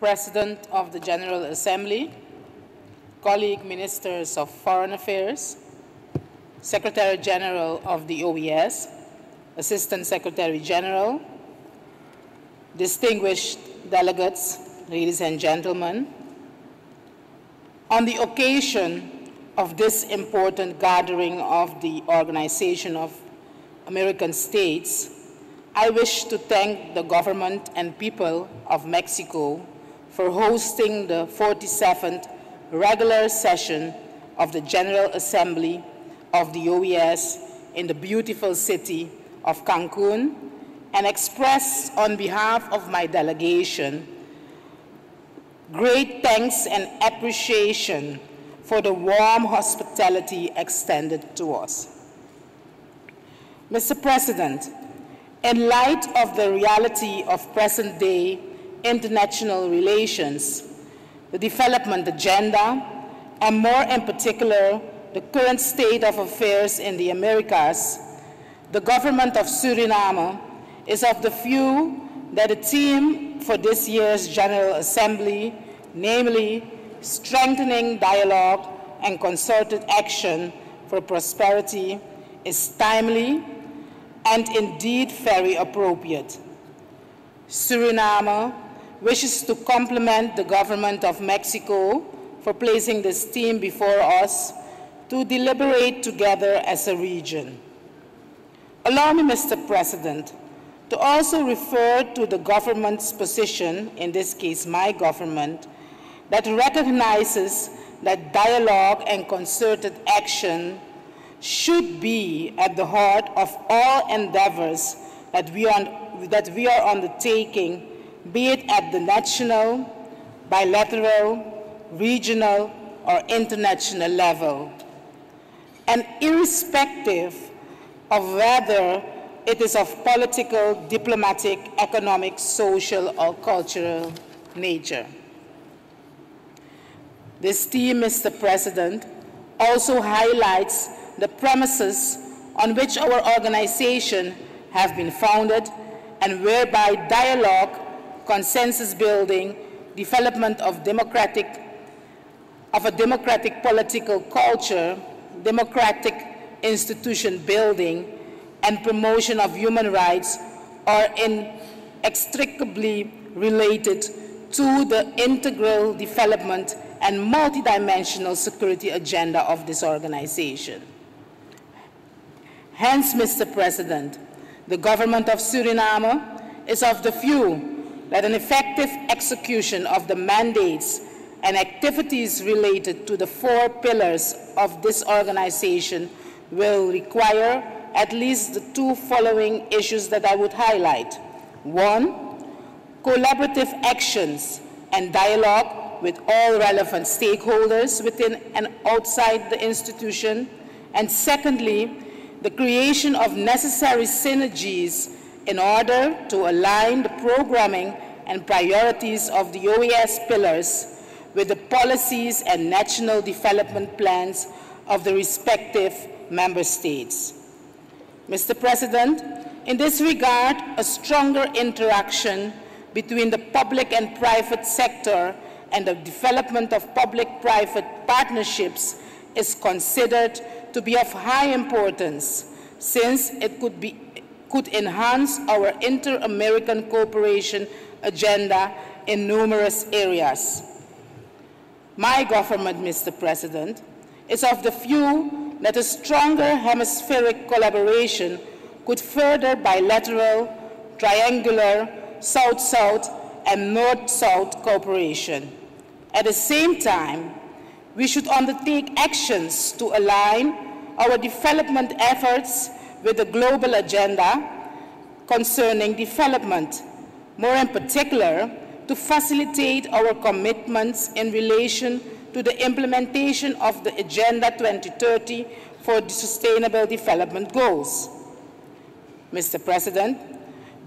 President of the General Assembly, colleague ministers of Foreign Affairs, Secretary General of the OES, Assistant Secretary General, distinguished delegates, ladies and gentlemen, on the occasion of this important gathering of the Organization of American States, I wish to thank the government and people of Mexico for hosting the 47th regular session of the General Assembly of the OES in the beautiful city of Cancun, and express on behalf of my delegation great thanks and appreciation for the warm hospitality extended to us. Mr. President, in light of the reality of present-day international relations, the development agenda, and more in particular, the current state of affairs in the Americas, the government of Suriname is of the view that the theme for this year's General Assembly, namely strengthening dialogue and concerted action for prosperity, is timely and indeed very appropriate. Suriname wishes to compliment the government of Mexico for placing this theme before us to deliberate together as a region. Allow me, Mr. President, to also refer to the government's position, in this case my government, that recognizes that dialogue and concerted action should be at the heart of all endeavors that we are undertaking, be it at the national, bilateral, regional, or international level, and irrespective of whether it is of political, diplomatic, economic, social, or cultural nature. This theme, Mr. President, also highlights the premises on which our organization have been founded and whereby dialogue, consensus building, development of a democratic political culture, democratic institution building, and promotion of human rights are inextricably related to the integral development and multidimensional security agenda of this organization. Hence, Mr. President, the government of Suriname is of the view that an effective execution of the mandates and activities related to the 4 pillars of this organization will require at least the 2 following issues that I would highlight. 1, collaborative actions and dialogue with all relevant stakeholders within and outside the institution. And secondly, the creation of necessary synergies in order to align the programming and priorities of the OES pillars with the policies and national development plans of the respective member states. Mr. President, in this regard, a stronger interaction between the public and private sector and the development of public-private partnerships is considered to be of high importance, since it could enhance our inter-American cooperation agenda in numerous areas. My government, Mr. President, is of the view that a stronger hemispheric collaboration could further bilateral, triangular, South-South, and North-South cooperation. At the same time, we should undertake actions to align our development efforts with the global agenda concerning development, more in particular, to facilitate our commitments in relation to the implementation of the Agenda 2030 for the Sustainable Development Goals. Mr. President,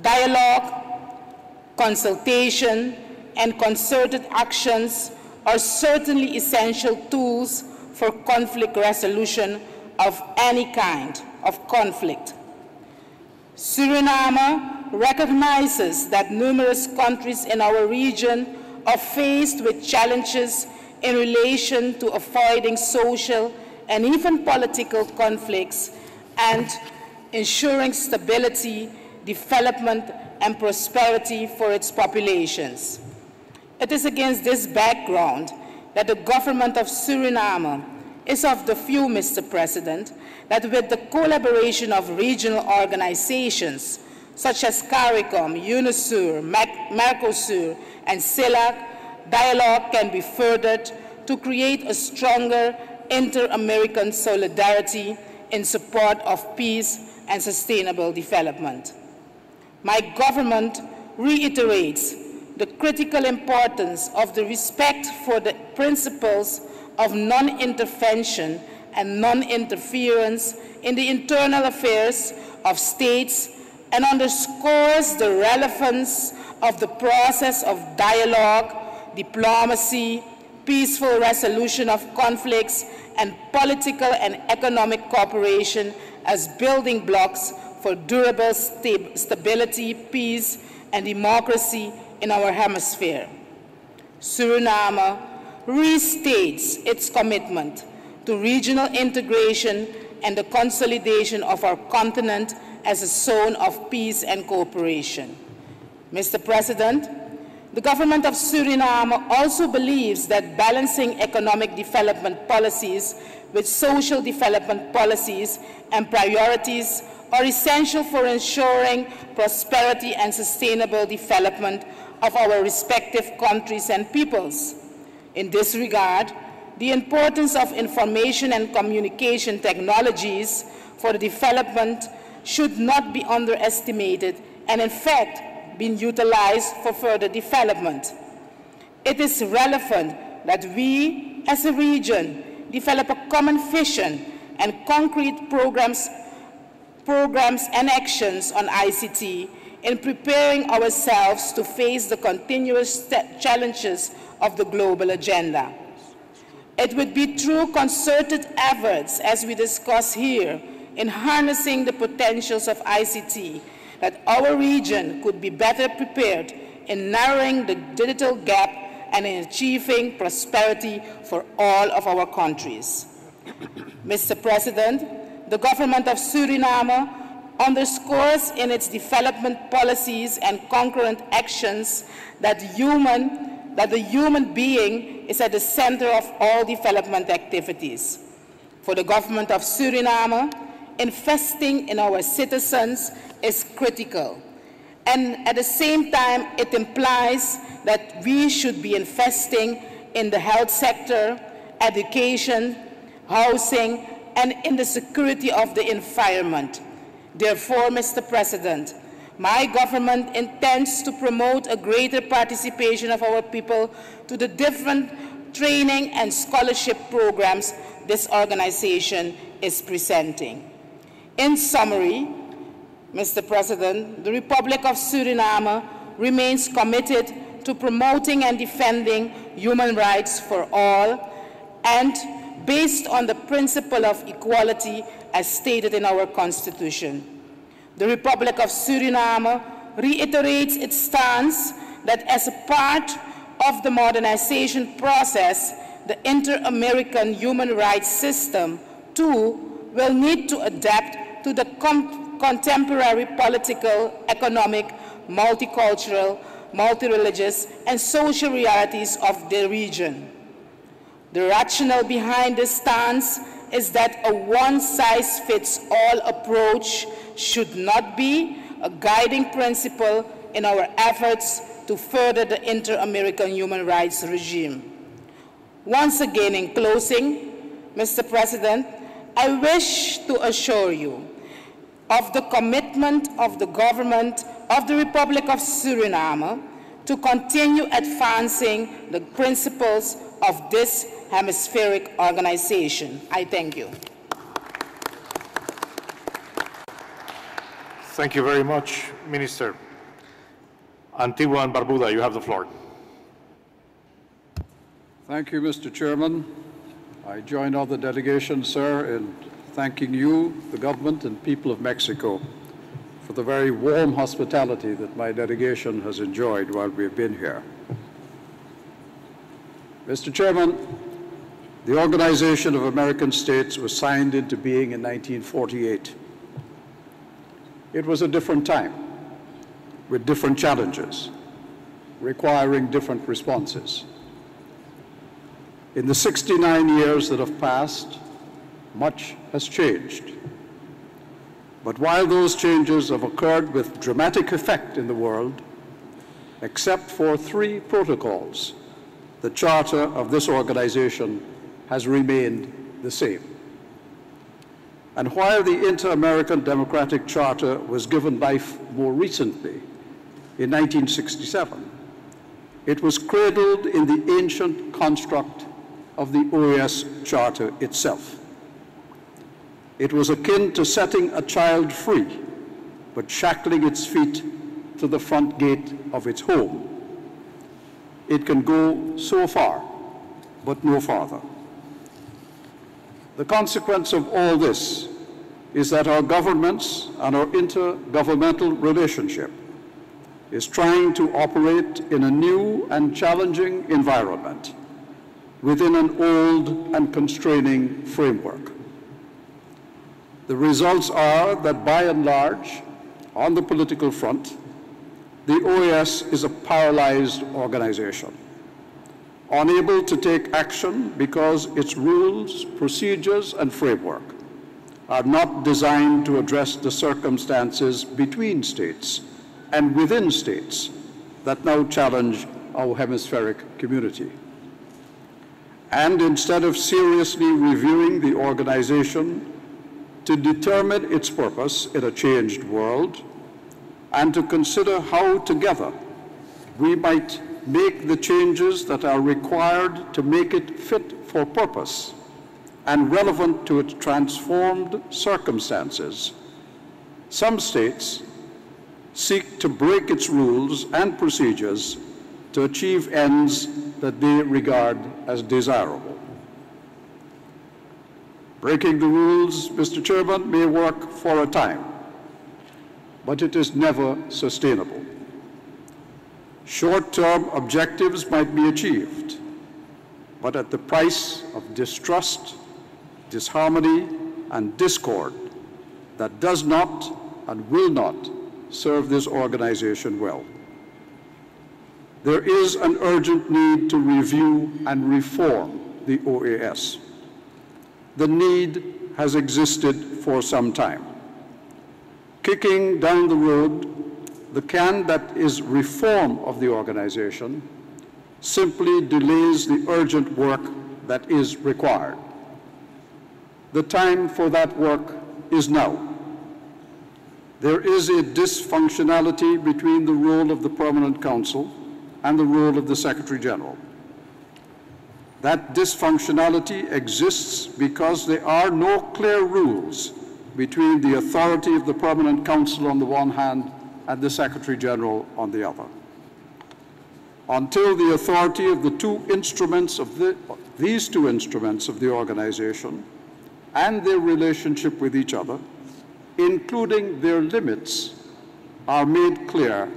dialogue, consultation, and concerted actions are certainly essential tools for conflict resolution of any kind of conflict. Suriname recognizes that numerous countries in our region are faced with challenges in relation to avoiding social and even political conflicts and ensuring stability, development, and prosperity for its populations. It is against this background that the government of Suriname is of the view, Mr. President, that with the collaboration of regional organizations such as CARICOM, UNASUR, Mercosur, and CELAC, dialogue can be furthered to create a stronger inter-American solidarity in support of peace and sustainable development. My government reiterates the critical importance of the respect for the principles of non-intervention and non-interference in the internal affairs of states and underscores the relevance of the process of dialogue, diplomacy, peaceful resolution of conflicts, and political and economic cooperation as building blocks for durable stability, peace, and democracy in our hemisphere. Suriname restates its commitment to regional integration and the consolidation of our continent as a zone of peace and cooperation. Mr. President, the government of Suriname also believes that balancing economic development policies with social development policies and priorities are essential for ensuring prosperity and sustainable development of our respective countries and peoples. In this regard, the importance of information and communication technologies for the development should not be underestimated and, in fact, be utilized for further development. It is relevant that we, as a region, develop a common vision and concrete programs and actions on ICT in preparing ourselves to face the continuous challenges of the global agenda. It would be through concerted efforts, as we discuss here, in harnessing the potentials of ICT that our region could be better prepared in narrowing the digital gap and in achieving prosperity for all of our countries. Mr. President, the government of Suriname underscores in its development policies and concurrent actions that the human being is at the center of all development activities. For the government of Suriname, investing in our citizens is critical. And at the same time, it implies that we should be investing in the health sector, education, housing, and in the security of the environment. Therefore, Mr. President, my government intends to promote a greater participation of our people to the different training and scholarship programs this organization is presenting. In summary, Mr. President, the Republic of Suriname remains committed to promoting and defending human rights for all and based on the principle of equality as stated in our Constitution. The Republic of Suriname reiterates its stance that as a part of the modernization process, the inter-American human rights system, too, will need to adapt to the contemporary political, economic, multicultural, multireligious, and social realities of the region. The rationale behind this stance is that a one-size-fits-all approach should not be a guiding principle in our efforts to further the inter-American human rights regime. Once again, in closing, Mr. President, I wish to assure you of the commitment of the government of the Republic of Suriname to continue advancing the principles of this hemispheric organization. I thank you. Thank you very much, Minister. Antigua and Barbuda, you have the floor. Thank you, Mr. Chairman. I join other delegations, sir, in thanking you, the government, and people of Mexico for the very warm hospitality that my delegation has enjoyed while we've been here. Mr. Chairman, the Organization of American States was signed into being in 1948. It was a different time, with different challenges, requiring different responses. In the 69 years that have passed, much has changed. But while those changes have occurred with dramatic effect in the world, except for 3 protocols, the charter of this organization has remained the same. And while the Inter-American Democratic Charter was given life more recently, in 1967, it was cradled in the ancient construct of the OAS Charter itself. It was akin to setting a child free, but shackling its feet to the front gate of its home. It can go so far, but no farther. The consequence of all this is that our governments and our intergovernmental relationship is trying to operate in a new and challenging environment within an old and constraining framework. The results are that by and large, on the political front, the OAS is a paralyzed organization, unable to take action because its rules, procedures, and framework are not designed to address the circumstances between states and within states that now challenge our hemispheric community. And instead of seriously reviewing the organization to determine its purpose in a changed world, and to consider how together we might make the changes that are required to make it fit for purpose and relevant to its transformed circumstances, some states seek to break its rules and procedures to achieve ends that they regard as desirable. Breaking the rules, Mr. Chairman, may work for a time, but it is never sustainable. Short-term objectives might be achieved, but at the price of distrust, disharmony, and discord that does not and will not serve this organization well. There is an urgent need to review and reform the OAS. The need has existed for some time. Kicking down the road the can that is reform of the organization simply delays the urgent work that is required. The time for that work is now. There is a dysfunctionality between the role of the Permanent Council and the role of the Secretary General. That dysfunctionality exists because there are no clear rules between the authority of the Permanent Council on the one hand and the Secretary General on the other. Until the authority of the these two instruments of the organization and their relationship with each other, including their limits, are made clear,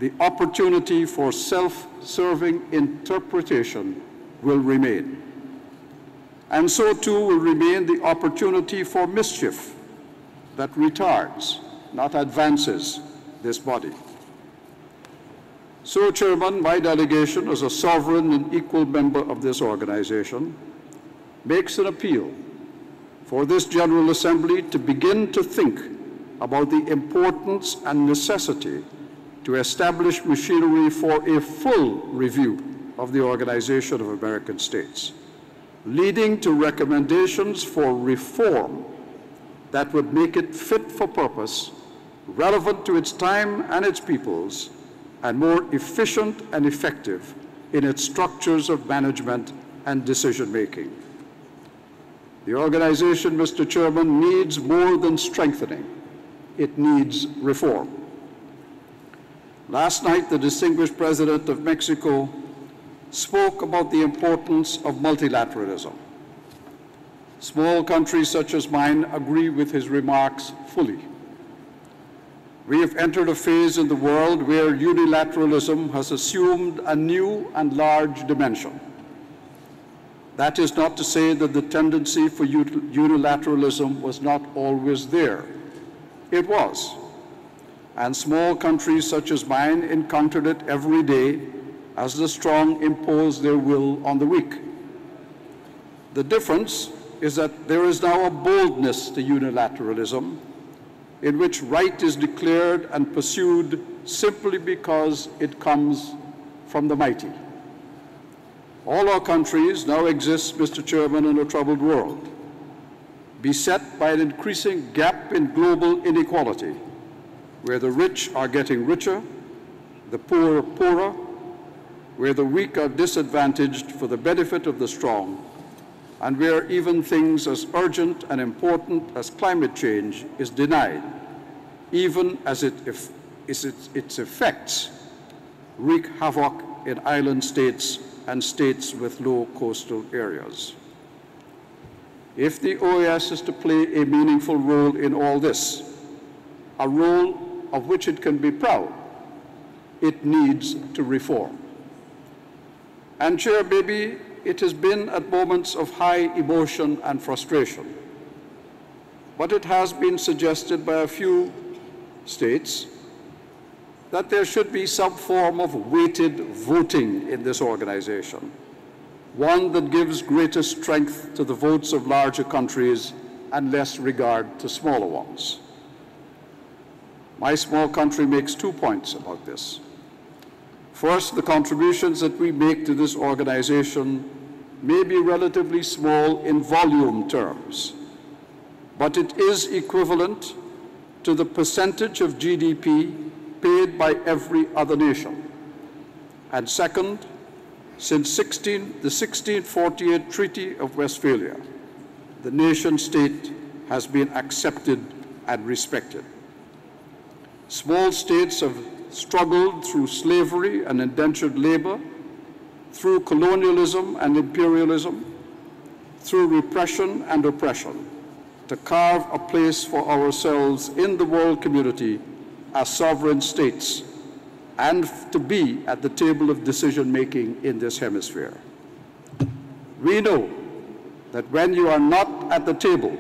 the opportunity for self-serving interpretation will remain. And so too will remain the opportunity for mischief that retards, not advances, this body. So, Chairman, my delegation, as a sovereign and equal member of this organization, makes an appeal for this General Assembly to begin to think about the importance and necessity to establish machinery for a full review of the Organization of American States, leading to recommendations for reform that would make it fit for purpose, relevant to its time and its peoples, and more efficient and effective in its structures of management and decision-making. The organization, Mr. Chairman, needs more than strengthening. It needs reform. Last night, the distinguished President of Mexico spoke about the importance of multilateralism. Small countries such as mine agree with his remarks fully. We have entered a phase in the world where unilateralism has assumed a new and large dimension. That is not to say that the tendency for unilateralism was not always there. It was. And small countries such as mine encountered it every day as the strong impose their will on the weak. The difference is that there is now a boldness to unilateralism in which right is declared and pursued simply because it comes from the mighty. All our countries now exist, Mr. Chairman, in a troubled world, beset by an increasing gap in global inequality, where the rich are getting richer, the poor are poorer, where the weak are disadvantaged for the benefit of the strong, and where even things as urgent and important as climate change is denied, even as its effects wreak havoc in island states and states with low coastal areas. If the OAS is to play a meaningful role in all this, a role of which it can be proud, it needs to reform. And Chair, maybe it has been at moments of high emotion and frustration, but it has been suggested by a few states that there should be some form of weighted voting in this organization, one that gives greater strength to the votes of larger countries and less regard to smaller ones. My small country makes 2 points about this. First, the contributions that we make to this organization may be relatively small in volume terms, but it is equivalent to the percentage of GDP paid by every other nation. And second, since the 1648 Treaty of Westphalia, the nation-state has been accepted and respected. Small states have struggled through slavery and indentured labor, through colonialism and imperialism, through repression and oppression, to carve a place for ourselves in the world community as sovereign states and to be at the table of decision-making in this hemisphere. We know that when you are not at the table,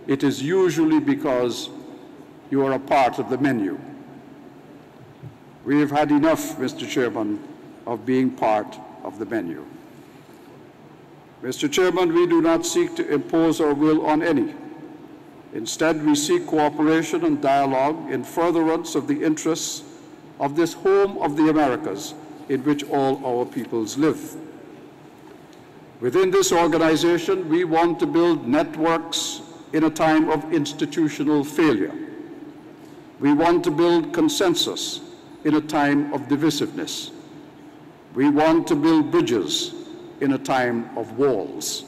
it is usually because you are a part of the menu. We have had enough, Mr. Chairman, of being part of the menu. Mr. Chairman, we do not seek to impose our will on any. Instead, we seek cooperation and dialogue in furtherance of the interests of this home of the Americas in which all our peoples live. Within this organization, we want to build networks in a time of institutional failure. We want to build consensus in a time of divisiveness. We want to build bridges in a time of walls.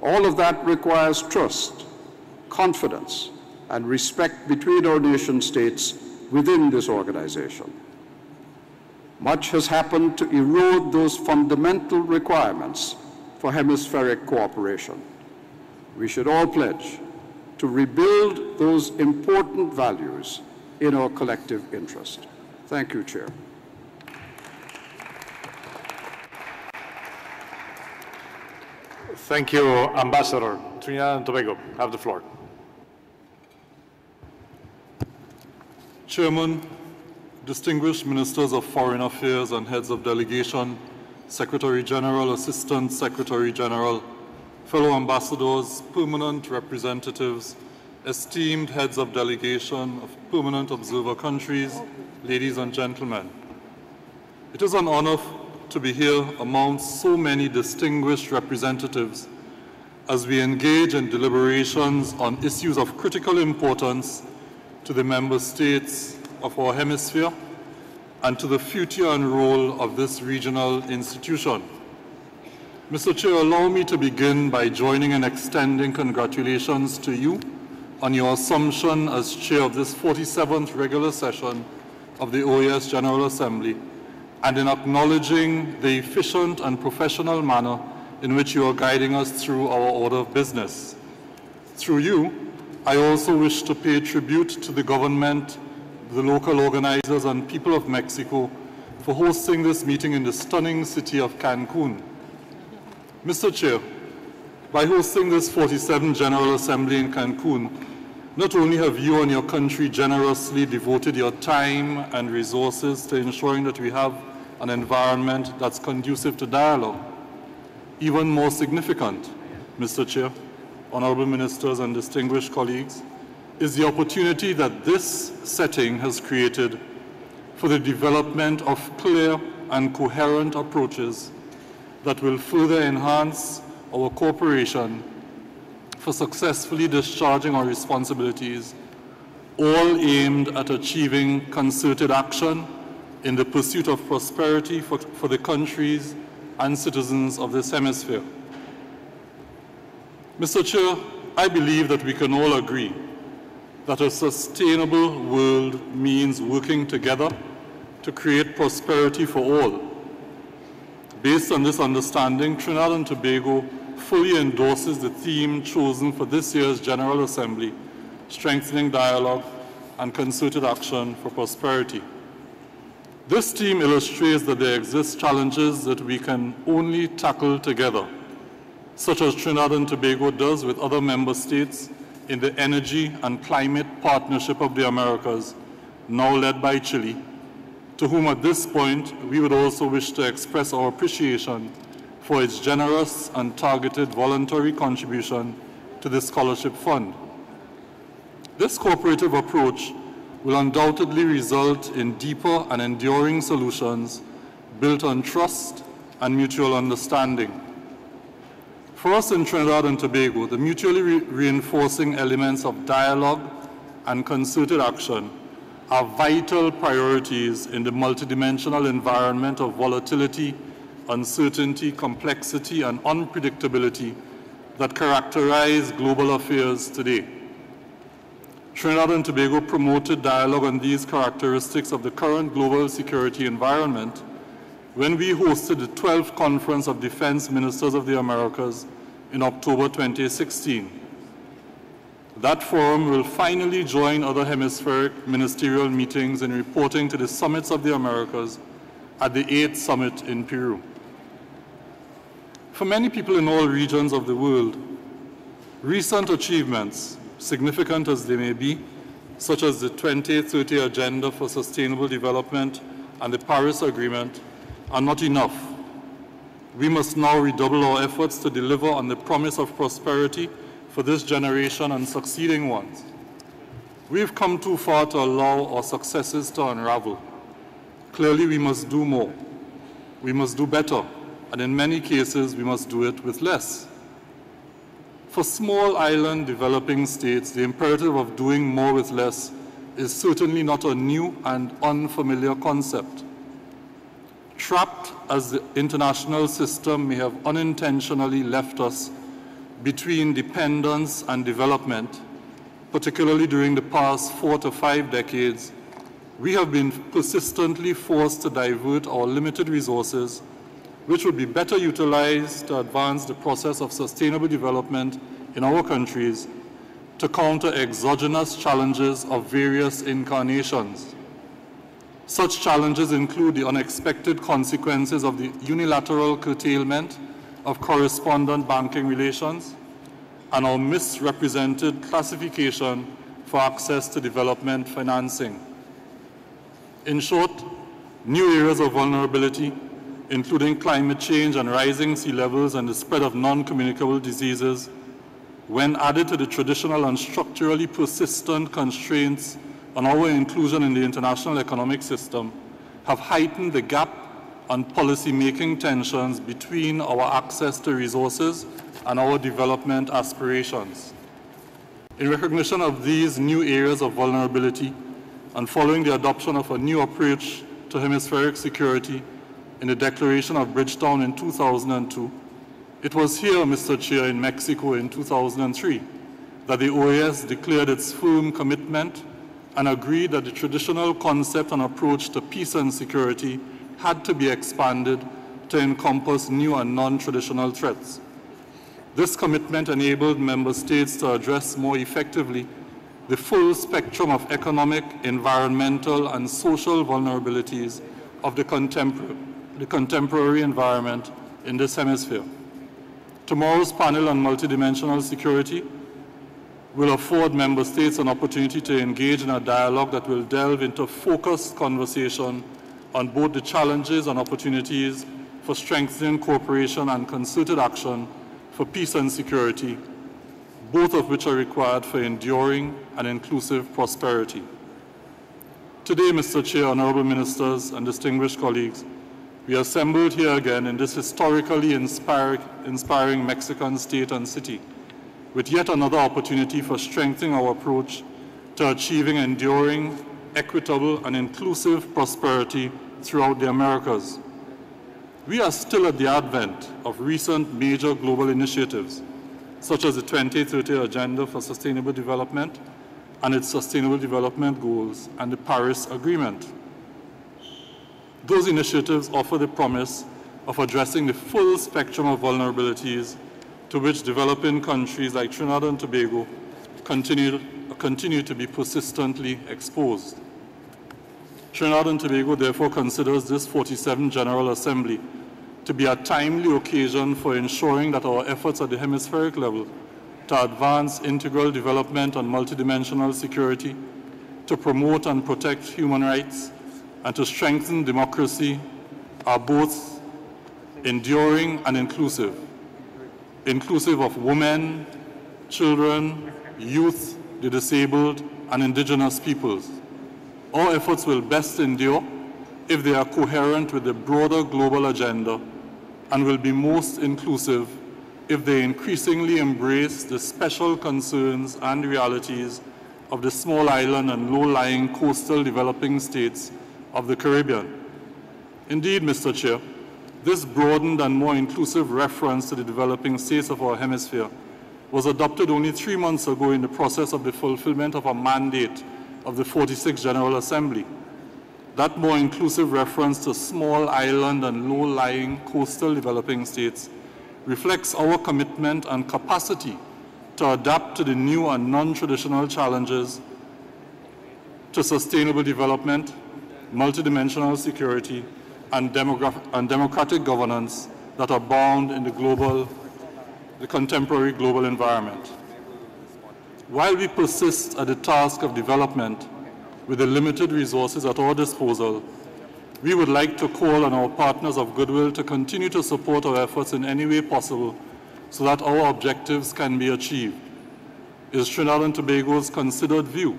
All of that requires trust, confidence, and respect between our nation states within this organization. Much has happened to erode those fundamental requirements for hemispheric cooperation. We should all pledge to rebuild those important values in our collective interest. Thank you, Chair. Thank you, Ambassador. Trinidad and Tobago, have the floor. Chairman, distinguished Ministers of Foreign Affairs and heads of delegation, Secretary General, Assistant Secretary General, fellow ambassadors, permanent representatives, esteemed heads of delegation of permanent observer countries, ladies and gentlemen. It is an honor to be here amongst so many distinguished representatives as we engage in deliberations on issues of critical importance to the member states of our hemisphere and to the future and role of this regional institution. Mr. Chair, allow me to begin by joining in extending congratulations to you on your assumption as chair of this 47th regular session of the OAS General Assembly and in acknowledging the efficient and professional manner in which you are guiding us through our order of business. Through you, I also wish to pay tribute to the government, the local organizers, and people of Mexico for hosting this meeting in the stunning city of Cancun. Mr. Chair, by hosting this 47th General Assembly in Cancun, not only have you and your country generously devoted your time and resources to ensuring that we have an environment that's conducive to dialogue, even more significant, Mr. Chair, honorable ministers and distinguished colleagues, is the opportunity that this setting has created for the development of clear and coherent approaches that will further enhance our cooperation for successfully discharging our responsibilities, all aimed at achieving concerted action in the pursuit of prosperity for the countries and citizens of this hemisphere. Mr. Chair, I believe that we can all agree that a sustainable world means working together to create prosperity for all. Based on this understanding, Trinidad and Tobago fully endorses the theme chosen for this year's General Assembly, strengthening dialogue and concerted action for prosperity. This theme illustrates that there exist challenges that we can only tackle together, such as Trinidad and Tobago does with other member states in the Energy and Climate Partnership of the Americas, now led by Chile, to whom at this point we would also wish to express our appreciation for its generous and targeted voluntary contribution to the scholarship fund. This cooperative approach will undoubtedly result in deeper and enduring solutions built on trust and mutual understanding. For us in Trinidad and Tobago, the mutually reinforcing elements of dialogue and concerted action are vital priorities in the multidimensional environment of volatility, uncertainty, complexity, and unpredictability that characterize global affairs today. Trinidad and Tobago promoted dialogue on these characteristics of the current global security environment when we hosted the 12th Conference of Defense Ministers of the Americas in October 2016. That forum will finally join other hemispheric ministerial meetings in reporting to the summits of the Americas at the 8th Summit in Peru. For many people in all regions of the world, recent achievements, significant as they may be, such as the 2030 Agenda for Sustainable Development and the Paris Agreement, are not enough. We must now redouble our efforts to deliver on the promise of prosperity for this generation and succeeding ones. We've come too far to allow our successes to unravel. Clearly, we must do more. We must do better, and in many cases, we must do it with less. For small island developing states, the imperative of doing more with less is certainly not a new and unfamiliar concept. Trapped as the international system may have unintentionally left us between dependence and development, particularly during the past 4 to 5 decades, we have been persistently forced to divert our limited resources, which would be better utilized to advance the process of sustainable development in our countries, to counter exogenous challenges of various incarnations. Such challenges include the unexpected consequences of the unilateral curtailment of correspondent banking relations and our misrepresented classification for access to development financing. In short, new areas of vulnerability, including climate change and rising sea levels and the spread of non-communicable diseases, when added to the traditional and structurally persistent constraints on our inclusion in the international economic system, have heightened the gap and policy-making tensions between our access to resources and our development aspirations. In recognition of these new areas of vulnerability, and following the adoption of a new approach to hemispheric security in the Declaration of Bridgetown in 2002, it was here, Mr. Chair, in Mexico in 2003, that the OAS declared its firm commitment and agreed that the traditional concept and approach to peace and security had to be expanded to encompass new and non-traditional threats. This commitment enabled member states to address more effectively the full spectrum of economic, environmental, and social vulnerabilities of the contemporary environment in this hemisphere. Tomorrow's panel on multidimensional security will afford member states an opportunity to engage in a dialogue that will delve into focused conversation on both the challenges and opportunities for strengthening cooperation and concerted action for peace and security, both of which are required for enduring and inclusive prosperity. Today, Mr. Chair, honorable ministers, and distinguished colleagues, we are assembled here again in this historically inspiring Mexican state and city, with yet another opportunity for strengthening our approach to achieving enduring, equitable, and inclusive prosperity throughout the Americas. We are still at the advent of recent major global initiatives, such as the 2030 Agenda for Sustainable Development and its Sustainable Development Goals and the Paris Agreement. Those initiatives offer the promise of addressing the full spectrum of vulnerabilities to which developing countries like Trinidad and Tobago continue to be persistently exposed. Trinidad and Tobago therefore considers this 47th General Assembly to be a timely occasion for ensuring that our efforts at the hemispheric level to advance integral development and multidimensional security, to promote and protect human rights, and to strengthen democracy are both enduring and inclusive of women, children, youth, the disabled, and indigenous peoples. Our efforts will best endure if they are coherent with the broader global agenda and will be most inclusive if they increasingly embrace the special concerns and realities of the small island and low-lying coastal developing states of the Caribbean. Indeed, Mr. Chair, this broadened and more inclusive reference to the developing states of our hemisphere was adopted only 3 months ago in the process of the fulfillment of a mandate of the 46th General Assembly. That more inclusive reference to small island and low-lying coastal developing states reflects our commitment and capacity to adapt to the new and non-traditional challenges to sustainable development, multidimensional security, and democratic governance that are bound in the contemporary global environment. While we persist at the task of development with the limited resources at our disposal, we would like to call on our partners of goodwill to continue to support our efforts in any way possible so that our objectives can be achieved. It is Trinidad and Tobago's considered view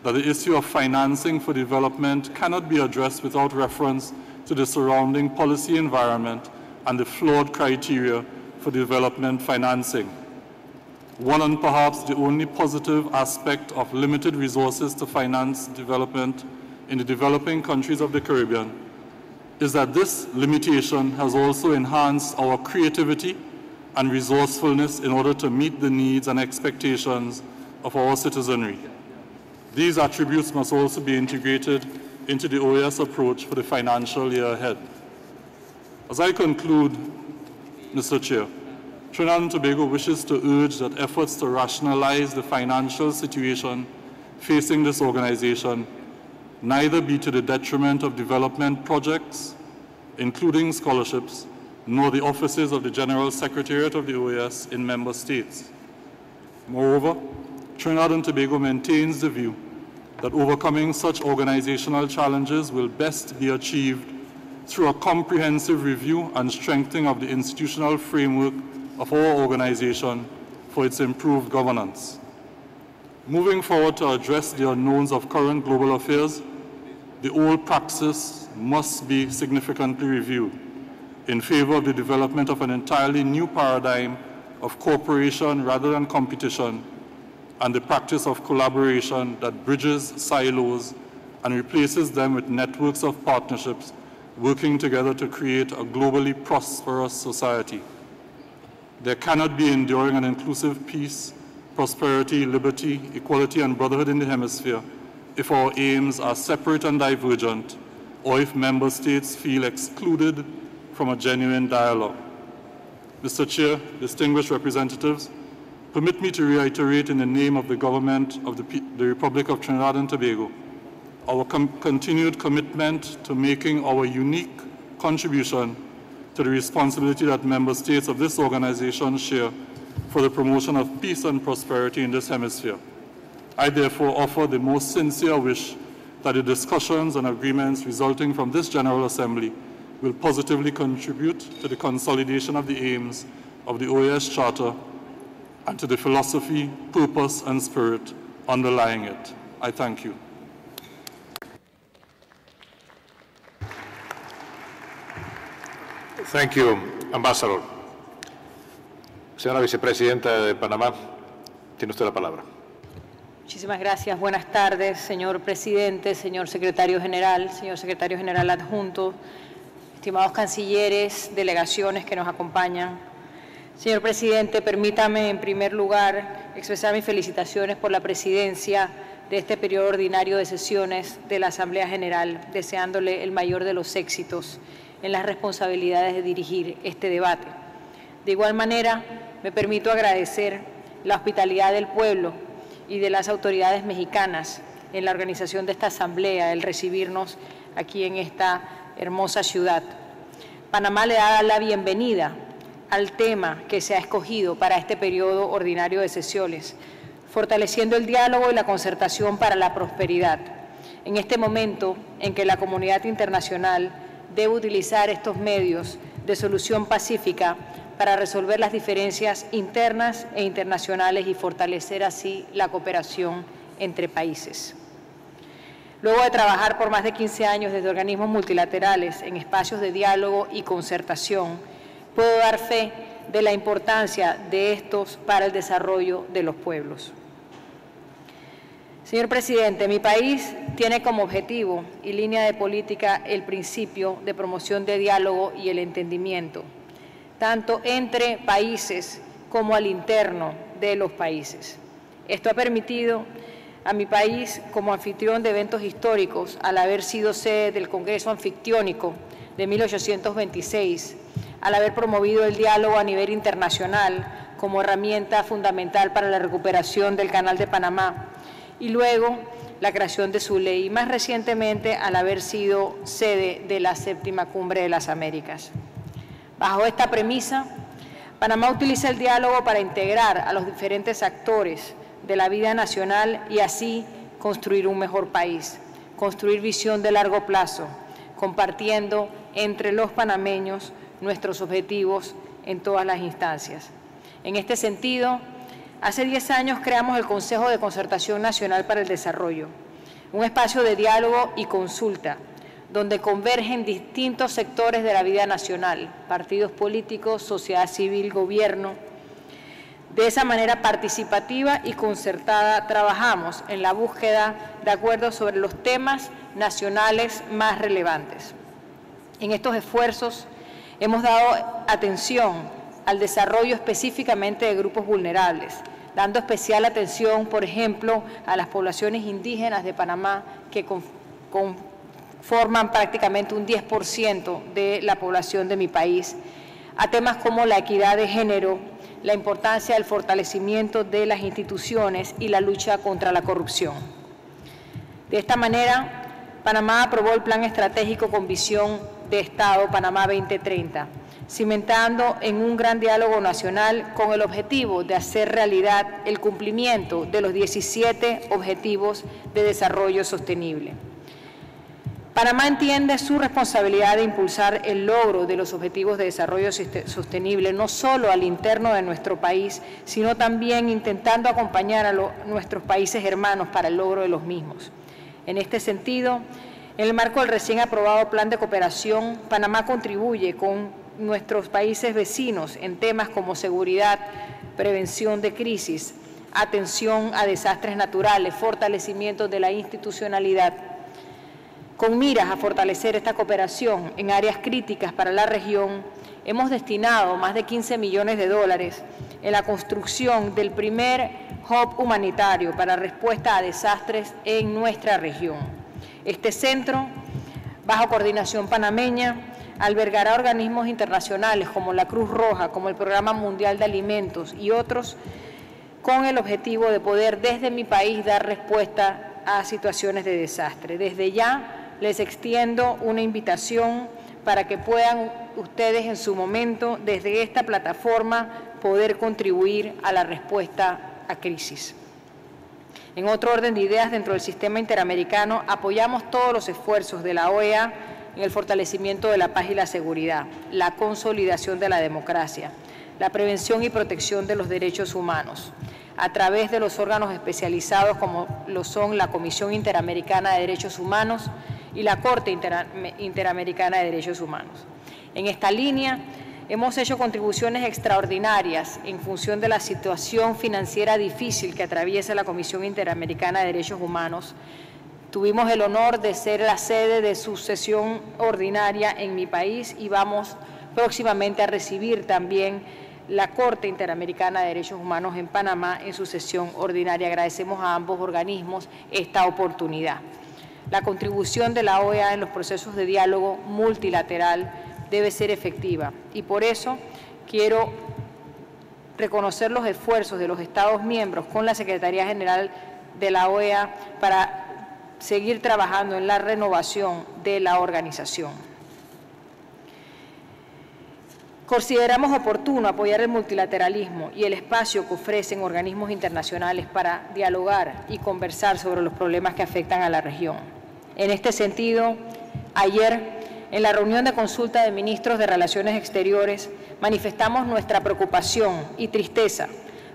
that the issue of financing for development cannot be addressed without reference to the surrounding policy environment and the flawed criteria for development financing. One and perhaps the only positive aspect of limited resources to finance development in the developing countries of the Caribbean is that this limitation has also enhanced our creativity and resourcefulness in order to meet the needs and expectations of our citizenry. These attributes must also be integrated into the OAS approach for the financial year ahead. As I conclude, Mr. Chair, Trinidad and Tobago wishes to urge that efforts to rationalize the financial situation facing this organization neither be to the detriment of development projects, including scholarships, nor the offices of the General Secretariat of the OAS in member states. Moreover, Trinidad and Tobago maintains the view that overcoming such organizational challenges will best be achieved through a comprehensive review and strengthening of the institutional framework of our organization for its improved governance. Moving forward to address the unknowns of current global affairs, the old praxis must be significantly reviewed in favor of the development of an entirely new paradigm of cooperation rather than competition, and the practice of collaboration that bridges silos and replaces them with networks of partnerships working together to create a globally prosperous society. There cannot be enduring and inclusive peace, prosperity, liberty, equality, and brotherhood in the hemisphere if our aims are separate and divergent, or if member states feel excluded from a genuine dialogue. Mr. Chair, distinguished representatives, permit me to reiterate in the name of the government of the Republic of Trinidad and Tobago our continued commitment to making our unique contribution to to the responsibility that member states of this organization share for the promotion of peace and prosperity in this hemisphere. I therefore offer the most sincere wish that the discussions and agreements resulting from this General Assembly will positively contribute to the consolidation of the aims of the OAS Charter and to the philosophy, purpose, and spirit underlying it. I thank you. Thank you, Ambassador. Señora Vicepresidenta de Panamá, tiene usted la palabra. Muchísimas gracias. Buenas tardes, señor Presidente, señor Secretario General Adjunto, estimados cancilleres, delegaciones que nos acompañan. Señor Presidente, permítame en primer lugar expresar mis felicitaciones por la presidencia de este periodo ordinario de sesiones de la Asamblea General, deseándole el mayor de los éxitos en las responsabilidades de dirigir este debate. De igual manera, me permito agradecer la hospitalidad del pueblo y de las autoridades mexicanas en la organización de esta asamblea, el recibirnos aquí en esta hermosa ciudad. Panamá le da la bienvenida al tema que se ha escogido para este periodo ordinario de sesiones, fortaleciendo el diálogo y la concertación para la prosperidad, en este momento en que la comunidad internacional debe utilizar estos medios de solución pacífica para resolver las diferencias internas e internacionales y fortalecer así la cooperación entre países. Luego de trabajar por más de 15 años desde organismos multilaterales en espacios de diálogo y concertación, puedo dar fe de la importancia de estos para el desarrollo de los pueblos. Señor Presidente, mi país tiene como objetivo y línea de política el principio de promoción de diálogo y el entendimiento, tanto entre países como al interno de los países. Esto ha permitido a mi país, como anfitrión de eventos históricos, al haber sido sede del Congreso Anfictiónico de 1826, al haber promovido el diálogo a nivel internacional como herramienta fundamental para la recuperación del Canal de Panamá, y luego la creación de su ley, y más recientemente al haber sido sede de la 7ª Cumbre de las Américas. Bajo esta premisa, Panamá utiliza el diálogo para integrar a los diferentes actores de la vida nacional y así construir un mejor país, construir visión de largo plazo, compartiendo entre los panameños nuestros objetivos en todas las instancias. En este sentido, hace 10 años creamos el Consejo de Concertación Nacional para el Desarrollo, un espacio de diálogo y consulta, donde convergen distintos sectores de la vida nacional, partidos políticos, sociedad civil, gobierno. De esa manera participativa y concertada trabajamos en la búsqueda de acuerdos sobre los temas nacionales más relevantes. En estos esfuerzos hemos dado atención al desarrollo específicamente de grupos vulnerables, dando especial atención, por ejemplo, a las poblaciones indígenas de Panamá que forman prácticamente un 10% de la población de mi país, a temas como la equidad de género, la importancia del fortalecimiento de las instituciones y la lucha contra la corrupción. De esta manera, Panamá aprobó el Plan Estratégico con Visión de Estado Panamá 2030, cimentando en un gran diálogo nacional con el objetivo de hacer realidad el cumplimiento de los 17 Objetivos de Desarrollo Sostenible. Panamá entiende su responsabilidad de impulsar el logro de los Objetivos de Desarrollo Sostenible, no solo al interno de nuestro país, sino también intentando acompañar a nuestros países hermanos para el logro de los mismos. En este sentido, en el marco del recién aprobado Plan de Cooperación, Panamá contribuye con nuestros países vecinos en temas como seguridad, prevención de crisis, atención a desastres naturales, fortalecimiento de la institucionalidad. Con miras a fortalecer esta cooperación en áreas críticas para la región, hemos destinado más de 15 millones de dólares en la construcción del primer hub humanitario para respuesta a desastres en nuestra región. Este centro, bajo coordinación panameña, albergará organismos internacionales como la Cruz Roja, como el Programa Mundial de Alimentos y otros, con el objetivo de poder desde mi país dar respuesta a situaciones de desastre. Desde ya les extiendo una invitación para que puedan ustedes en su momento, desde esta plataforma, poder contribuir a la respuesta a crisis. En otro orden de ideas, dentro del sistema interamericano, apoyamos todos los esfuerzos de la OEA en el fortalecimiento de la paz y la seguridad, la consolidación de la democracia, la prevención y protección de los derechos humanos, a través de los órganos especializados como lo son la Comisión Interamericana de Derechos Humanos y la Corte Interamericana de Derechos Humanos. En esta línea, hemos hecho contribuciones extraordinarias en función de la situación financiera difícil que atraviesa la Comisión Interamericana de Derechos Humanos. Tuvimos el honor de ser la sede de su sesión ordinaria en mi país y vamos próximamente a recibir también la Corte Interamericana de Derechos Humanos en Panamá en su sesión ordinaria. Agradecemos a ambos organismos esta oportunidad. La contribución de la OEA en los procesos de diálogo multilateral debe ser efectiva y por eso quiero reconocer los esfuerzos de los Estados miembros con la Secretaría General de la OEA para seguir trabajando en la renovación de la organización. Consideramos oportuno apoyar el multilateralismo y el espacio que ofrecen organismos internacionales para dialogar y conversar sobre los problemas que afectan a la región. En este sentido, ayer, en la reunión de consulta de ministros de Relaciones Exteriores, manifestamos nuestra preocupación y tristeza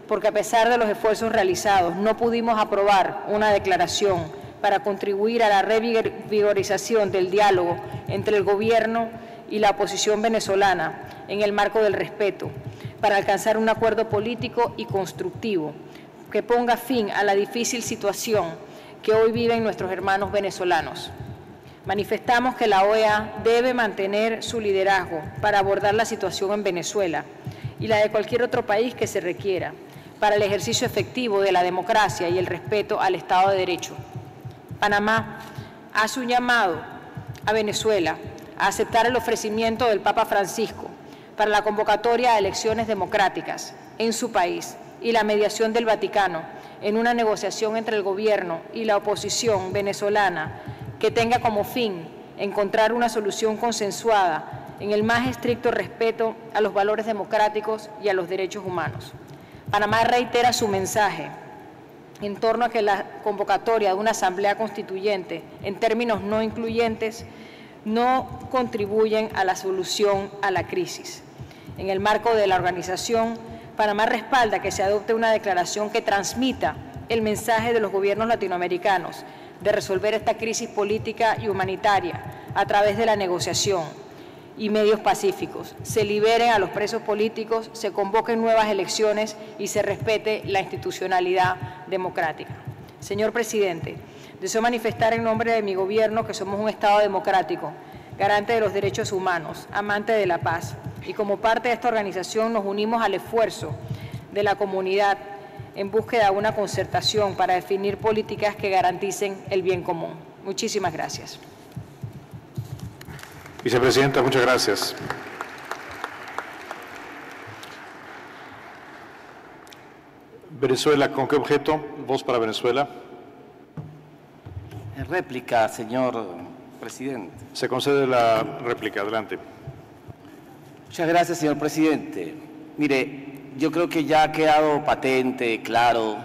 porque a pesar de los esfuerzos realizados no pudimos aprobar una declaración para contribuir a la revigorización del diálogo entre el gobierno y la oposición venezolana en el marco del respeto, para alcanzar un acuerdo político y constructivo que ponga fin a la difícil situación que hoy viven nuestros hermanos venezolanos. Manifestamos que la OEA debe mantener su liderazgo para abordar la situación en Venezuela y la de cualquier otro país que se requiera para el ejercicio efectivo de la democracia y el respeto al Estado de Derecho. Panamá hace un llamado a Venezuela a aceptar el ofrecimiento del Papa Francisco para la convocatoria a elecciones democráticas en su país y la mediación del Vaticano en una negociación entre el gobierno y la oposición venezolana que tenga como fin encontrar una solución consensuada en el más estricto respeto a los valores democráticos y a los derechos humanos. Panamá reitera su mensaje en torno a que la convocatoria de una asamblea constituyente en términos no incluyentes no contribuyen a la solución a la crisis. En el marco de la organización, Panamá respalda que se adopte una declaración que transmita el mensaje de los gobiernos latinoamericanos de resolver esta crisis política y humanitaria a través de la negociación y medios pacíficos, se liberen a los presos políticos, se convoquen nuevas elecciones y se respete la institucionalidad democrática. Señor presidente, deseo manifestar en nombre de mi gobierno que somos un Estado democrático, garante de los derechos humanos, amante de la paz, y como parte de esta organización nos unimos al esfuerzo de la comunidad en búsqueda de una concertación para definir políticas que garanticen el bien común. Muchísimas gracias. Vicepresidenta, muchas gracias. Venezuela, ¿con qué objeto? Voz para Venezuela. En réplica, señor presidente. Se concede la réplica. Adelante. Muchas gracias, señor presidente. Mire, yo creo que ya ha quedado patente, claro,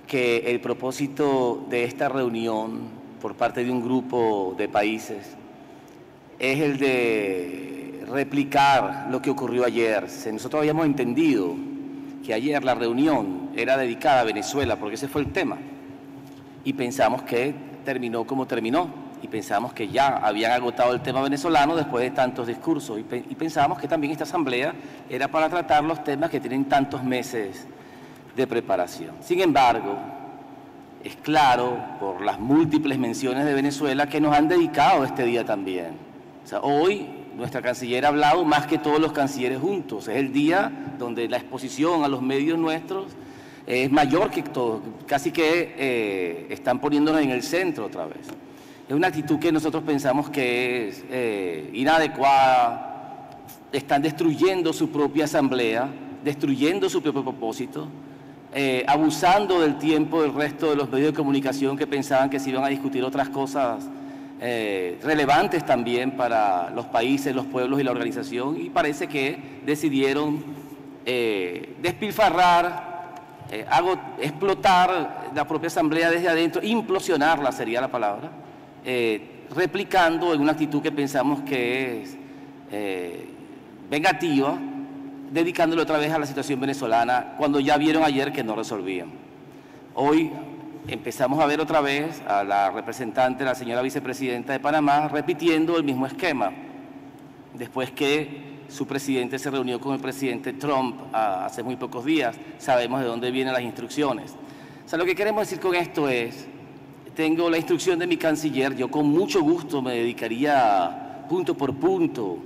que el propósito de esta reunión por parte de un grupo de países es el de replicar lo que ocurrió ayer. Nosotros habíamos entendido que ayer la reunión era dedicada a Venezuela, porque ese fue el tema, y pensamos que terminó como terminó, y pensamos que ya habían agotado el tema venezolano después de tantos discursos, y pensábamos que también esta asamblea era para tratar los temas que tienen tantos meses de preparación. Sin embargo, es claro, por las múltiples menciones de Venezuela, que nos han dedicado este día también. O sea, hoy nuestra canciller ha hablado más que todos los cancilleres juntos. Es el día donde la exposición a los medios nuestros es mayor que todo, casi que están poniéndonos en el centro otra vez. Es una actitud que nosotros pensamos que es inadecuada. Están destruyendo su propia asamblea, destruyendo su propio propósito, abusando del tiempo del resto de los medios de comunicación que pensaban que se iban a discutir otras cosas relevantes también para los países, los pueblos y la organización, y parece que decidieron despilfarrar, explotar la propia Asamblea desde adentro, implosionarla sería la palabra, replicando en una actitud que pensamos que es vengativa, dedicándole otra vez a la situación venezolana, cuando ya vieron ayer que no resolvían. Hoy empezamos a ver otra vez a la representante, la señora vicepresidenta de Panamá, repitiendo el mismo esquema, después que su presidente se reunió con el presidente Trump hace muy pocos días. Sabemos de dónde vienen las instrucciones. O sea, lo que queremos decir con esto es, tengo la instrucción de mi canciller, yo con mucho gusto me dedicaría punto por punto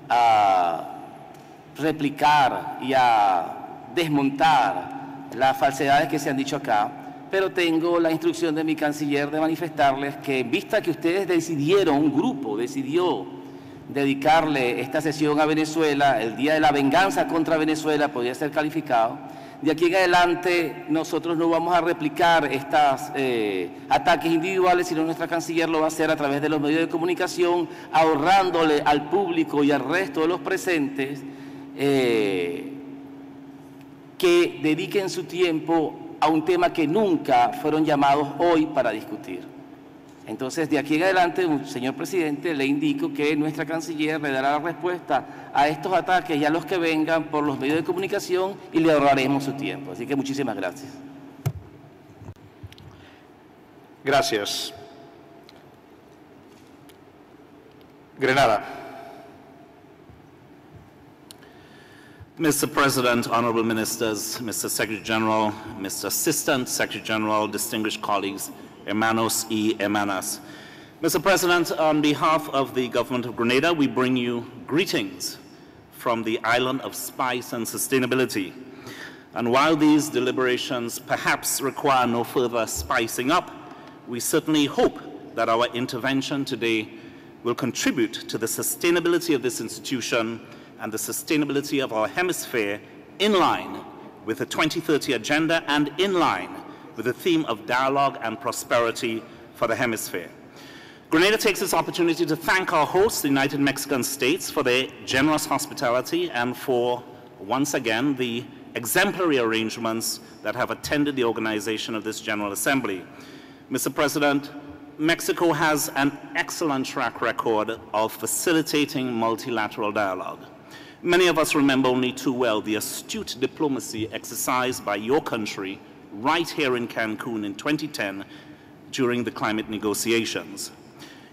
a replicar y a desmontar las falsedades que se han dicho acá, pero tengo la instrucción de mi canciller de manifestarles que, en vista que ustedes decidieron, un grupo decidió dedicarle esta sesión a Venezuela, el día de la venganza contra Venezuela podría ser calificado, de aquí en adelante nosotros no vamos a replicar estos ataques individuales, sino nuestra canciller lo va a hacer a través de los medios de comunicación, ahorrándole al público y al resto de los presentes que dediquen su tiempo a un tema que nunca fueron llamados hoy para discutir. Entonces, de aquí en adelante, señor presidente, le indico que nuestra canciller le dará la respuesta a estos ataques y a los que vengan por los medios de comunicación y le ahorraremos su tiempo. Así que muchísimas gracias. Gracias. Grenada. Mr. President, honorable ministers, Mr. Secretary General, Mr. Assistant Secretary General, distinguished colleagues, hermanos y hermanas. Mr. President, on behalf of the government of Grenada, we bring you greetings from the island of spice and sustainability. And while these deliberations perhaps require no further spicing up, we certainly hope that our intervention today will contribute to the sustainability of this institution and the sustainability of our hemisphere in line with the 2030 agenda and in line with the theme of dialogue and prosperity for the hemisphere. Grenada takes this opportunity to thank our hosts, the United Mexican States, for their generous hospitality and for, once again, the exemplary arrangements that have attended the organization of this General Assembly. Mr. President, Mexico has an excellent track record of facilitating multilateral dialogue. Many of us remember only too well the astute diplomacy exercised by your country right here in Cancun in 2010 during the climate negotiations.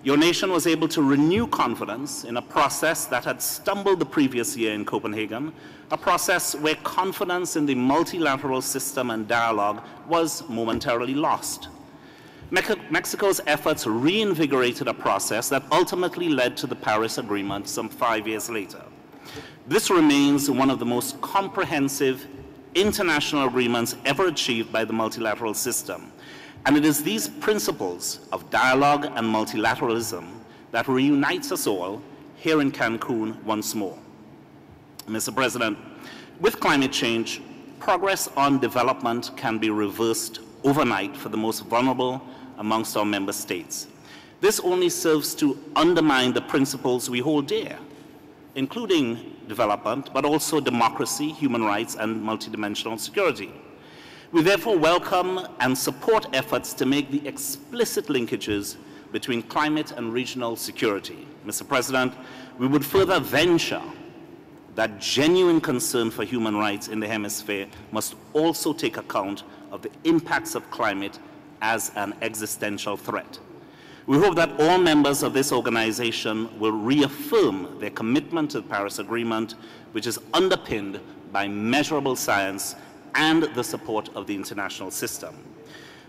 Your nation was able to renew confidence in a process that had stumbled the previous year in Copenhagen, a process where confidence in the multilateral system and dialogue was momentarily lost. Mexico's efforts reinvigorated a process that ultimately led to the Paris Agreement some 5 years later. This remains one of the most comprehensive international agreements ever achieved by the multilateral system. And it is these principles of dialogue and multilateralism that reunites us all here in Cancun once more. Mr. President, with climate change, progress on development can be reversed overnight for the most vulnerable amongst our member states. This only serves to undermine the principles we hold dear, including development, but also democracy, human rights, and multidimensional security. We therefore welcome and support efforts to make the explicit linkages between climate and regional security. Mr. President, we would further venture that genuine concern for human rights in the hemisphere must also take account of the impacts of climate as an existential threat. We hope that all members of this organization will reaffirm their commitment to the Paris Agreement, which is underpinned by measurable science and the support of the international system.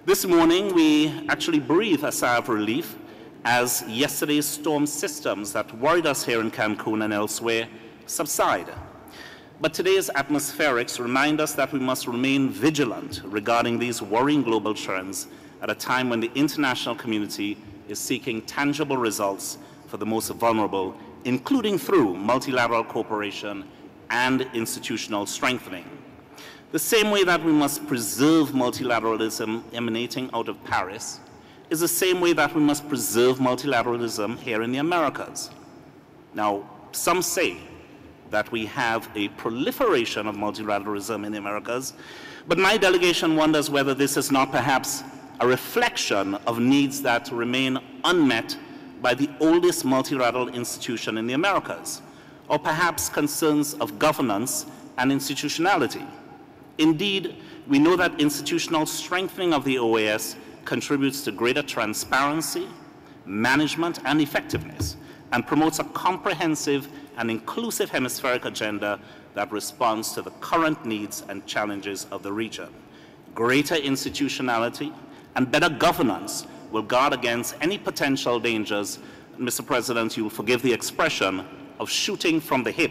This morning, we actually breathe a sigh of relief as yesterday's storm systems that worried us here in Cancun and elsewhere subside. But today's atmospherics remind us that we must remain vigilant regarding these worrying global trends at a time when the international community is seeking tangible results for the most vulnerable, including through multilateral cooperation and institutional strengthening. The same way that we must preserve multilateralism emanating out of Paris is the same way that we must preserve multilateralism here in the Americas. Now, some say that we have a proliferation of multilateralism in the Americas, but my delegation wonders whether this is not perhaps a reflection of needs that remain unmet by the oldest multilateral institution in the Americas, or perhaps concerns of governance and institutionality. Indeed, we know that institutional strengthening of the OAS contributes to greater transparency, management, and effectiveness, and promotes a comprehensive and inclusive hemispheric agenda that responds to the current needs and challenges of the region. Greater institutionality and better governance will guard against any potential dangers, Mr. President, you will forgive the expression, of shooting from the hip.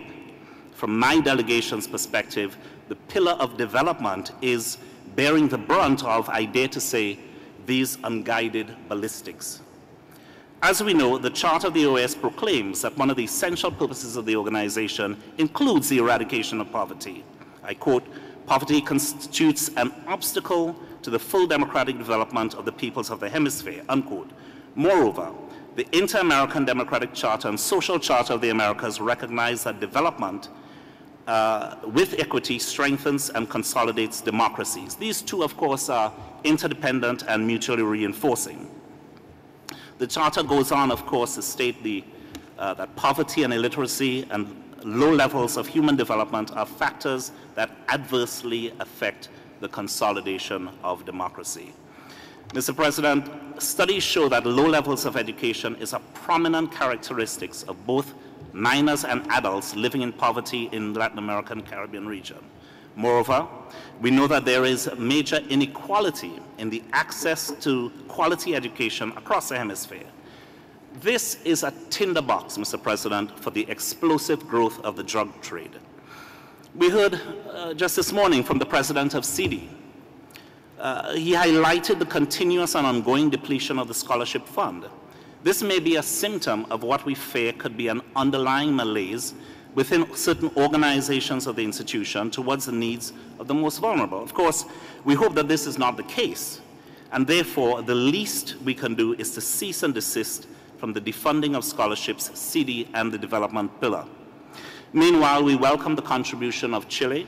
From my delegation's perspective, the pillar of development is bearing the brunt of, I dare to say, these unguided ballistics. As we know, the Charter of the OAS proclaims that one of the essential purposes of the organization includes the eradication of poverty. I quote, "Poverty constitutes an obstacle to the full democratic development of the peoples of the hemisphere," unquote. Moreover, the Inter-American Democratic Charter and Social Charter of the Americas recognize that development with equity strengthens and consolidates democracies. These two, of course, are interdependent and mutually reinforcing. The Charter goes on, of course, to state that poverty and illiteracy and low levels of human development are factors that adversely affect the consolidation of democracy. Mr. President, studies show that low levels of education is a prominent characteristic of both minors and adults living in poverty in Latin American Caribbean region. Moreover, we know that there is major inequality in the access to quality education across the hemisphere. This is a tinderbox, Mr. President, for the explosive growth of the drug trade. We heard just this morning from the president of CIDI. He highlighted the continuous and ongoing depletion of the scholarship fund. This may be a symptom of what we fear could be an underlying malaise within certain organizations of the institution towards the needs of the most vulnerable. Of course, we hope that this is not the case, and therefore the least we can do is to cease and desist from the defunding of scholarships, CIDI, and the development pillar. Meanwhile, we welcome the contribution of Chile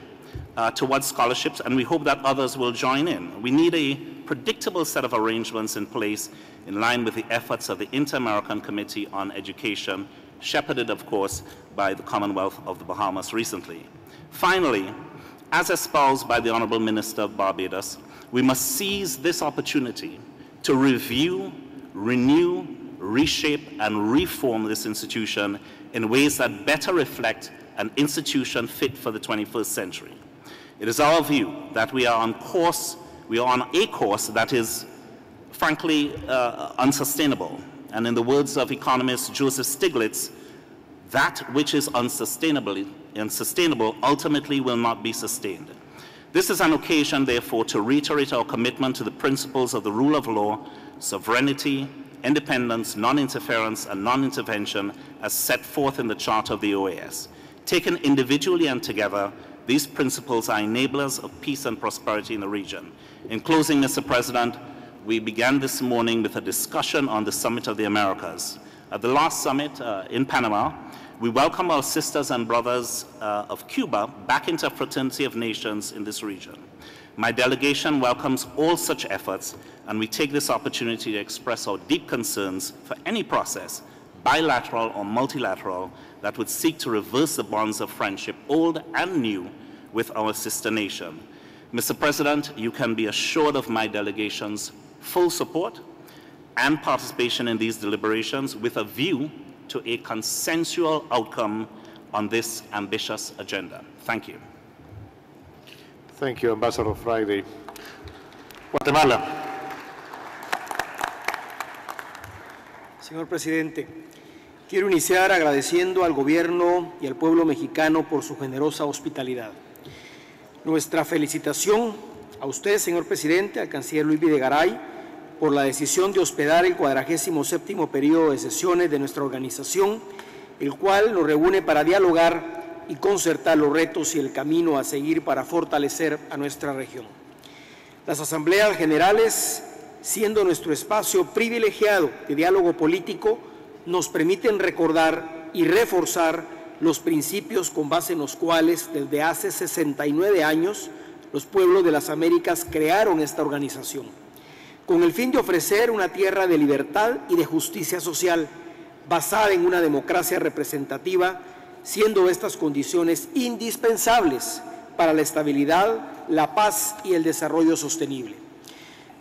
towards scholarships, and we hope that others will join in. We need a predictable set of arrangements in place in line with the efforts of the Inter-American Committee on Education, shepherded, of course, by the Commonwealth of the Bahamas recently. Finally, as espoused by the Honorable Minister of Barbados, we must seize this opportunity to review, renew, reshape, and reform this institution in ways that better reflect an institution fit for the 21st century. It is our view that we are on a course that is, frankly, unsustainable. And in the words of economist Joseph Stiglitz, that which is unsustainable ultimately will not be sustained. This is an occasion, therefore, to reiterate our commitment to the principles of the rule of law, sovereignty, independence, non-interference, and non-intervention as set forth in the Charter of the OAS. Taken individually and together, these principles are enablers of peace and prosperity in the region. In closing, Mr. President, we began this morning with a discussion on the Summit of the Americas. At the last summit in Panama, we welcome our sisters and brothers of Cuba back into a fraternity of nations in this region. My delegation welcomes all such efforts, and we take this opportunity to express our deep concerns for any process, bilateral or multilateral, that would seek to reverse the bonds of friendship, old and new, with our sister nation. Mr. President, you can be assured of my delegation's full support and participation in these deliberations with a view to a consensual outcome on this ambitious agenda. Thank you. Thank you, Ambassador Friday. Guatemala. Señor Presidente, quiero iniciar agradeciendo al Gobierno y al pueblo mexicano por su generosa hospitalidad. Nuestra felicitación a usted, señor Presidente, al Canciller Luis Videgaray, por la decisión de hospedar el 47º periodo de sesiones de nuestra organización, el cual nos reúne para dialogar y concertar los retos y el camino a seguir para fortalecer a nuestra región. Las asambleas generales siendo nuestro espacio privilegiado de diálogo político, nos permiten recordar y reforzar los principios con base en los cuales desde hace 69 años los pueblos de las Américas crearon esta organización, con el fin de ofrecer una tierra de libertad y de justicia social basada en una democracia representativa, siendo estas condiciones indispensables para la estabilidad, la paz y el desarrollo sostenible.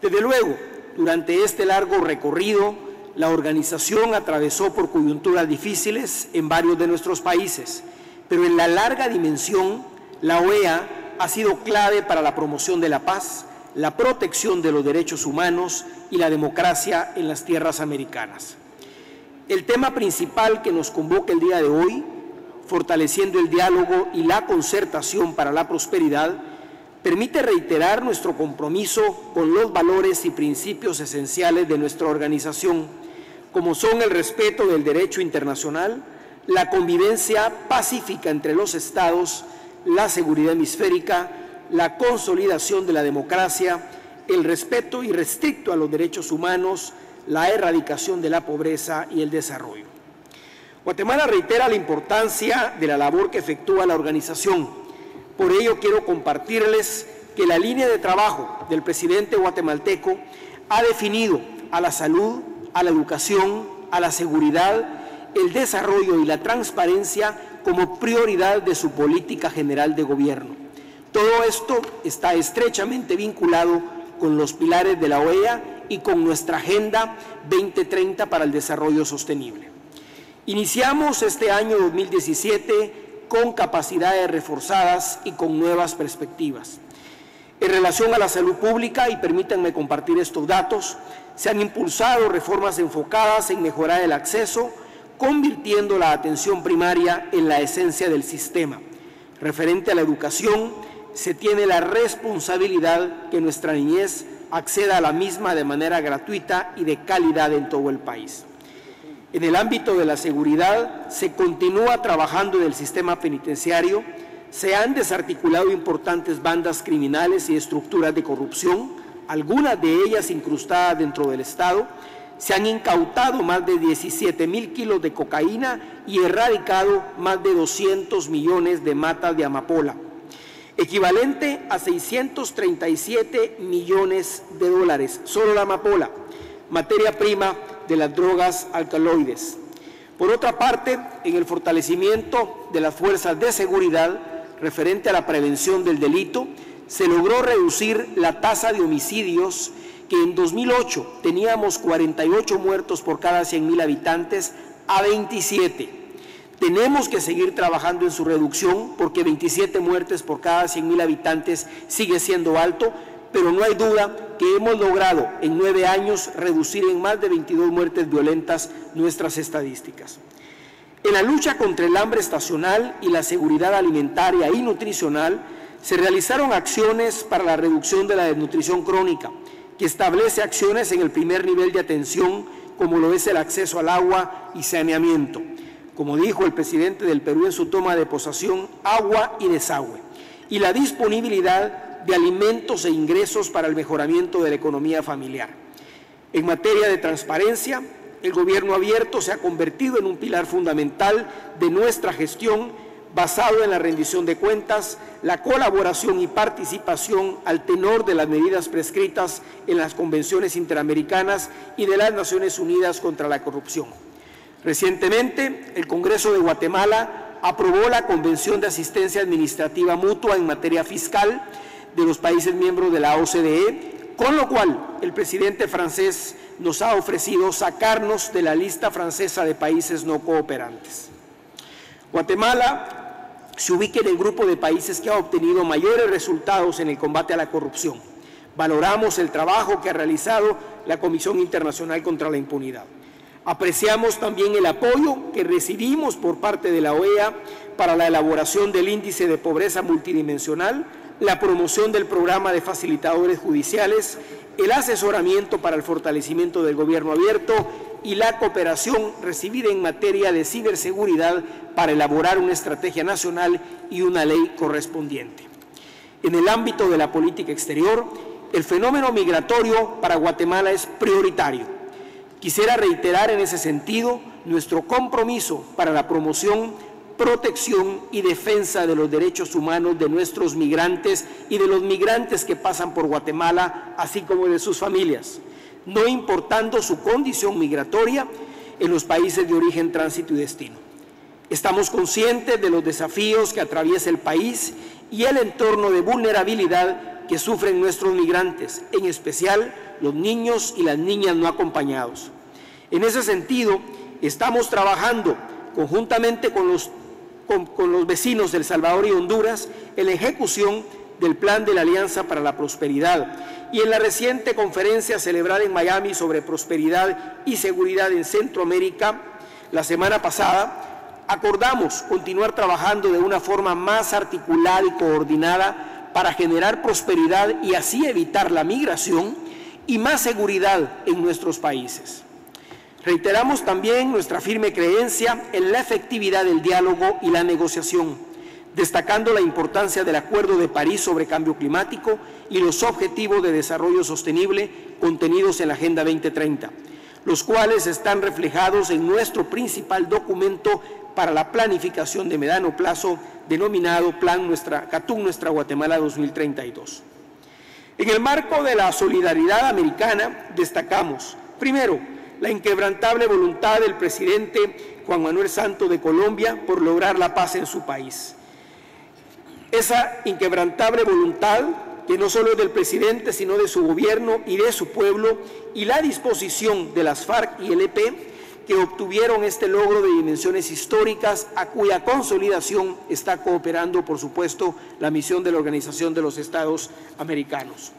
Desde luego, durante este largo recorrido, la organización atravesó por coyunturas difíciles en varios de nuestros países, pero en la larga dimensión, la OEA ha sido clave para la promoción de la paz, la protección de los derechos humanos y la democracia en las tierras americanas. El tema principal que nos convoca el día de hoy, fortaleciendo el diálogo y la concertación para la prosperidad, permite reiterar nuestro compromiso con los valores y principios esenciales de nuestra organización, como son el respeto del derecho internacional, la convivencia pacífica entre los estados, la seguridad hemisférica, la consolidación de la democracia, el respeto irrestricto a los derechos humanos, la erradicación de la pobreza y el desarrollo. Guatemala reitera la importancia de la labor que efectúa la organización. Por ello quiero compartirles que la línea de trabajo del presidente guatemalteco ha definido a la salud, a la educación, a la seguridad, el desarrollo y la transparencia como prioridad de su política general de gobierno. Todo esto está estrechamente vinculado con los pilares de la OEA y con nuestra Agenda 2030 para el Desarrollo Sostenible. Iniciamos este año 2017 con capacidades reforzadas y con nuevas perspectivas. En relación a la salud pública, y permítanme compartir estos datos, se han impulsado reformas enfocadas en mejorar el acceso, convirtiendo la atención primaria en la esencia del sistema. Referente a la educación, se tiene la responsabilidad que nuestra niñez acceda a la misma de manera gratuita y de calidad en todo el país. En el ámbito de la seguridad, se continúa trabajando en el sistema penitenciario, se han desarticulado importantes bandas criminales y estructuras de corrupción, algunas de ellas incrustadas dentro del Estado. Se han incautado más de 17,000 kilos de cocaína y erradicado más de 200 millones de matas de amapola, equivalente a 637 millones de dólares, solo la amapola, materia prima de las drogas alcaloides. Por otra parte, en el fortalecimiento de las fuerzas de seguridad referente a la prevención del delito, se logró reducir la tasa de homicidios, que en 2008 teníamos 48 muertos por cada 100,000 habitantes, a 27. Tenemos que seguir trabajando en su reducción porque 27 muertes por cada 100,000 habitantes sigue siendo alto, pero no hay duda que hemos logrado en 9 años reducir en más de 22 muertes violentas nuestras estadísticas. En la lucha contra el hambre estacional y la seguridad alimentaria y nutricional, se realizaron acciones para la reducción de la desnutrición crónica, que establece acciones en el primer nivel de atención, como lo es el acceso al agua y saneamiento. Como dijo el presidente del Perú en su toma de posesión, agua y desagüe, y la disponibilidad de alimentos e ingresos para el mejoramiento de la economía familiar. En materia de transparencia, el gobierno abierto se ha convertido en un pilar fundamental de nuestra gestión, basado en la rendición de cuentas, la colaboración y participación al tenor de las medidas prescritas en las convenciones interamericanas y de las Naciones Unidas contra la corrupción. Recientemente, el Congreso de Guatemala aprobó la Convención de Asistencia Administrativa Mutua en materia fiscal de los países miembros de la OCDE, con lo cual el presidente francés nos ha ofrecido sacarnos de la lista francesa de países no cooperantes. Guatemala se ubica en el grupo de países que ha obtenido mayores resultados en el combate a la corrupción. Valoramos el trabajo que ha realizado la Comisión Internacional contra la Impunidad. Apreciamos también el apoyo que recibimos por parte de la OEA para la elaboración del índice de pobreza multidimensional, la promoción del programa de facilitadores judiciales, el asesoramiento para el fortalecimiento del gobierno abierto y la cooperación recibida en materia de ciberseguridad para elaborar una estrategia nacional y una ley correspondiente. En el ámbito de la política exterior, el fenómeno migratorio para Guatemala es prioritario. Quisiera reiterar en ese sentido nuestro compromiso para la promoción, protección y defensa de los derechos humanos de nuestros migrantes y de los migrantes que pasan por Guatemala, así como de sus familias, no importando su condición migratoria en los países de origen, tránsito y destino. Estamos conscientes de los desafíos que atraviesa el país y el entorno de vulnerabilidad que sufren nuestros migrantes, en especial los niños y las niñas no acompañados. En ese sentido, estamos trabajando conjuntamente con los vecinos de El Salvador y Honduras en la ejecución del Plan de la Alianza para la Prosperidad y en la reciente conferencia celebrada en Miami sobre prosperidad y seguridad en Centroamérica la semana pasada, acordamos continuar trabajando de una forma más articulada y coordinada para generar prosperidad y así evitar la migración y más seguridad en nuestros países. Reiteramos también nuestra firme creencia en la efectividad del diálogo y la negociación, destacando la importancia del Acuerdo de París sobre Cambio Climático y los Objetivos de Desarrollo Sostenible contenidos en la Agenda 2030, los cuales están reflejados en nuestro principal documento para la planificación de mediano plazo, denominado Plan CATUM Nuestra Guatemala 2032. En el marco de la solidaridad americana, destacamos, primero, la inquebrantable voluntad del presidente Juan Manuel Santos de Colombia por lograr la paz en su país. Esa inquebrantable voluntad, que no solo es del presidente, sino de su gobierno y de su pueblo, y la disposición de las FARC y el EP, que obtuvieron este logro de dimensiones históricas, a cuya consolidación está cooperando, por supuesto, la misión de la Organización de los Estados Americanos.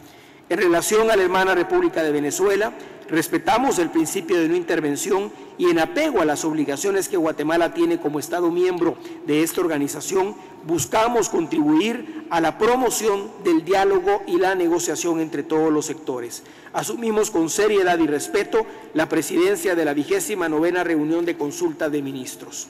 En relación a la hermana República de Venezuela, respetamos el principio de no intervención y en apego a las obligaciones que Guatemala tiene como Estado miembro de esta organización, buscamos contribuir a la promoción del diálogo y la negociación entre todos los sectores. Asumimos con seriedad y respeto la presidencia de la 29ª reunión de consulta de ministros.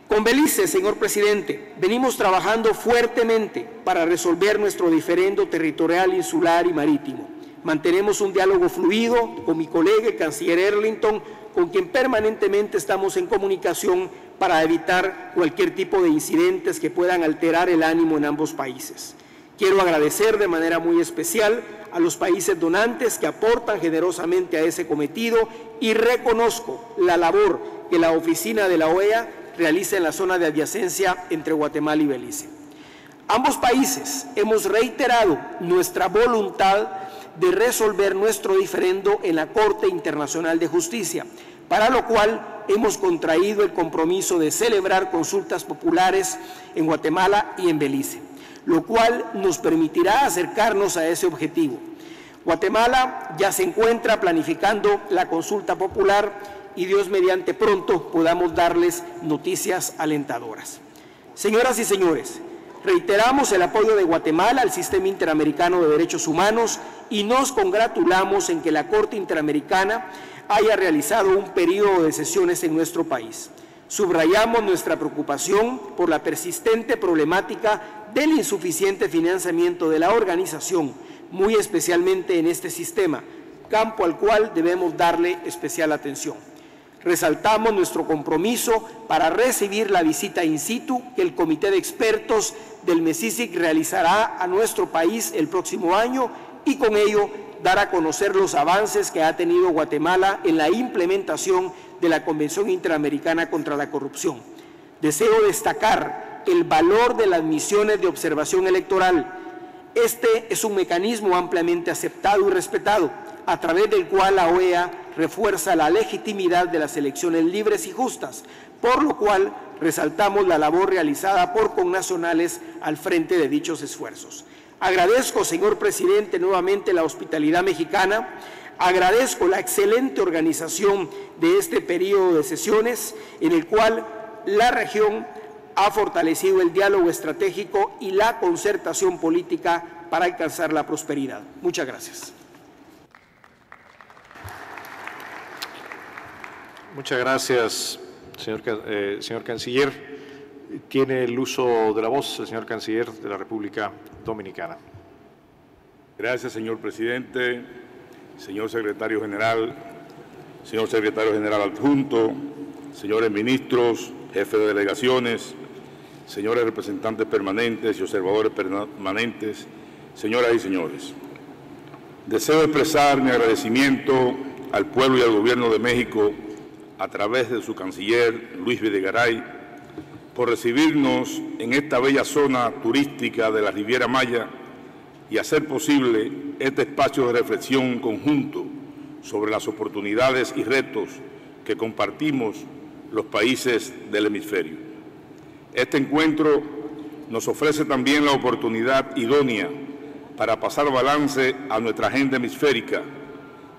Con Belice, señor presidente, venimos trabajando fuertemente para resolver nuestro diferendo territorial, insular y marítimo. Mantenemos un diálogo fluido con mi colega, el canciller Erlington, con quien permanentemente estamos en comunicación para evitar cualquier tipo de incidentes que puedan alterar el ánimo en ambos países. Quiero agradecer de manera muy especial a los países donantes que aportan generosamente a ese cometido y reconozco la labor que la oficina de la OEA realiza en la zona de adyacencia entre Guatemala y Belice. Ambos países hemos reiterado nuestra voluntad de resolver nuestro diferendo en la Corte Internacional de Justicia, para lo cual hemos contraído el compromiso de celebrar consultas populares en Guatemala y en Belice, lo cual nos permitirá acercarnos a ese objetivo. Guatemala ya se encuentra planificando la consulta popular y Dios mediante pronto podamos darles noticias alentadoras. Señoras y señores, reiteramos el apoyo de Guatemala al Sistema Interamericano de Derechos Humanos y nos congratulamos en que la Corte Interamericana haya realizado un periodo de sesiones en nuestro país. Subrayamos nuestra preocupación por la persistente problemática del insuficiente financiamiento de la organización, muy especialmente en este sistema, campo al cual debemos darle especial atención. Resaltamos nuestro compromiso para recibir la visita in situ que el Comité de Expertos del MESISIC realizará a nuestro país el próximo año y con ello dar a conocer los avances que ha tenido Guatemala en la implementación de la Convención Interamericana contra la Corrupción. Deseo destacar el valor de las misiones de observación electoral. Este es un mecanismo ampliamente aceptado y respetado, a través del cual la OEA refuerza la legitimidad de las elecciones libres y justas, por lo cual resaltamos la labor realizada por connacionales al frente de dichos esfuerzos. Agradezco, señor presidente, nuevamente la hospitalidad mexicana, agradezco la excelente organización de este periodo de sesiones en el cual la región ha fortalecido el diálogo estratégico y la concertación política para alcanzar la prosperidad. Muchas gracias. Muchas gracias, señor canciller. Tiene el uso de la voz el señor canciller de la República Dominicana. Gracias, señor presidente, señor secretario general adjunto, señores ministros, jefes de delegaciones, señores representantes permanentes y observadores permanentes, señoras y señores. Deseo expresar mi agradecimiento al pueblo y al Gobierno de México a través de su canciller Luis Videgaray por recibirnos en esta bella zona turística de la Riviera Maya y hacer posible este espacio de reflexión conjunto sobre las oportunidades y retos que compartimos los países del hemisferio. Este encuentro nos ofrece también la oportunidad idónea para pasar balance a nuestra agenda hemisférica,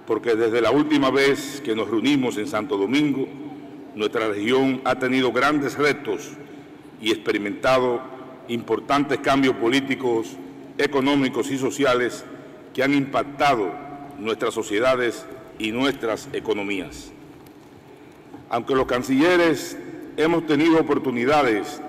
porque desde la última vez que nos reunimos en Santo Domingo, nuestra región ha tenido grandes retos y experimentado importantes cambios políticos, económicos y sociales que han impactado nuestras sociedades y nuestras economías. Aunque los cancilleres hemos tenido oportunidades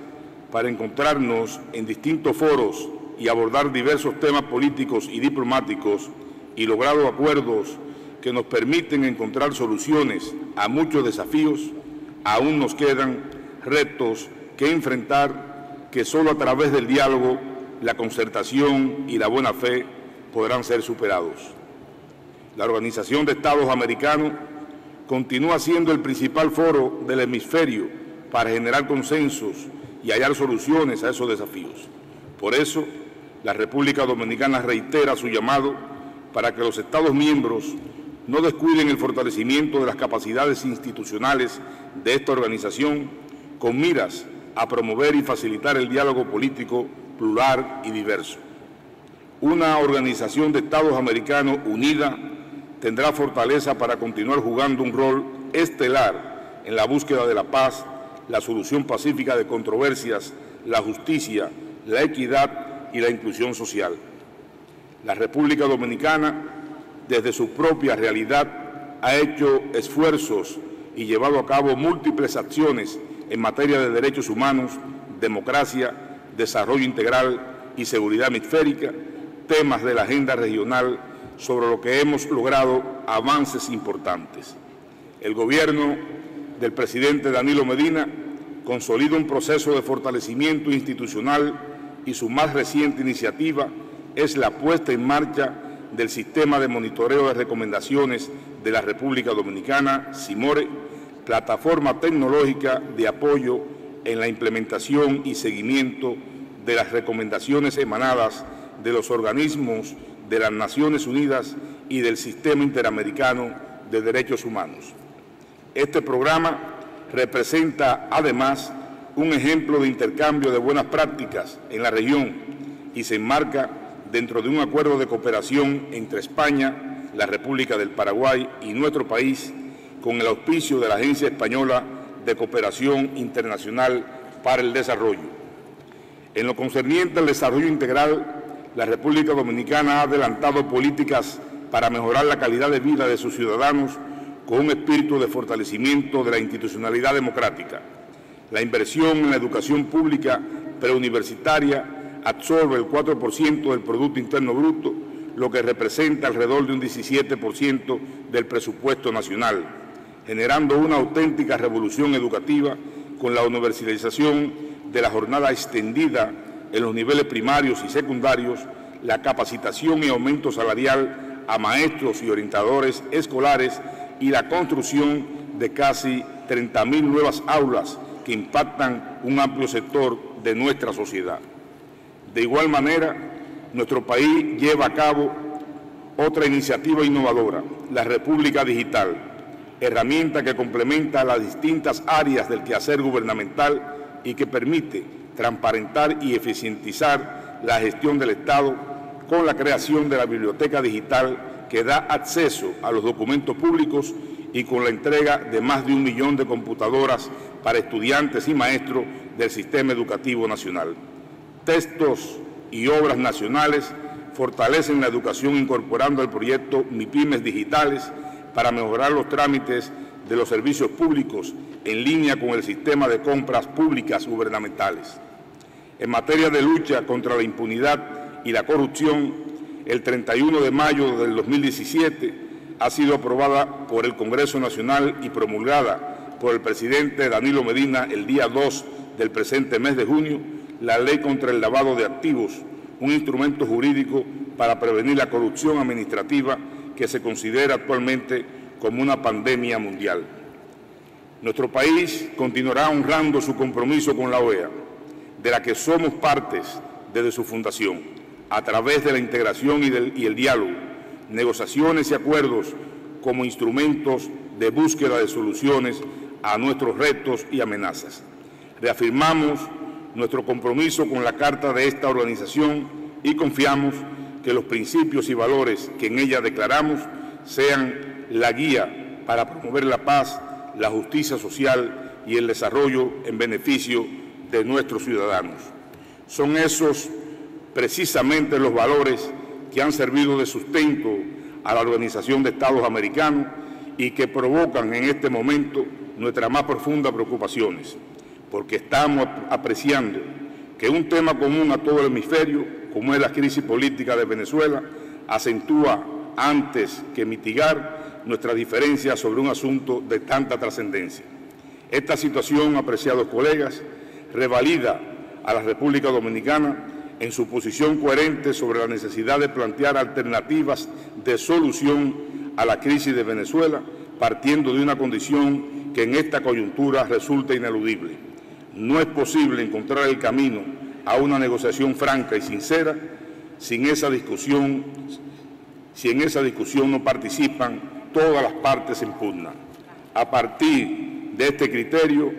para encontrarnos en distintos foros y abordar diversos temas políticos y diplomáticos y logrado acuerdos que nos permiten encontrar soluciones a muchos desafíos, aún nos quedan retos que enfrentar que solo a través del diálogo, la concertación y la buena fe podrán ser superados. La Organización de Estados Americanos continúa siendo el principal foro del hemisferio para generar consensos y hallar soluciones a esos desafíos. Por eso, la República Dominicana reitera su llamado para que los Estados miembros no descuiden el fortalecimiento de las capacidades institucionales de esta organización con miras a promover y facilitar el diálogo político plural y diverso. Una organización de Estados americanos unida tendrá fortaleza para continuar jugando un rol estelar en la búsqueda de la paz, la solución pacífica de controversias, la justicia, la equidad y la inclusión social. La República Dominicana, desde su propia realidad, ha hecho esfuerzos y llevado a cabo múltiples acciones en materia de derechos humanos, democracia, desarrollo integral y seguridad hemisférica, temas de la agenda regional sobre lo que hemos logrado avances importantes. El gobierno del presidente Danilo Medina consolida un proceso de fortalecimiento institucional y su más reciente iniciativa es la puesta en marcha del Sistema de Monitoreo de Recomendaciones de la República Dominicana, CIMORE, plataforma tecnológica de apoyo en la implementación y seguimiento de las recomendaciones emanadas de los organismos de las Naciones Unidas y del Sistema Interamericano de Derechos Humanos. Este programa representa, además, un ejemplo de intercambio de buenas prácticas en la región y se enmarca dentro de un acuerdo de cooperación entre España, la República del Paraguay y nuestro país, con el auspicio de la Agencia Española de Cooperación Internacional para el Desarrollo. En lo concerniente al desarrollo integral, la República Dominicana ha adelantado políticas para mejorar la calidad de vida de sus ciudadanos con un espíritu de fortalecimiento de la institucionalidad democrática. La inversión en la educación pública preuniversitaria absorbe el 4% del Producto Interno Bruto, lo que representa alrededor de un 17% del presupuesto nacional, generando una auténtica revolución educativa con la universalización de la jornada extendida en los niveles primarios y secundarios, la capacitación y aumento salarial a maestros y orientadores escolares y la construcción de casi 30.000 nuevas aulas que impactan un amplio sector de nuestra sociedad. De igual manera, nuestro país lleva a cabo otra iniciativa innovadora, la República Digital, herramienta que complementa las distintas áreas del quehacer gubernamental y que permite transparentar y eficientizar la gestión del Estado con la creación de la Biblioteca Digital que da acceso a los documentos públicos y con la entrega de más de 1 millón de computadoras para estudiantes y maestros del Sistema Educativo Nacional. Textos y obras nacionales fortalecen la educación incorporando al proyecto MIPYMES Digitales para mejorar los trámites de los servicios públicos en línea con el sistema de compras públicas gubernamentales. En materia de lucha contra la impunidad y la corrupción, el 31 de mayo del 2017, ha sido aprobada por el Congreso Nacional y promulgada por el presidente Danilo Medina el día 2 del presente mes de junio, la Ley contra el Lavado de Activos, un instrumento jurídico para prevenir la corrupción administrativa que se considera actualmente como una pandemia mundial. Nuestro país continuará honrando su compromiso con la OEA, de la que somos partes desde su fundación, a través de la integración y el diálogo, negociaciones y acuerdos como instrumentos de búsqueda de soluciones a nuestros retos y amenazas. Reafirmamos nuestro compromiso con la Carta de esta organización y confiamos que los principios y valores que en ella declaramos sean la guía para promover la paz, la justicia social y el desarrollo en beneficio de nuestros ciudadanos. Son esos precisamente los valores que han servido de sustento a la Organización de Estados Americanos y que provocan en este momento nuestras más profundas preocupaciones, porque estamos apreciando que un tema común a todo el hemisferio, como es la crisis política de Venezuela, acentúa antes que mitigar nuestras diferencias sobre un asunto de tanta trascendencia. Esta situación, apreciados colegas, revalida a la República Dominicana en su posición coherente sobre la necesidad de plantear alternativas de solución a la crisis de Venezuela, partiendo de una condición que en esta coyuntura resulta ineludible. No es posible encontrar el camino a una negociación franca y sincera si en esa discusión no participan todas las partes en pugna. A partir de este criterio,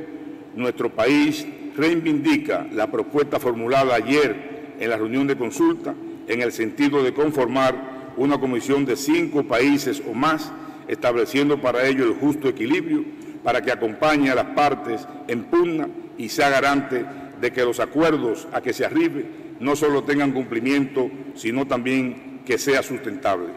nuestro país reivindica la propuesta formulada ayer en la reunión de consulta en el sentido de conformar una comisión de 5 países o más, estableciendo para ello el justo equilibrio para que acompañe a las partes en pugna y sea garante de que los acuerdos a que se arribe no solo tengan cumplimiento, sino también que sea sustentable.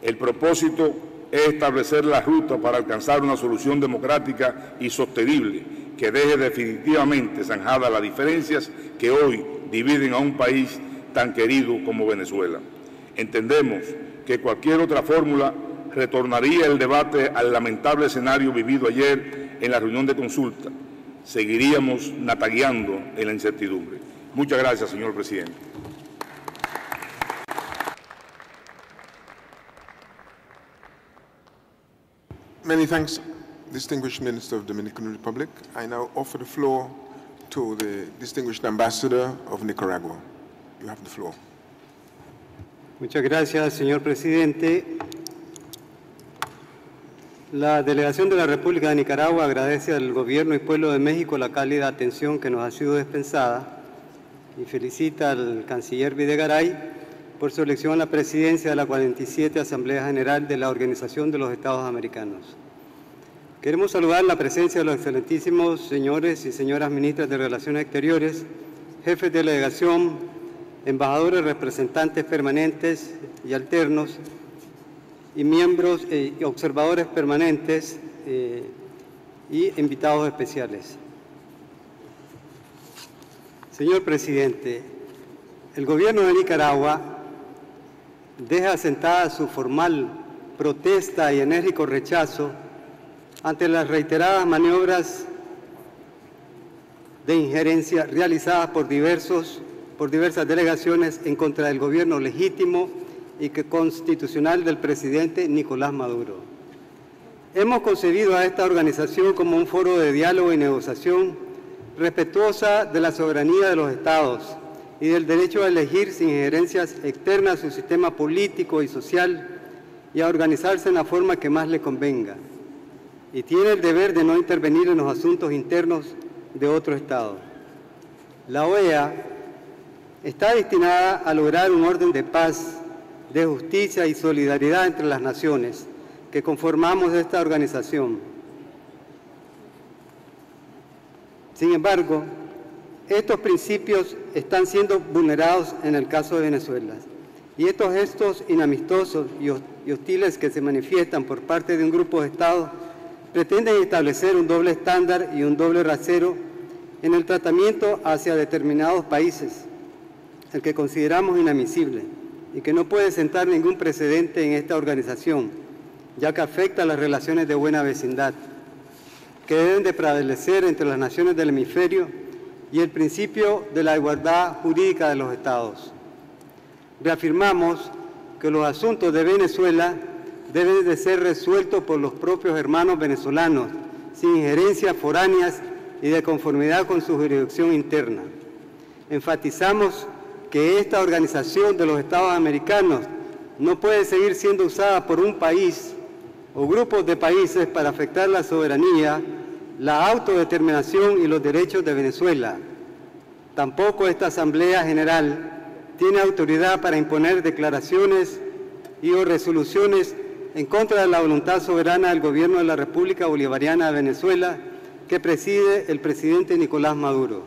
El propósito es establecer la ruta para alcanzar una solución democrática y sostenible que deje definitivamente zanjadas las diferencias que hoy dividen a un país tan querido como Venezuela. Entendemos que cualquier otra fórmula retornaría el debate al lamentable escenario vivido ayer en la reunión de consulta. Seguiríamos natagueando en la incertidumbre. Muchas gracias, señor presidente. Many thanks, distinguished Minister of the Dominican Republic. I now offer the floor to the distinguished Ambassador of Nicaragua. You have the floor. Muchas gracias, señor presidente. La delegación de la República de Nicaragua agradece al Gobierno y Pueblo de México la cálida atención que nos ha sido dispensada y felicita al canciller Videgaray por su elección a la presidencia de la 47 Asamblea General de la Organización de los Estados Americanos. Queremos saludar la presencia de los excelentísimos señores y señoras ministras de Relaciones Exteriores, jefes de delegación, embajadores, representantes permanentes y alternos, y miembros y observadores permanentes y invitados especiales. Señor presidente, el Gobierno de Nicaragua deja asentada su formal protesta y enérgico rechazo ante las reiteradas maniobras de injerencia realizadas por diversas delegaciones en contra del gobierno legítimo y constitucional del presidente Nicolás Maduro. Hemos concebido a esta organización como un foro de diálogo y negociación respetuosa de la soberanía de los Estados y del derecho a elegir sin injerencias externas su sistema político y social y a organizarse en la forma que más le convenga. Y tiene el deber de no intervenir en los asuntos internos de otro Estado. La OEA está destinada a lograr un orden de paz, de justicia y solidaridad entre las naciones que conformamos esta organización. Sin embargo, estos principios están siendo vulnerados en el caso de Venezuela. Y estos gestos inamistosos y hostiles que se manifiestan por parte de un grupo de Estados pretenden establecer un doble estándar y un doble rasero en el tratamiento hacia determinados países, el que consideramos inadmisible. y que no puede sentar ningún precedente en esta organización, ya que afecta a las relaciones de buena vecindad, que deben de prevalecer entre las naciones del hemisferio y el principio de la igualdad jurídica de los Estados. Reafirmamos que los asuntos de Venezuela deben de ser resueltos por los propios hermanos venezolanos, sin injerencias foráneas y de conformidad con su jurisdicción interna. Enfatizamos que esta organización de los Estados americanos no puede seguir siendo usada por un país o grupos de países para afectar la soberanía, la autodeterminación y los derechos de Venezuela. Tampoco esta Asamblea General tiene autoridad para imponer declaraciones y o resoluciones en contra de la voluntad soberana del Gobierno de la República Bolivariana de Venezuela que preside el presidente Nicolás Maduro.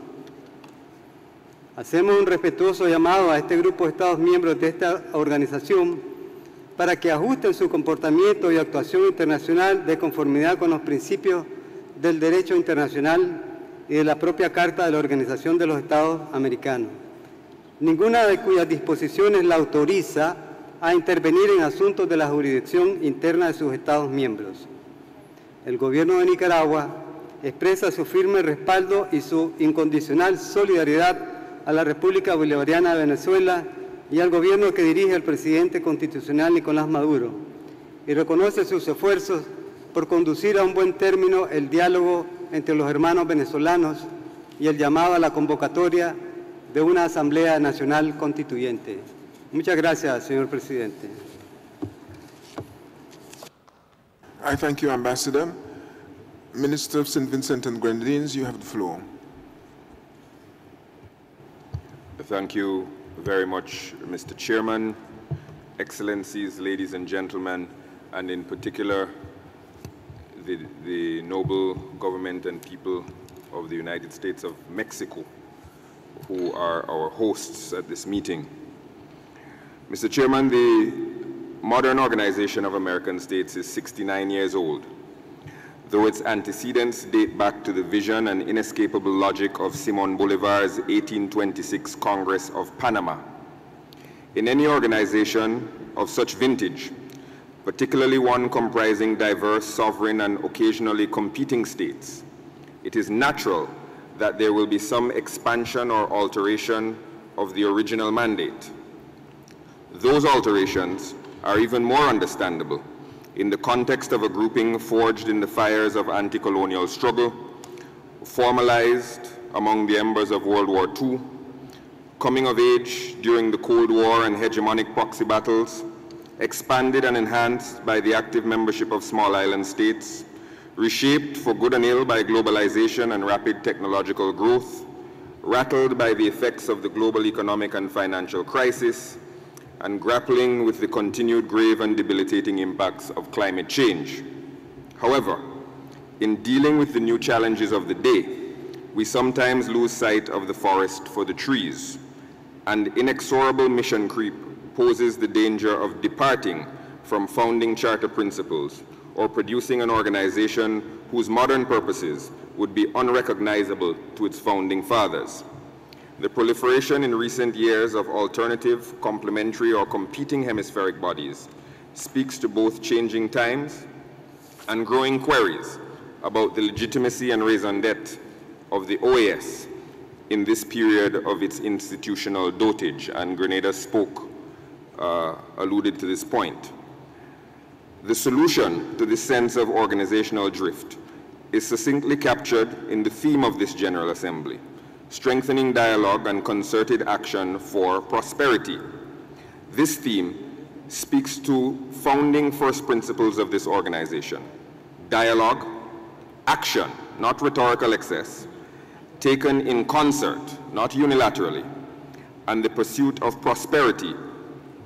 Hacemos un respetuoso llamado a este grupo de Estados miembros de esta organización para que ajusten su comportamiento y actuación internacional de conformidad con los principios del derecho internacional y de la propia Carta de la Organización de los Estados Americanos, ninguna de cuyas disposiciones la autoriza a intervenir en asuntos de la jurisdicción interna de sus Estados miembros. El Gobierno de Nicaragua expresa su firme respaldo y su incondicional solidaridad a la República Bolivariana de Venezuela y al gobierno que dirige el presidente constitucional Nicolás Maduro, y reconoce sus esfuerzos por conducir a un buen término el diálogo entre los hermanos venezolanos y el llamado a la convocatoria de una Asamblea Nacional Constituyente. Muchas gracias, señor presidente. I thank you, Ambassador. Minister of St. Vincent and Grenadines, you have the floor. Thank you very much, Mr. Chairman, Excellencies, ladies and gentlemen, and in particular, the noble government and people of the United States of Mexico, who are our hosts at this meeting. Mr. Chairman, the modern Organization of American States is 69 years old, though its antecedents date back to the vision and inescapable logic of Simón Bolívar's 1826 Congress of Panama. In any organization of such vintage, particularly one comprising diverse, sovereign, and occasionally competing states, it is natural that there will be some expansion or alteration of the original mandate. Those alterations are even more understandable in the context of a grouping forged in the fires of anti-colonial struggle, formalized among the embers of World War II, coming of age during the Cold War and hegemonic proxy battles, expanded and enhanced by the active membership of small island states, reshaped for good and ill by globalization and rapid technological growth, rattled by the effects of the global economic and financial crisis, and grappling with the continued grave and debilitating impacts of climate change. However, in dealing with the new challenges of the day, we sometimes lose sight of the forest for the trees, and inexorable mission creep poses the danger of departing from founding charter principles or producing an organization whose modern purposes would be unrecognizable to its founding fathers. The proliferation in recent years of alternative, complementary, or competing hemispheric bodies speaks to both changing times and growing queries about the legitimacy and raison d'etre of the OAS in this period of its institutional dotage, and Grenada alluded to this point. The solution to this sense of organizational drift is succinctly captured in the theme of this General Assembly: strengthening dialogue and concerted action for prosperity. This theme speaks to founding first principles of this organization: dialogue, action, not rhetorical excess, taken in concert, not unilaterally, and the pursuit of prosperity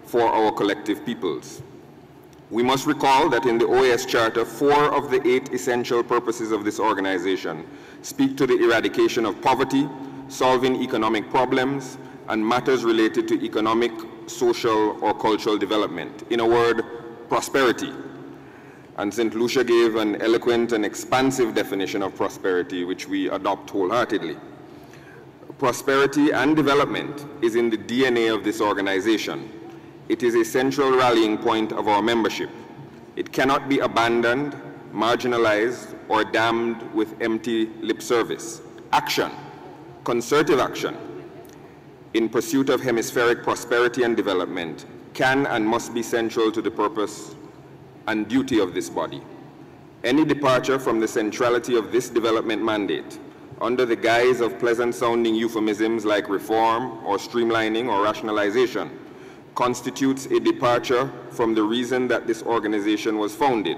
for our collective peoples. We must recall that in the OAS Charter, 4 of the 8 essential purposes of this organization speak to the eradication of poverty, solving economic problems, and matters related to economic, social, or cultural development. In a word, prosperity. And St. Lucia gave an eloquent and expansive definition of prosperity, which we adopt wholeheartedly. Prosperity and development is in the DNA of this organization. It is a central rallying point of our membership. It cannot be abandoned, marginalized, or damned with empty lip service. Action, concerted action, in pursuit of hemispheric prosperity and development can and must be central to the purpose and duty of this body. Any departure from the centrality of this development mandate under the guise of pleasant-sounding euphemisms like reform or streamlining or rationalization constitutes a departure from the reason that this organization was founded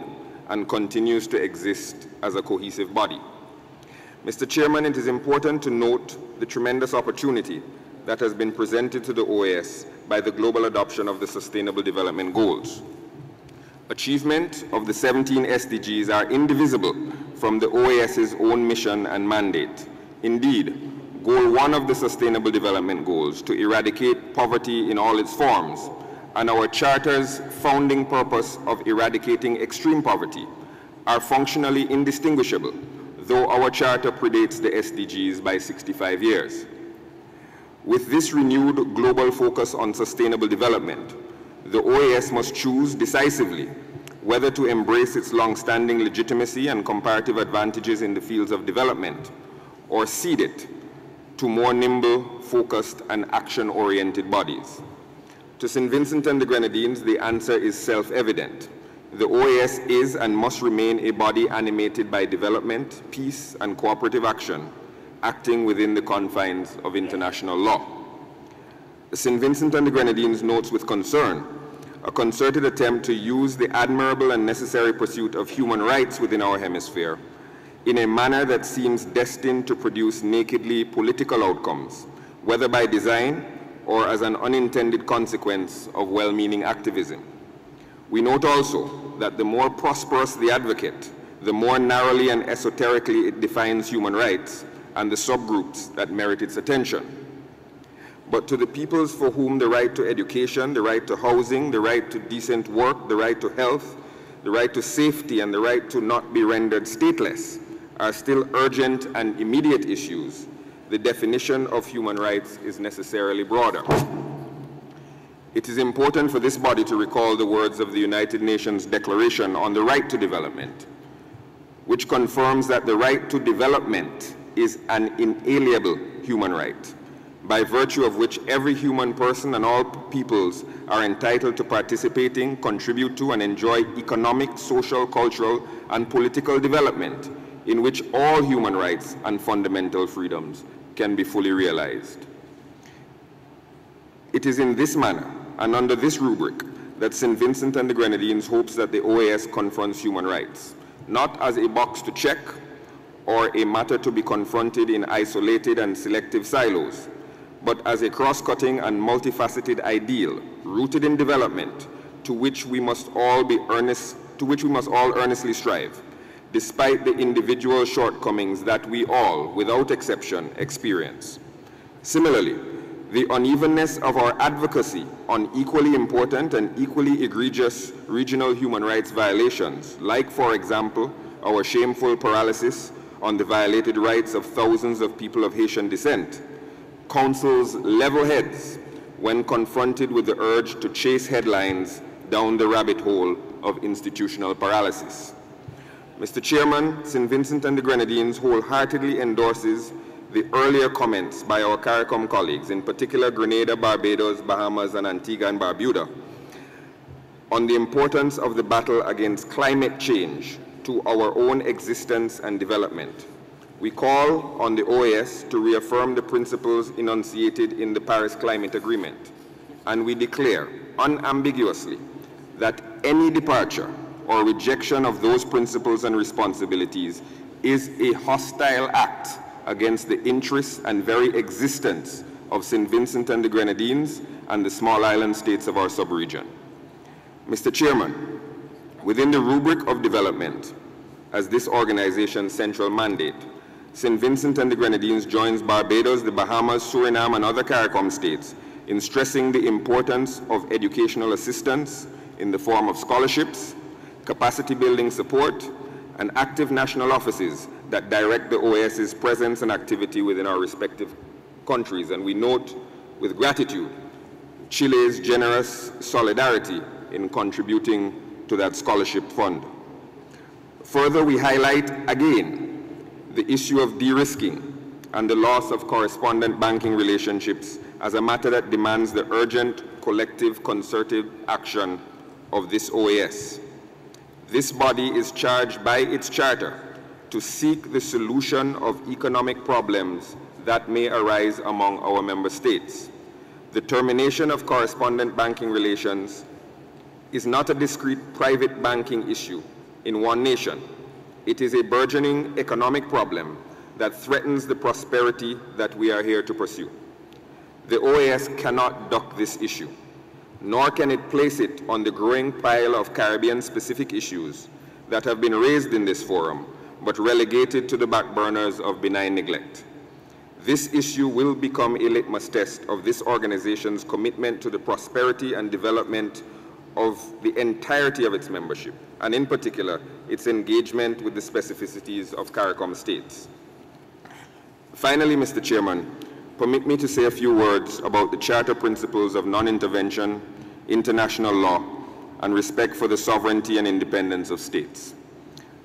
and continues to exist as a cohesive body. Mr. Chairman, it is important to note the tremendous opportunity that has been presented to the OAS by the global adoption of the Sustainable Development Goals. Achievement of the 17 SDGs are indivisible from the OAS's own mission and mandate. Indeed, Goal 1 of the Sustainable Development Goals, to eradicate poverty in all its forms, and our Charter's founding purpose of eradicating extreme poverty are functionally indistinguishable, though our Charter predates the SDGs by 65 years. With this renewed global focus on sustainable development, the OAS must choose decisively whether to embrace its long-standing legitimacy and comparative advantages in the fields of development, or cede it to more nimble, focused, and action-oriented bodies. To St. Vincent and the Grenadines, the answer is self-evident. The OAS is and must remain a body animated by development, peace, and cooperative action, acting within the confines of international law. St. Vincent and the Grenadines notes with concern a concerted attempt to use the admirable and necessary pursuit of human rights within our hemisphere in a manner that seems destined to produce nakedly political outcomes, whether by design or as an unintended consequence of well-meaning activism. We note also that the more prosperous the advocate, the more narrowly and esoterically it defines human rights and the subgroups that merit its attention. But to the peoples for whom the right to education, the right to housing, the right to decent work, the right to health, the right to safety, and the right to not be rendered stateless are still urgent and immediate issues, the definition of human rights is necessarily broader. It is important for this body to recall the words of the United Nations Declaration on the Right to Development, which confirms that the right to development is an inalienable human right, by virtue of which every human person and all peoples are entitled to participating, contribute to, and enjoy economic, social, cultural, and political development in which all human rights and fundamental freedoms can be fully realized. It is in this manner and under this rubric that St. Vincent and the Grenadines hopes that the OAS confronts human rights, not as a box to check or a matter to be confronted in isolated and selective silos, but as a cross-cutting and multifaceted ideal rooted in development to which we must all earnestly strive, despite the individual shortcomings that we all, without exception, experience. Similarly, the unevenness of our advocacy on equally important and equally egregious regional human rights violations, like, for example, our shameful paralysis on the violated rights of thousands of people of Haitian descent, counsels level heads when confronted with the urge to chase headlines down the rabbit hole of institutional paralysis. Mr. Chairman, St. Vincent and the Grenadines wholeheartedly endorses the earlier comments by our CARICOM colleagues, in particular Grenada, Barbados, Bahamas, and Antigua and Barbuda, on the importance of the battle against climate change to our own existence and development. We call on the OAS to reaffirm the principles enunciated in the Paris Climate Agreement, and we declare unambiguously that any departure or rejection of those principles and responsibilities is a hostile act against the interests and very existence of St. Vincent and the Grenadines and the small island states of our sub-region. Mr. Chairman, within the rubric of development, as this organization's central mandate, St. Vincent and the Grenadines joins Barbados, the Bahamas, Suriname, and other CARICOM states in stressing the importance of educational assistance in the form of scholarships, capacity building support, and active national offices that direct the OAS's presence and activity within our respective countries. And we note with gratitude Chile's generous solidarity in contributing to that scholarship fund. Further, we highlight again the issue of de-risking and the loss of correspondent banking relationships as a matter that demands the urgent, collective, concerted action of this OAS. This body is charged by its charter to seek the solution of economic problems that may arise among our member states. The termination of correspondent banking relations is not a discrete private banking issue in one nation. It is a burgeoning economic problem that threatens the prosperity that we are here to pursue. The OAS cannot duck this issue, nor can it place it on the growing pile of Caribbean-specific issues that have been raised in this forum, but relegated to the back burners of benign neglect. This issue will become a litmus test of this organization's commitment to the prosperity and development of the entirety of its membership, and in particular, its engagement with the specificities of CARICOM states. Finally, Mr. Chairman, permit me to say a few words about the Charter principles of non-intervention, international law, and respect for the sovereignty and independence of states.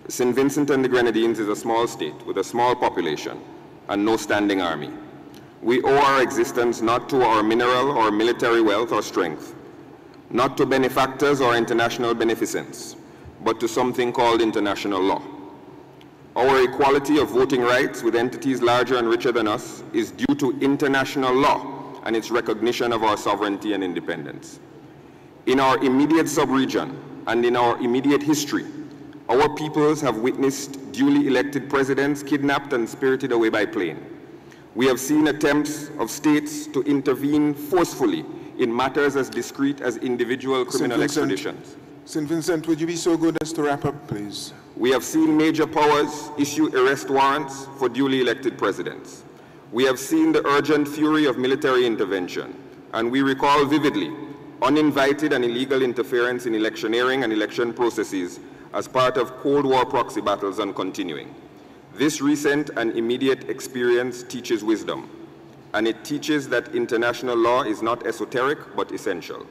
St. Vincent and the Grenadines is a small state with a small population and no standing army. We owe our existence not to our mineral or military wealth or strength, not to benefactors or international beneficence, but to something called international law. Our equality of voting rights with entities larger and richer than us is due to international law and its recognition of our sovereignty and independence. In our immediate sub-region and in our immediate history, our peoples have witnessed duly elected presidents kidnapped and spirited away by plane. We have seen attempts of states to intervene forcefully in matters as discrete as individual criminal extraditions. St. Vincent, would you be so good as to wrap up, please? We have seen major powers issue arrest warrants for duly elected presidents. We have seen the urgent fury of military intervention, and we recall vividly uninvited and illegal interference in electioneering and election processes as part of Cold War proxy battles and continuing. This recent and immediate experience teaches wisdom, and it teaches that international law is not esoteric but essential.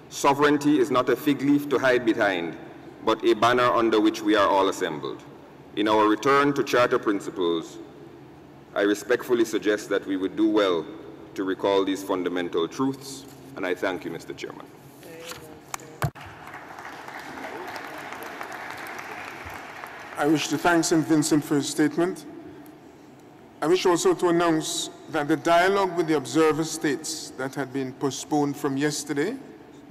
Sovereignty is not a fig leaf to hide behind, but a banner under which we are all assembled. In our return to Charter principles, I respectfully suggest that we would do well to recall these fundamental truths, and I thank you, Mr. Chairman. I wish to thank St. Vincent for his statement. I wish also to announce that the dialogue with the observer states that had been postponed from yesterday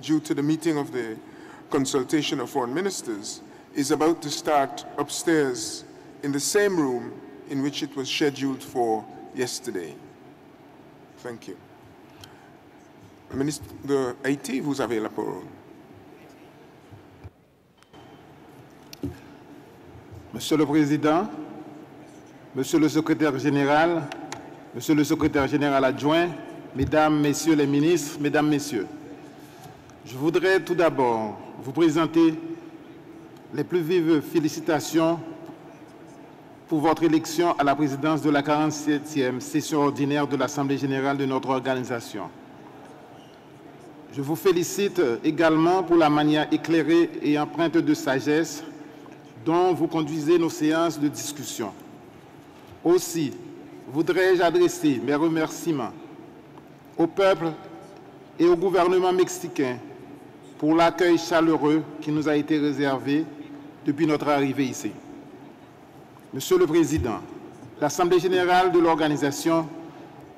due to the meeting of the consultation of foreign ministers is about to start upstairs in the same room in which it was scheduled for yesterday. Thank you. Ministre de Haïti, vous avez la parole. Monsieur le Président, Monsieur le Secrétaire général, Monsieur le Secrétaire général adjoint, Mesdames, Messieurs les ministres, Mesdames, Messieurs, je voudrais tout d'abord vous présenter les plus vives félicitations pour votre élection à la présidence de la 47e session ordinaire de l'Assemblée générale de notre organisation. Je vous félicite également pour la manière éclairée et empreinte de sagesse dont vous conduisez nos séances de discussion. Aussi, voudrais-je adresser mes remerciements au peuple et au gouvernement mexicain pour l'accueil chaleureux qui nous a été réservé depuis notre arrivée ici. Monsieur le Président, l'Assemblée générale de l'organisation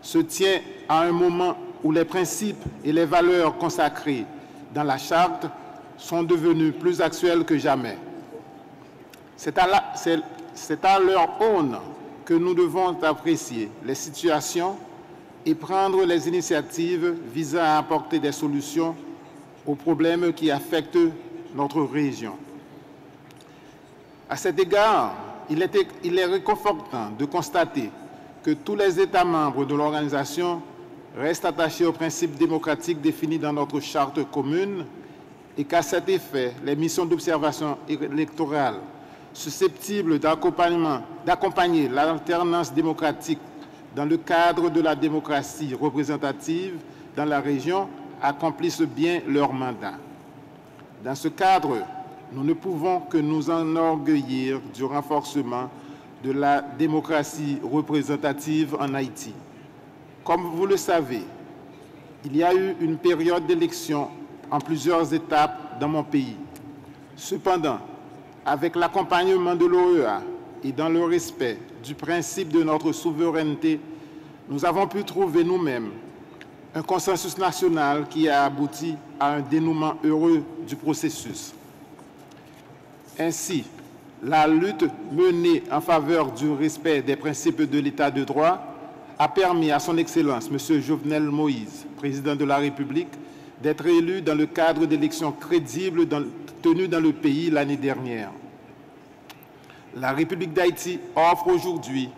se tient à un moment où les principes et les valeurs consacrées dans la Charte sont devenus plus actuels que jamais. C'est à leur aune que nous devons apprécier les situations et prendre les initiatives visant à apporter des solutions aux problèmes qui affectent notre région. À cet égard, il est réconfortant de constater que tous les États membres de l'organisation restent attachés aux principes démocratiques définis dans notre charte commune et qu'à cet effet, les missions d'observation électorale susceptibles d'accompagner l'alternance démocratique dans le cadre de la démocratie représentative dans la région accomplissent bien leur mandat. Dans ce cadre, nous ne pouvons que nous enorgueillir du renforcement de la démocratie représentative en Haïti. Comme vous le savez, il y a eu une période d'élection en plusieurs étapes dans mon pays. Cependant, avec l'accompagnement de l'OEA et dans le respect du principe de notre souveraineté, nous avons pu trouver nous-mêmes un consensus national qui a abouti à un dénouement heureux du processus. Ainsi, la lutte menée en faveur du respect des principes de l'État de droit a permis à son Excellence, M. Jovenel Moïse, président de la République, d'être élu dans le cadre d'élections crédibles tenues dans le pays l'année dernière. La République d'Haïti offre aujourd'hui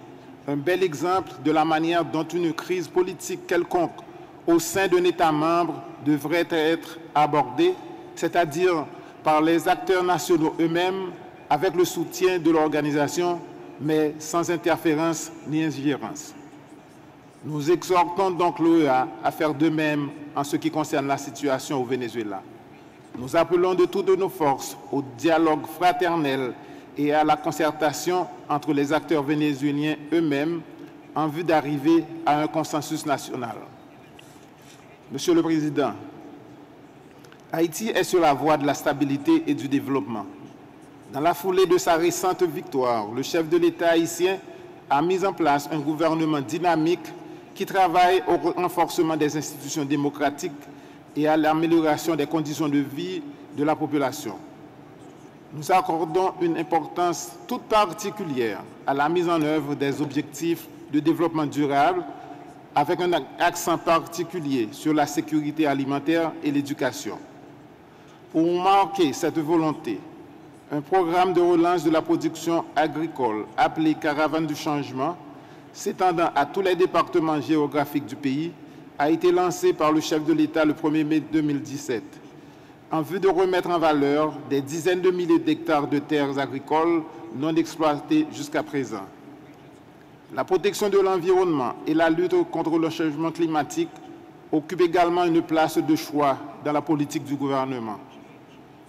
un bel exemple de la manière dont une crise politique quelconque au sein d'un État membre devrait être abordée, c'est-à-dire par les acteurs nationaux eux-mêmes, avec le soutien de l'organisation, mais sans interférence ni ingérence. Nous exhortons donc l'OEA à faire de même en ce qui concerne la situation au Venezuela. Nous appelons de toutes nos forces au dialogue fraternel et à la concertation entre les acteurs vénézuéliens eux-mêmes en vue d'arriver à un consensus national. Monsieur le Président, Haïti est sur la voie de la stabilité et du développement. Dans la foulée de sa récente victoire, le chef de l'État haïtien a mis en place un gouvernement dynamique qui travaille au renforcement des institutions démocratiques et à l'amélioration des conditions de vie de la population. Nous accordons une importance toute particulière à la mise en œuvre des objectifs de développement durable, avec un accent particulier sur la sécurité alimentaire et l'éducation. Pour marquer cette volonté, un programme de relance de la production agricole appelé Caravane du changement, s'étendant à tous les départements géographiques du pays, a été lancé par le chef de l'État le 1er mai 2017, en vue de remettre en valeur des dizaines de milliers d'hectares de terres agricoles non exploitées jusqu'à présent. La protection de l'environnement et la lutte contre le changement climatique occupent également une place de choix dans la politique du gouvernement.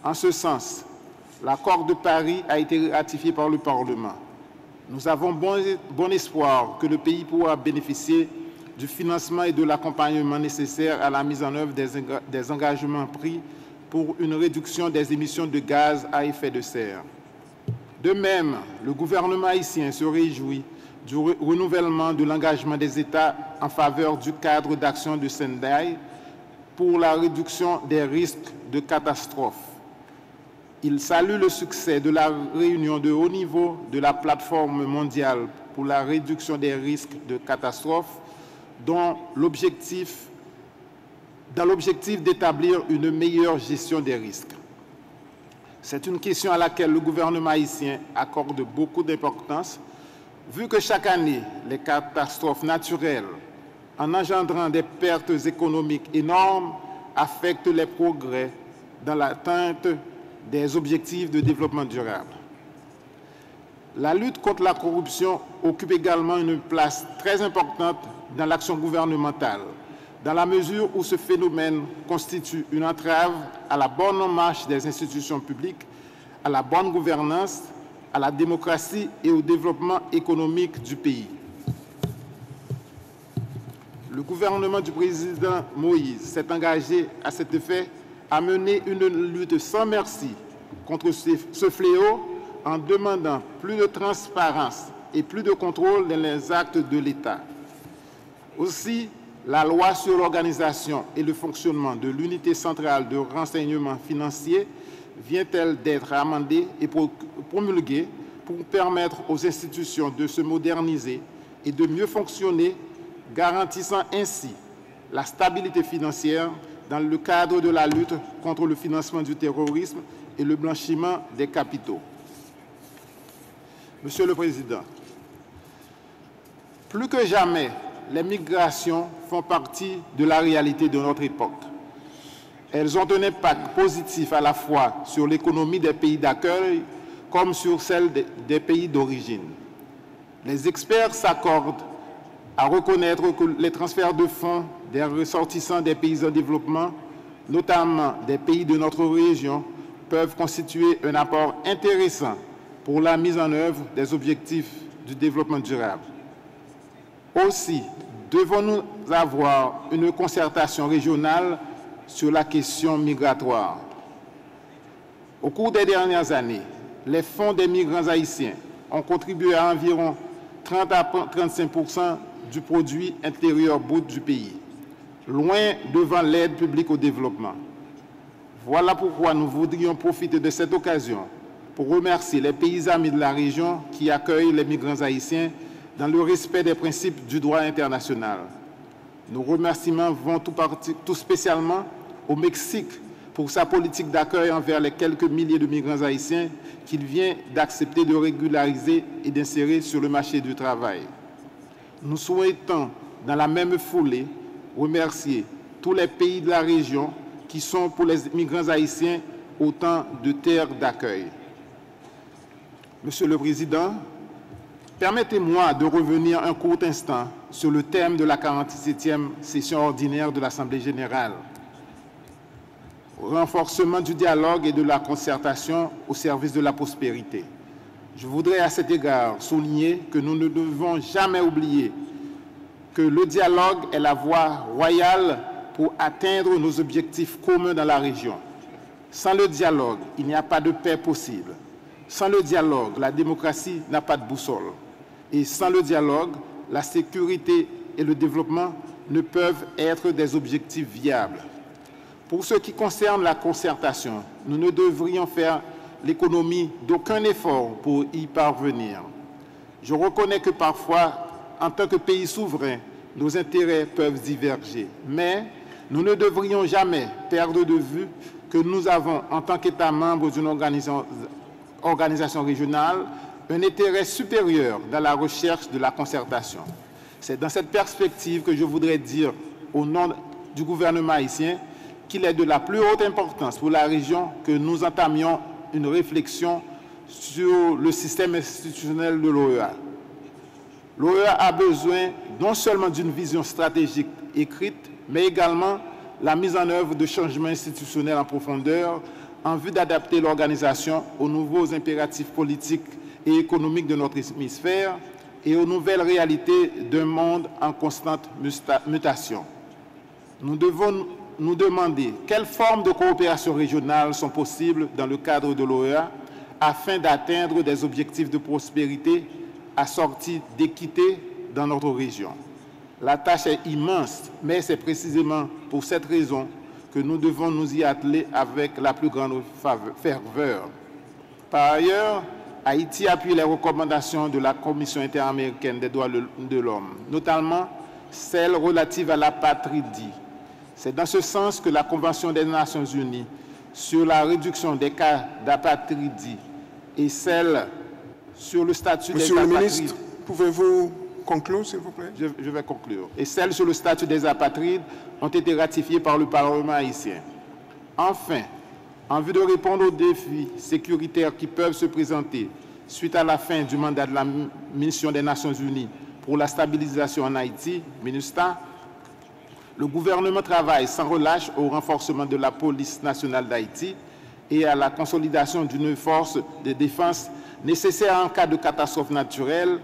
En ce sens, l'accord de Paris a été ratifié par le Parlement. Nous avons bon espoir que le pays pourra bénéficier du financement et de l'accompagnement nécessaires à la mise en œuvre des engagements pris pour une réduction des émissions de gaz à effet de serre. De même, le gouvernement haïtien se réjouit du renouvellement de l'engagement des États en faveur du cadre d'action de Sendai pour la réduction des risques de catastrophe. Il salue le succès de la réunion de haut niveau de la plateforme mondiale pour la réduction des risques de catastrophe, dans l'objectif d'établir une meilleure gestion des risques. C'est une question à laquelle le gouvernement haïtien accorde beaucoup d'importance, vu que chaque année, les catastrophes naturelles, en engendrant des pertes économiques énormes, affectent les progrès dans l'atteinte des objectifs de développement durable. La lutte contre la corruption occupe également une place très importante dans l'action gouvernementale, dans la mesure où ce phénomène constitue une entrave à la bonne marche des institutions publiques, à la bonne gouvernance, à la démocratie et au développement économique du pays. Le gouvernement du président Moïse s'est engagé à cet effet à mener une lutte sans merci contre ce fléau en demandant plus de transparence et plus de contrôle dans les actes de l'État. Aussi, la loi sur l'organisation et le fonctionnement de l'unité centrale de renseignement financier vient-elle d'être amendée et promulguée pour permettre aux institutions de se moderniser et de mieux fonctionner, garantissant ainsi la stabilité financière dans le cadre de la lutte contre le financement du terrorisme et le blanchiment des capitaux. Monsieur le Président, plus que jamais, les migrations font partie de la réalité de notre époque. Elles ont un impact positif à la fois sur l'économie des pays d'accueil comme sur celle des pays d'origine. Les experts s'accordent à reconnaître que les transferts de fonds des ressortissants des pays en développement, notamment des pays de notre région, peuvent constituer un apport intéressant pour la mise en œuvre des objectifs du développement durable. Aussi, devons-nous avoir une concertation régionale sur la question migratoire. Au cours des dernières années, les fonds des migrants haïtiens ont contribué à environ 30 à 35% du produit intérieur brut du pays, loin devant l'aide publique au développement. Voilà pourquoi nous voudrions profiter de cette occasion pour remercier les pays amis de la région qui accueillent les migrants haïtiens dans le respect des principes du droit international. Nos remerciements vont tout spécialement au Mexique pour sa politique d'accueil envers les quelques milliers de migrants haïtiens qu'il vient d'accepter de régulariser et d'insérer sur le marché du travail. Nous souhaitons, dans la même foulée, remercier tous les pays de la région qui sont pour les migrants haïtiens autant de terres d'accueil. Monsieur le Président, permettez-moi de revenir un court instant sur le thème de la 47e session ordinaire de l'Assemblée générale. Renforcement du dialogue et de la concertation au service de la prospérité. Je voudrais à cet égard souligner que nous ne devons jamais oublier que le dialogue est la voie royale pour atteindre nos objectifs communs dans la région. Sans le dialogue, il n'y a pas de paix possible. Sans le dialogue, la démocratie n'a pas de boussole. Et sans le dialogue, la sécurité et le développement ne peuvent être des objectifs viables. Pour ce qui concerne la concertation, nous ne devrions faire l'économie d'aucun effort pour y parvenir. Je reconnais que parfois, en tant que pays souverain, nos intérêts peuvent diverger, mais nous ne devrions jamais perdre de vue que nous avons, en tant qu'État membre d'une organisation régionale, un intérêt supérieur dans la recherche de la concertation. C'est dans cette perspective que je voudrais dire, au nom du gouvernement haïtien, qu'il est de la plus haute importance pour la région que nous entamions une réflexion sur le système institutionnel de l'OEA. L'OEA a besoin non seulement d'une vision stratégique écrite, mais également la mise en œuvre de changements institutionnels en profondeur en vue d'adapter l'organisation aux nouveaux impératifs politiques et économiques de notre hémisphère et aux nouvelles réalités d'un monde en constante mutation. Nous devons nous demander quelles formes de coopération régionale sont possibles dans le cadre de l'OEA afin d'atteindre des objectifs de prospérité assortis d'équité dans notre région. La tâche est immense, mais c'est précisément pour cette raison que nous devons nous y atteler avec la plus grande ferveur. Par ailleurs, Haïti appuie les recommandations de la Commission interaméricaine des droits de l'homme, notamment celles relatives à l'apatridie. C'est dans ce sens que la Convention des Nations Unies sur la réduction des cas d'apatridie et celle sur le statut des apatrides... Monsieur le ministre, pouvez-vous conclure, s'il vous plaît? Je vais conclure. Et celles sur le statut des apatrides ont été ratifiées par le Parlement haïtien. Enfin, en vue de répondre aux défis sécuritaires qui peuvent se présenter suite à la fin du mandat de la mission des Nations Unies pour la stabilisation en Haïti, MINUSTAH, le gouvernement travaille sans relâche au renforcement de la police nationale d'Haïti et à la consolidation d'une force de défense nécessaire en cas de catastrophe naturelle,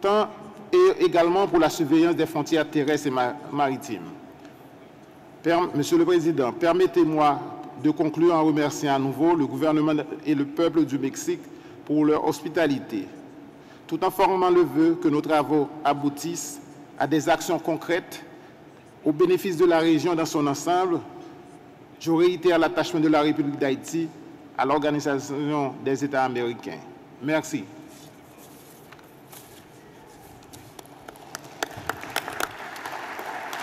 tant et également pour la surveillance des frontières terrestres et maritimes. Monsieur le Président, permettez-moi de conclure en remerciant à nouveau le gouvernement et le peuple du Mexique pour leur hospitalité, tout en formant le vœu que nos travaux aboutissent à des actions concrètes au bénéfice de la région dans son ensemble. Je réitère l'attachement de la République d'Haïti à l'Organisation des États américains. Merci.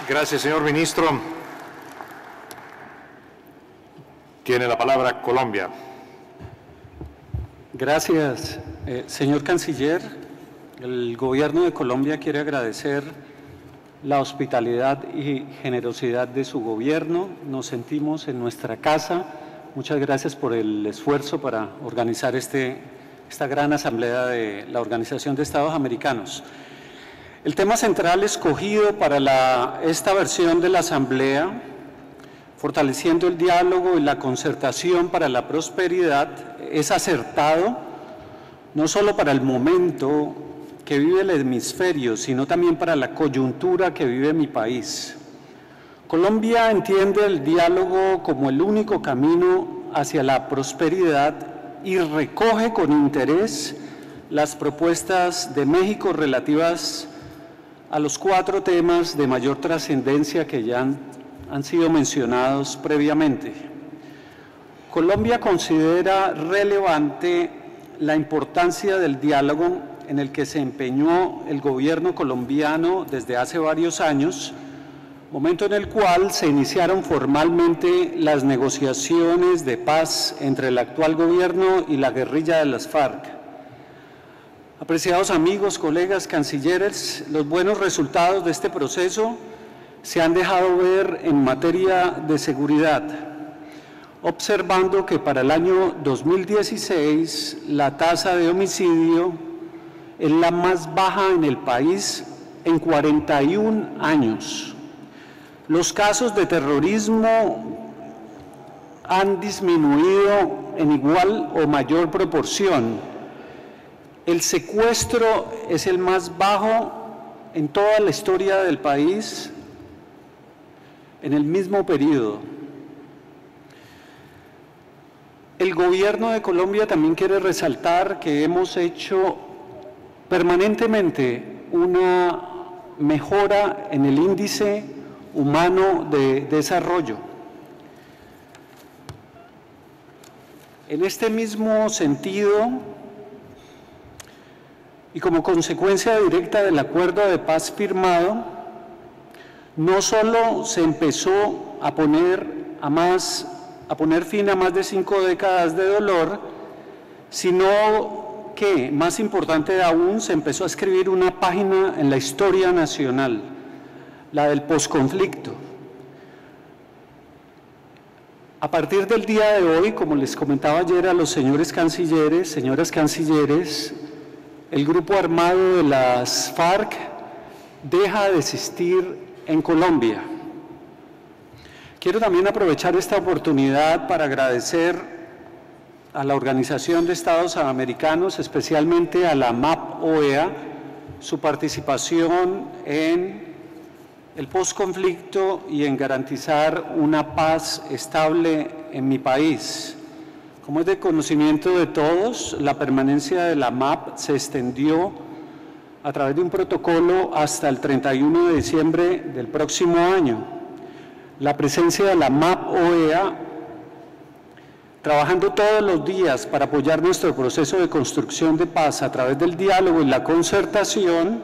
Gracias, señor ministro. Tiene la palabra Colombia. Gracias, señor canciller. El gobierno de Colombia quiere agradecer la hospitalidad y generosidad de su gobierno. Nos sentimos en nuestra casa. Muchas gracias por el esfuerzo para organizar esta gran asamblea de la Organización de Estados Americanos. El tema central escogido para esta versión de la Asamblea, fortaleciendo el diálogo y la concertación para la prosperidad, es acertado no solo para el momento que vive el hemisferio, sino también para la coyuntura que vive mi país. Colombia entiende el diálogo como el único camino hacia la prosperidad y recoge con interés las propuestas de México relativas a los 4 temas de mayor trascendencia que ya han sido mencionados previamente. Colombia considera relevante la importancia del diálogo en el que se empeñó el gobierno colombiano desde hace varios años, momento en el cual se iniciaron formalmente las negociaciones de paz entre el actual gobierno y la guerrilla de las FARC. Apreciados amigos, colegas, cancilleres, los buenos resultados de este proceso se han dejado ver en materia de seguridad, observando que para el año 2016 la tasa de homicidio es la más baja en el país en 41 años. Los casos de terrorismo han disminuido en igual o mayor proporción. El secuestro es el más bajo en toda la historia del país en el mismo periodo. El gobierno de Colombia también quiere resaltar que hemos hecho permanentemente una mejora en el índice humano de desarrollo. En este mismo sentido, y como consecuencia directa del acuerdo de paz firmado, no solo se empezó a poner fin a más de 5 décadas de dolor, sino que, más importante aún, se empezó a escribir una página en la historia nacional, la del posconflicto. A partir del día de hoy, como les comentaba ayer a los señores cancilleres, señoras cancilleres, el grupo armado de las FARC deja de existir en Colombia. Quiero también aprovechar esta oportunidad para agradecer a la Organización de Estados Americanos, especialmente a la MAP-OEA, su participación en el posconflicto y en garantizar una paz estable en mi país. Como es de conocimiento de todos, la permanencia de la MAP se extendió a través de un protocolo hasta el 31 de diciembre del próximo año. La presencia de la MAP-OEA, trabajando todos los días para apoyar nuestro proceso de construcción de paz a través del diálogo y la concertación,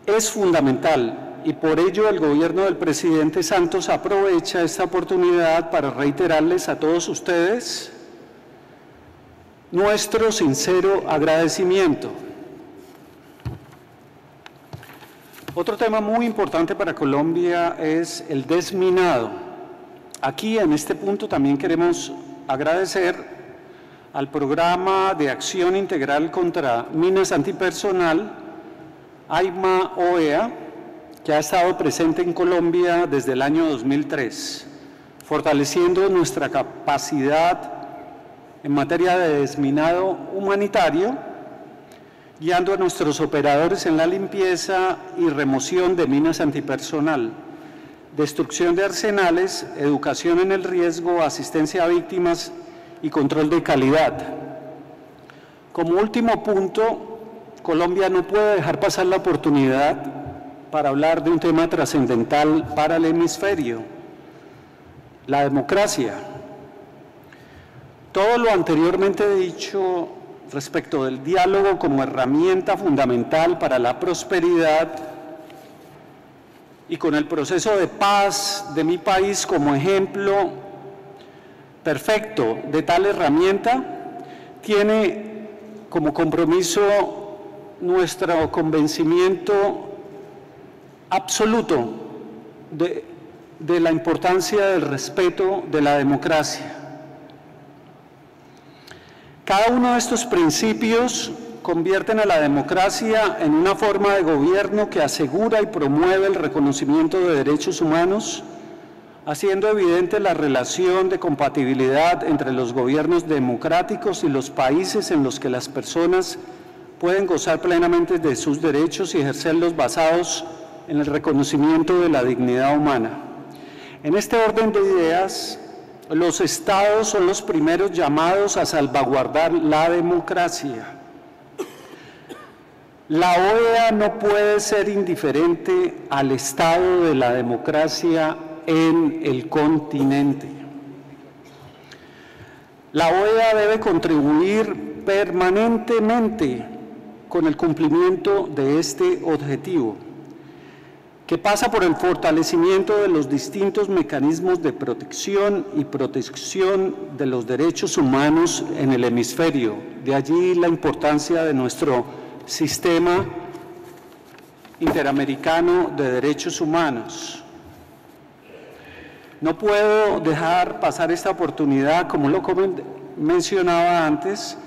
es fundamental, y por ello el gobierno del presidente Santos aprovecha esta oportunidad para reiterarles a todos ustedes nuestro sincero agradecimiento. Otro tema muy importante para Colombia es el desminado. Aquí, en este punto, también queremos agradecer al Programa de Acción Integral contra Minas Antipersonal, AIMA-OEA, que ha estado presente en Colombia desde el año 2003, fortaleciendo nuestra capacidad en materia de desminado humanitario, guiando a nuestros operadores en la limpieza y remoción de minas antipersonal, destrucción de arsenales, educación en el riesgo, asistencia a víctimas y control de calidad. Como último punto, Colombia no puede dejar pasar la oportunidad para hablar de un tema trascendental para el hemisferio: la democracia. Todo lo anteriormente dicho respecto del diálogo como herramienta fundamental para la prosperidad y con el proceso de paz de mi país como ejemplo perfecto de tal herramienta, tiene como compromiso nuestro convencimiento absoluto de la importancia del respeto de la democracia. Cada uno de estos principios convierten a la democracia en una forma de gobierno que asegura y promueve el reconocimiento de derechos humanos, haciendo evidente la relación de compatibilidad entre los gobiernos democráticos y los países en los que las personas pueden gozar plenamente de sus derechos y ejercerlos basados en el reconocimiento de la dignidad humana. En este orden de ideas, los Estados son los primeros llamados a salvaguardar la democracia. La OEA no puede ser indiferente al estado de la democracia en el continente. La OEA debe contribuir permanentemente con el cumplimiento de este objetivo, que pasa por el fortalecimiento de los distintos mecanismos de protección y protección de los derechos humanos en el hemisferio. De allí la importancia de nuestro sistema interamericano de derechos humanos. No puedo dejar pasar esta oportunidad, como lo mencionaba antes,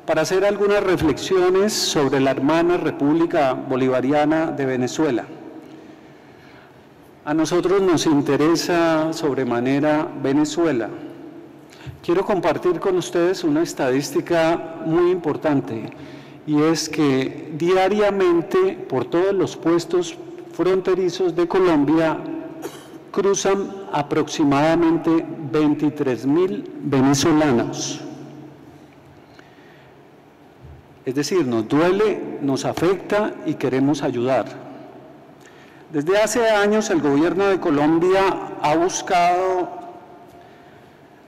para hacer algunas reflexiones sobre la hermana República Bolivariana de Venezuela. A nosotros nos interesa sobremanera Venezuela. Quiero compartir con ustedes una estadística muy importante, y es que diariamente por todos los puestos fronterizos de Colombia cruzan aproximadamente 23.000 venezolanos. Es decir, nos duele, nos afecta y queremos ayudar. Desde hace años el gobierno de Colombia ha buscado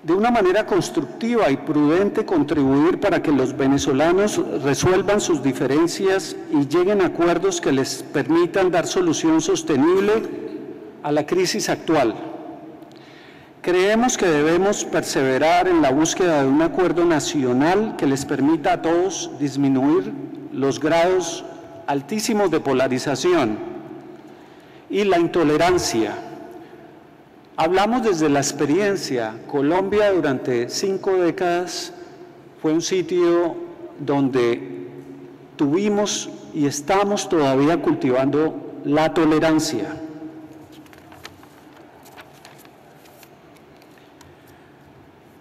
de una manera constructiva y prudente contribuir para que los venezolanos resuelvan sus diferencias y lleguen a acuerdos que les permitan dar solución sostenible a la crisis actual. Creemos que debemos perseverar en la búsqueda de un acuerdo nacional que les permita a todos disminuir los grados altísimos de polarización y la intolerancia. Hablamos desde la experiencia. Colombia durante 5 décadas fue un sitio donde tuvimos y estamos todavía cultivando la tolerancia.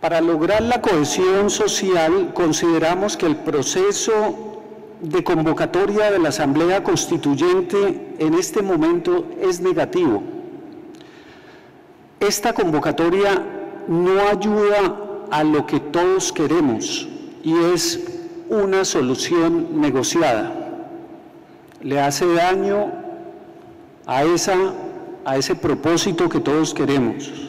Para lograr la cohesión social, consideramos que el proceso de convocatoria de la Asamblea Constituyente en este momento es negativo. Esta convocatoria no ayuda a lo que todos queremos, y es una solución negociada. Le hace daño a ese propósito que todos queremos.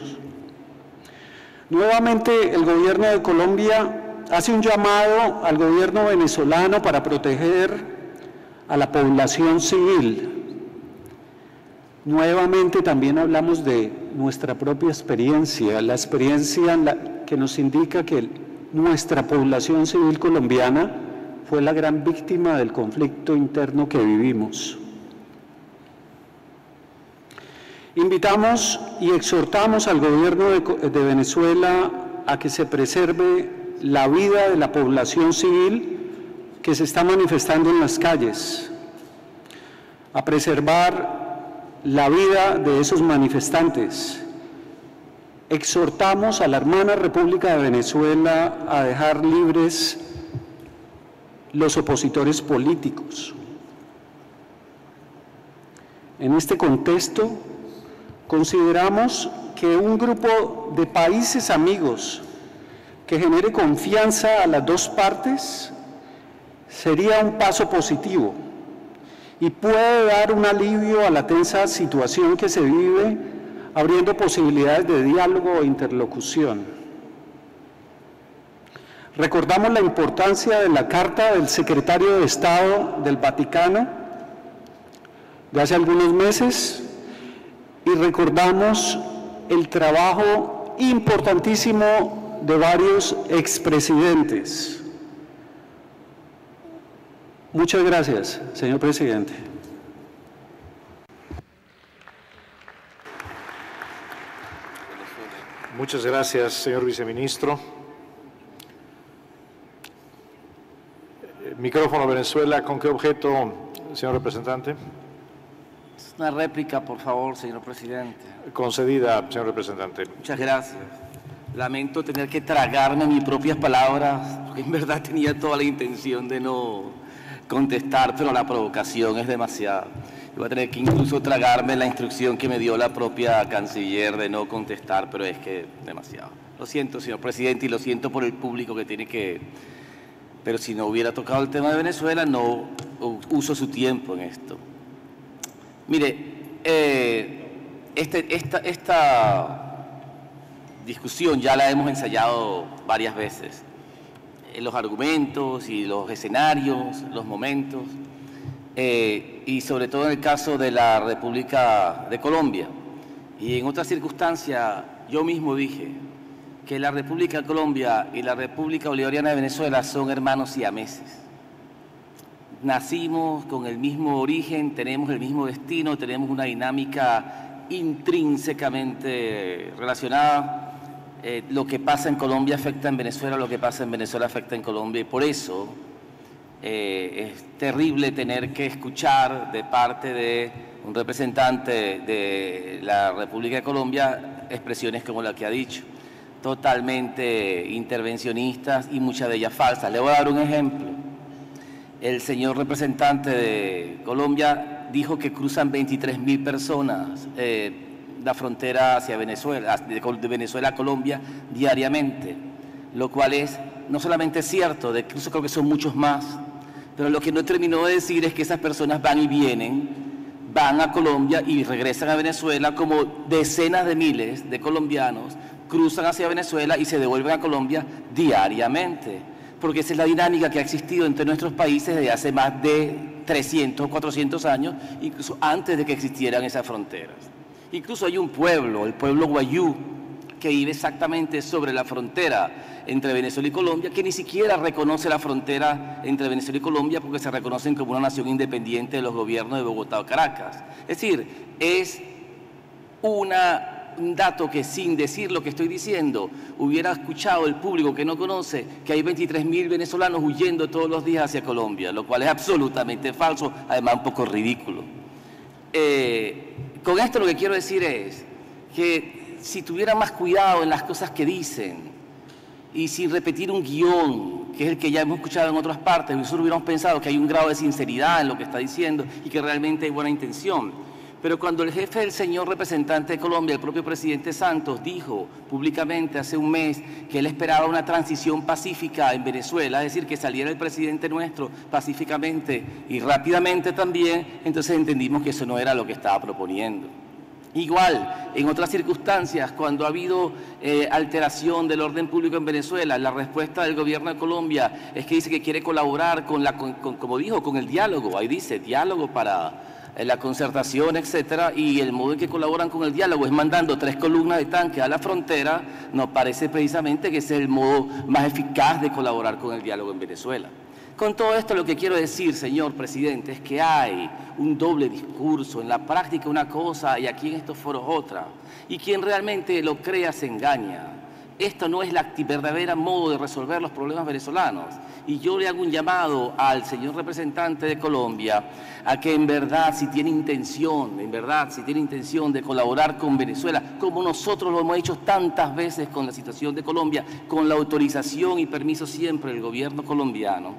Nuevamente, el gobierno de Colombia hace un llamado al gobierno venezolano para proteger a la población civil. Nuevamente también hablamos de nuestra propia experiencia, la experiencia que nos indica que nuestra población civil colombiana fue la gran víctima del conflicto interno que vivimos. Invitamos y exhortamos al gobierno de Venezuela a que se preserve la vida de la población civil que se está manifestando en las calles, a preservar la vida de esos manifestantes. Exhortamos a la hermana República de Venezuela a dejar libres los opositores políticos. En este contexto, consideramos que un grupo de países amigos que genere confianza a las dos partes sería un paso positivo y puede dar un alivio a la tensa situación que se vive, abriendo posibilidades de diálogo e interlocución. Recordamos la importancia de la carta del secretario de Estado del Vaticano de hace algunos meses, y recordamos el trabajo importantísimo de varios expresidentes. Muchas gracias, señor presidente. Muchas gracias, señor viceministro. Micrófono Venezuela, ¿con qué objeto, señor representante? Es una réplica, por favor, señor presidente. Concedida, señor representante. Muchas gracias. Lamento tener que tragarme mis propias palabras, porque en verdad tenía toda la intención de no contestar, pero la provocación es demasiada. Voy a tener que incluso tragarme la instrucción que me dio la propia canciller de no contestar, pero es que demasiado. Lo siento, señor presidente, y lo siento por el público que tiene que... Pero si no hubiera tocado el tema de Venezuela, no uso su tiempo en esto. Mire, esta discusión ya la hemos ensayado varias veces. Los argumentos y los escenarios, los momentos, y sobre todo en el caso de la República de Colombia. Y en otras circunstancias, yo mismo dije que la República de Colombia y la República Bolivariana de Venezuela son hermanos siameses. Nacimos con el mismo origen, tenemos el mismo destino, tenemos una dinámica intrínsecamente relacionada. Lo que pasa en Colombia afecta en Venezuela, lo que pasa en Venezuela afecta en Colombia, y por eso es terrible tener que escuchar de parte de un representante de la República de Colombia expresiones como la que ha dicho, totalmente intervencionistas y muchas de ellas falsas. Le voy a dar un ejemplo. El señor representante de Colombia dijo que cruzan 23.000 personas la frontera hacia Venezuela, de Venezuela a Colombia diariamente, lo cual es no solamente cierto, de incluso creo que son muchos más, pero lo que no terminó de decir es que esas personas van y vienen, van a Colombia y regresan a Venezuela, como decenas de miles de colombianos cruzan hacia Venezuela y se devuelven a Colombia diariamente, porque esa es la dinámica que ha existido entre nuestros países desde hace más de 300 o 400 años, incluso antes de que existieran esas fronteras. Incluso hay un pueblo, el pueblo Guayú, que vive exactamente sobre la frontera entre Venezuela y Colombia, que ni siquiera reconoce la frontera entre Venezuela y Colombia porque se reconocen como una nación independiente de los gobiernos de Bogotá o Caracas. Es decir, es un dato que, sin decir lo que estoy diciendo, hubiera escuchado el público que no conoce que hay 23.000 venezolanos huyendo todos los días hacia Colombia, lo cual es absolutamente falso, además un poco ridículo. Con esto lo que quiero decir es que si tuvieran más cuidado en las cosas que dicen y sin repetir un guión, que es el que ya hemos escuchado en otras partes, nosotros hubiéramos pensado que hay un grado de sinceridad en lo que está diciendo y que realmente hay buena intención. Pero cuando el jefe del señor representante de Colombia, el propio presidente Santos, dijo públicamente hace un mes que él esperaba una transición pacífica en Venezuela, es decir, que saliera el presidente nuestro pacíficamente y rápidamente también, entonces entendimos que eso no era lo que estaba proponiendo. Igual, en otras circunstancias, cuando ha habido alteración del orden público en Venezuela, la respuesta del gobierno de Colombia es que dice que quiere colaborar como dijo, con el diálogo. Ahí dice, diálogo para la concertación, etcétera, y el modo en que colaboran con el diálogo es mandando 3 columnas de tanques a la frontera. Nos parece precisamente que ese es el modo más eficaz de colaborar con el diálogo en Venezuela. Con todo esto lo que quiero decir, señor presidente, es que hay un doble discurso, en la práctica una cosa y aquí en estos foros otra, y quien realmente lo crea se engaña. Esto no es la verdadera modo de resolver los problemas venezolanos. Y yo le hago un llamado al señor representante de Colombia a que en verdad, si tiene intención de colaborar con Venezuela, como nosotros lo hemos hecho tantas veces con la situación de Colombia, con la autorización y permiso siempre del gobierno colombiano,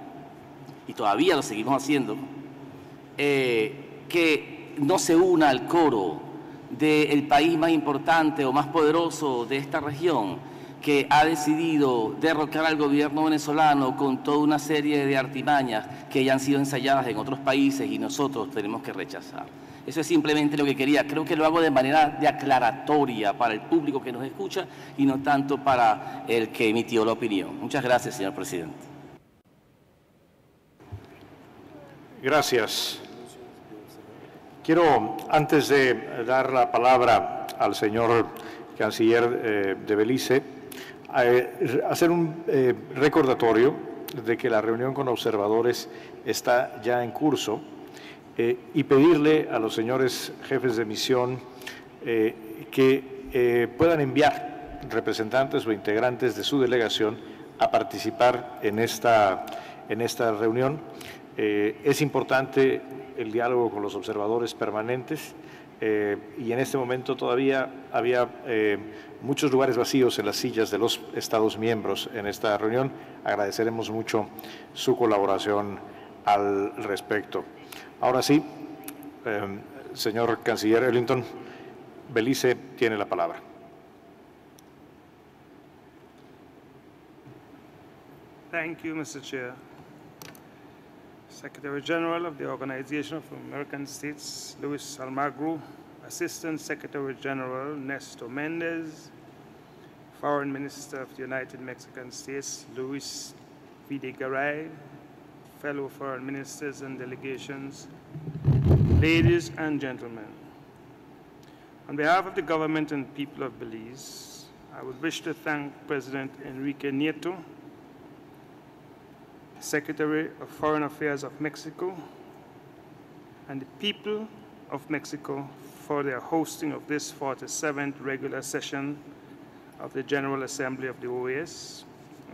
y todavía lo seguimos haciendo, que no se una al coro del país más importante o más poderoso de esta región, que ha decidido derrocar al gobierno venezolano con toda una serie de artimañas que ya han sido ensayadas en otros países y nosotros tenemos que rechazar. Eso es simplemente lo que quería. Creo que lo hago de manera aclaratoria para el público que nos escucha y no tanto para el que emitió la opinión. Muchas gracias, señor presidente. Gracias. Quiero, antes de dar la palabra al señor canciller de Belice, hacer un recordatorio de que la reunión con observadores está ya en curso y pedirle a los señores jefes de misión que puedan enviar representantes o integrantes de su delegación a participar en esta en esta reunión. Es importante el diálogo con los observadores permanentes y en este momento todavía había muchos lugares vacíos en las sillas de los Estados miembros en esta reunión. Agradeceremos mucho su colaboración al respecto. Ahora sí, señor Canciller Ellington, Belice tiene la palabra. Thank you, Mr. Chair. Secretary General of the Organization of American States, Luis Almagro, Assistant Secretary General Nestor Mendez, Foreign Minister of the United Mexican States, Luis Videgaray, fellow foreign ministers and delegations, ladies and gentlemen. On behalf of the government and people of Belize, I would wish to thank President Enrique Nieto, Secretary of Foreign Affairs of Mexico, and the people of Mexico for their hosting of this 47th regular session of the General Assembly of the OAS,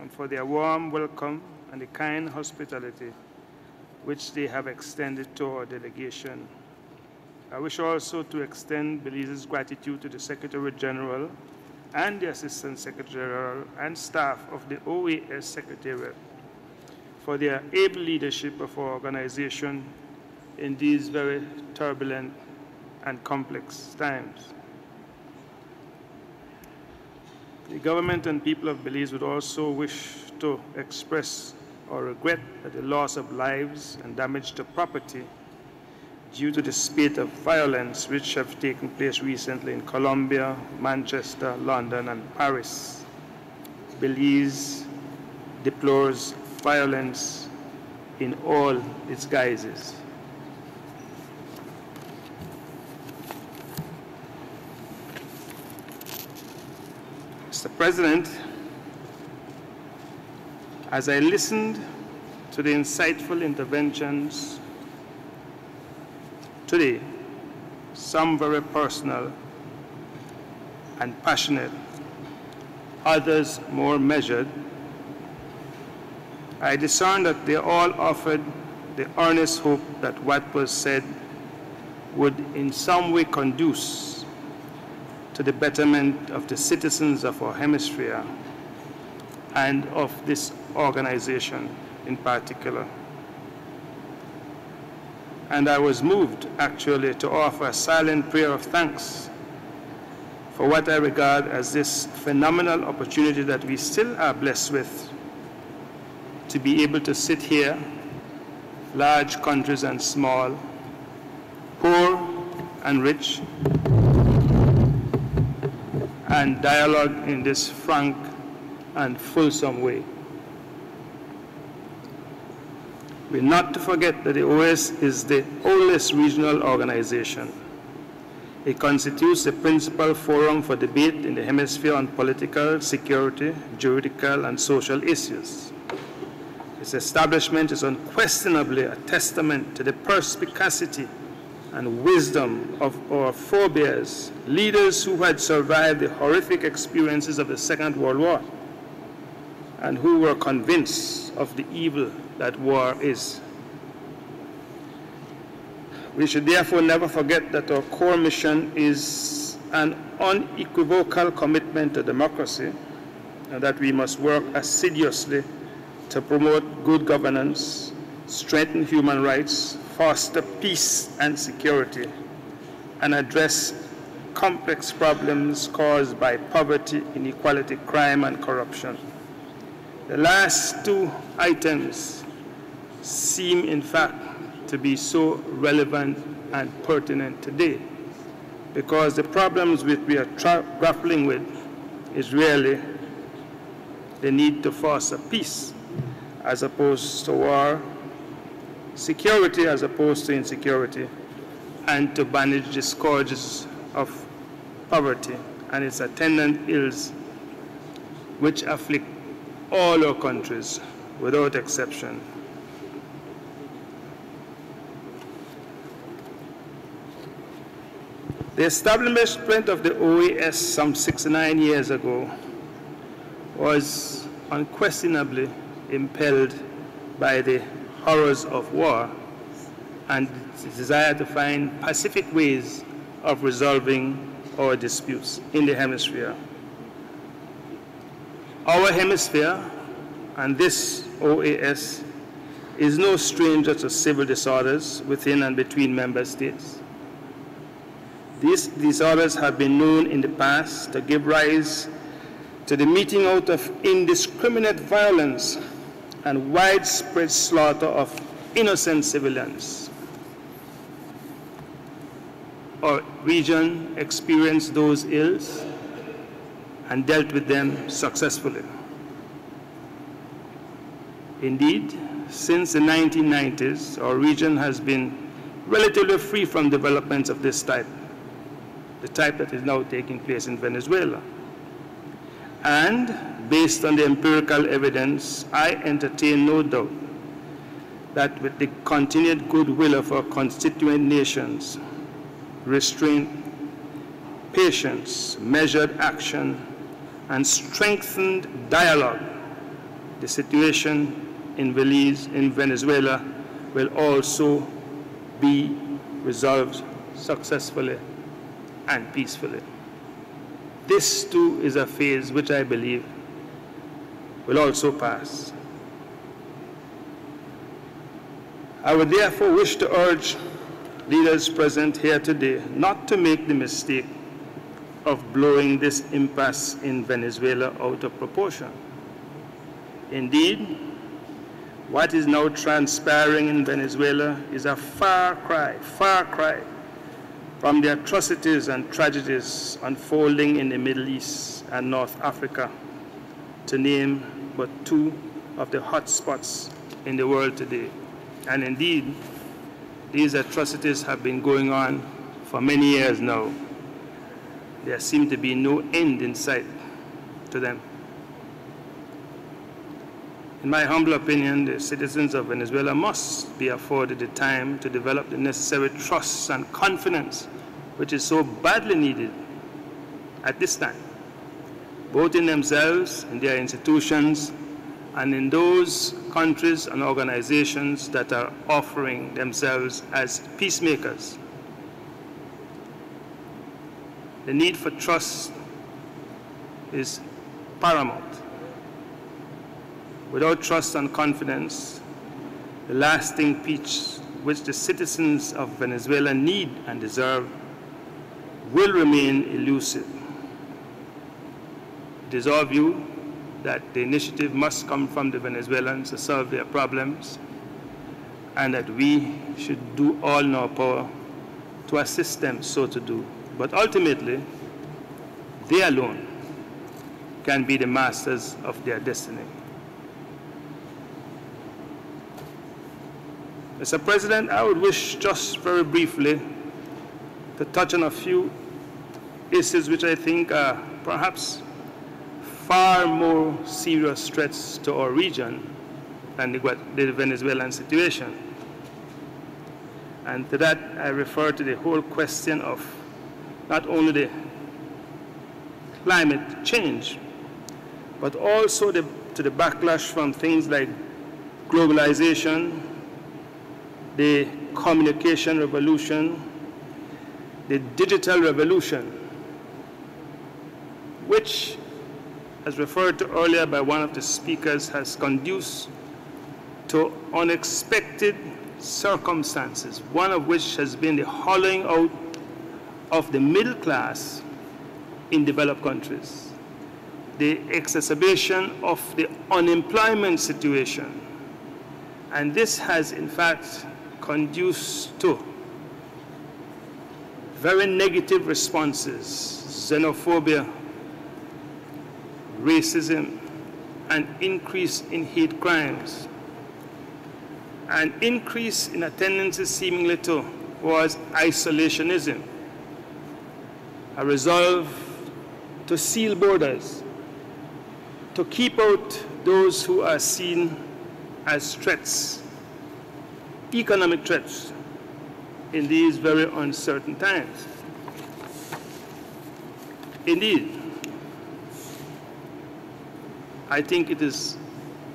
and for their warm welcome and the kind hospitality which they have extended to our delegation. I wish also to extend Belize's gratitude to the Secretary General and the Assistant Secretary General and staff of the OAS Secretariat for their able leadership of our organization in these very turbulent and complex times. The government and people of Belize would also wish to express our regret at the loss of lives and damage to property due to the spate of violence which have taken place recently in Colombia, Manchester, London, and Paris. Belize deplores violence in all its guises. Mr. President, as I listened to the insightful interventions today, some very personal and passionate, others more measured, I discerned that they all offered the earnest hope that what was said would in some way conduce to the betterment of the citizens of our hemisphere and of this organization in particular. And I was moved, actually, to offer a silent prayer of thanks for what I regard as this phenomenal opportunity that we still are blessed with, to be able to sit here, large countries and small, poor and rich, and dialogue in this frank and fulsome way. We're not to forget that the OAS is the oldest regional organization. It constitutes the principal forum for debate in the hemisphere on political, security, juridical, and social issues. Its establishment is unquestionably a testament to the perspicacity and wisdom of our forebears, leaders who had survived the horrific experiences of the Second World War and who were convinced of the evil that war is. We should therefore never forget that our core mission is an unequivocal commitment to democracy, and that we must work assiduously to promote good governance, strengthen human rights, foster peace and security, and address complex problems caused by poverty, inequality, crime, and corruption. The last two items seem, in fact, to be so relevant and pertinent today, because the problems which we are grappling with is really the need to foster peace as opposed to war, security as opposed to insecurity, and to banish the scourges of poverty and its attendant ills which afflict all our countries without exception. The establishment of the OAS some 69 years ago was unquestionably impelled by the horrors of war and the desire to find pacific ways of resolving our disputes in the hemisphere. Our hemisphere and this OAS is no stranger to civil disorders within and between member states. These disorders have been known in the past to give rise to the meting out of indiscriminate violence and widespread slaughter of innocent civilians. Our region experienced those ills and dealt with them successfully. Indeed, since the 1990s, our region has been relatively free from developments of this type, the type that is now taking place in Venezuela. And based on the empirical evidence, I entertain no doubt that with the continued goodwill of our constituent nations, restraint, patience, measured action, and strengthened dialogue, the situation in Venezuela will also be resolved successfully and peacefully. This too is a phase which I believe will also pass. I would therefore wish to urge leaders present here today not to make the mistake of blowing this impasse in Venezuela out of proportion. Indeed, what is now transpiring in Venezuela is a far cry from the atrocities and tragedies unfolding in the Middle East and North Africa, to name but two of the hot spots in the world today. And indeed, these atrocities have been going on for many years now. There seems to be no end in sight to them. In my humble opinion, the citizens of Venezuela must be afforded the time to develop the necessary trust and confidence which is so badly needed at this time, both in themselves, in their institutions, and in those countries and organizations that are offering themselves as peacemakers. The need for trust is paramount. Without trust and confidence, the lasting peace which the citizens of Venezuela need and deserve will remain elusive. It is our view that the initiative must come from the Venezuelans to solve their problems, and that we should do all in our power to assist them so to do. But ultimately, they alone can be the masters of their destiny. Mr. President, I would wish just very briefly to touch on a few issues which I think are perhaps far more serious threats to our region than the Venezuelan situation. And to that, I refer to the whole question of not only the climate change, but also to the backlash from things like globalization, the communication revolution, the digital revolution, which, as referred to earlier by one of the speakers, has conduced to unexpected circumstances, one of which has been the hollowing out of the middle class in developed countries, the exacerbation of the unemployment situation. And this has, in fact, conduced to very negative responses, xenophobia, racism, an increase in hate crimes, an increase in a tendency seemingly towards isolationism, a resolve to seal borders, to keep out those who are seen as threats, economic threats, in these very uncertain times. Indeed, I think it is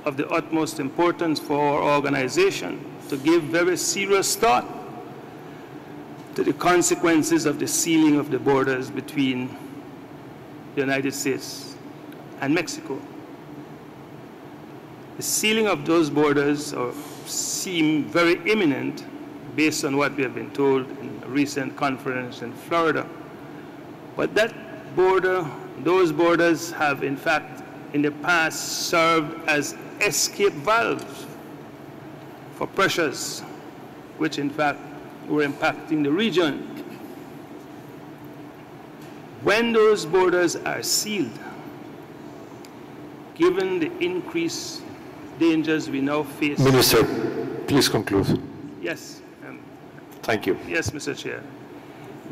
of the utmost importance for our organization to give very serious thought to the consequences of the sealing of the borders between the United States and Mexico. The sealing of those borders seem very imminent based on what we have been told in a recent conference in Florida. But that border, those borders have in fact in the past served as escape valves for pressures which in fact were impacting the region. When those borders are sealed, given the increased dangers we now face... Minister, please conclude. Yes. Thank you. Yes, Mr. Chair.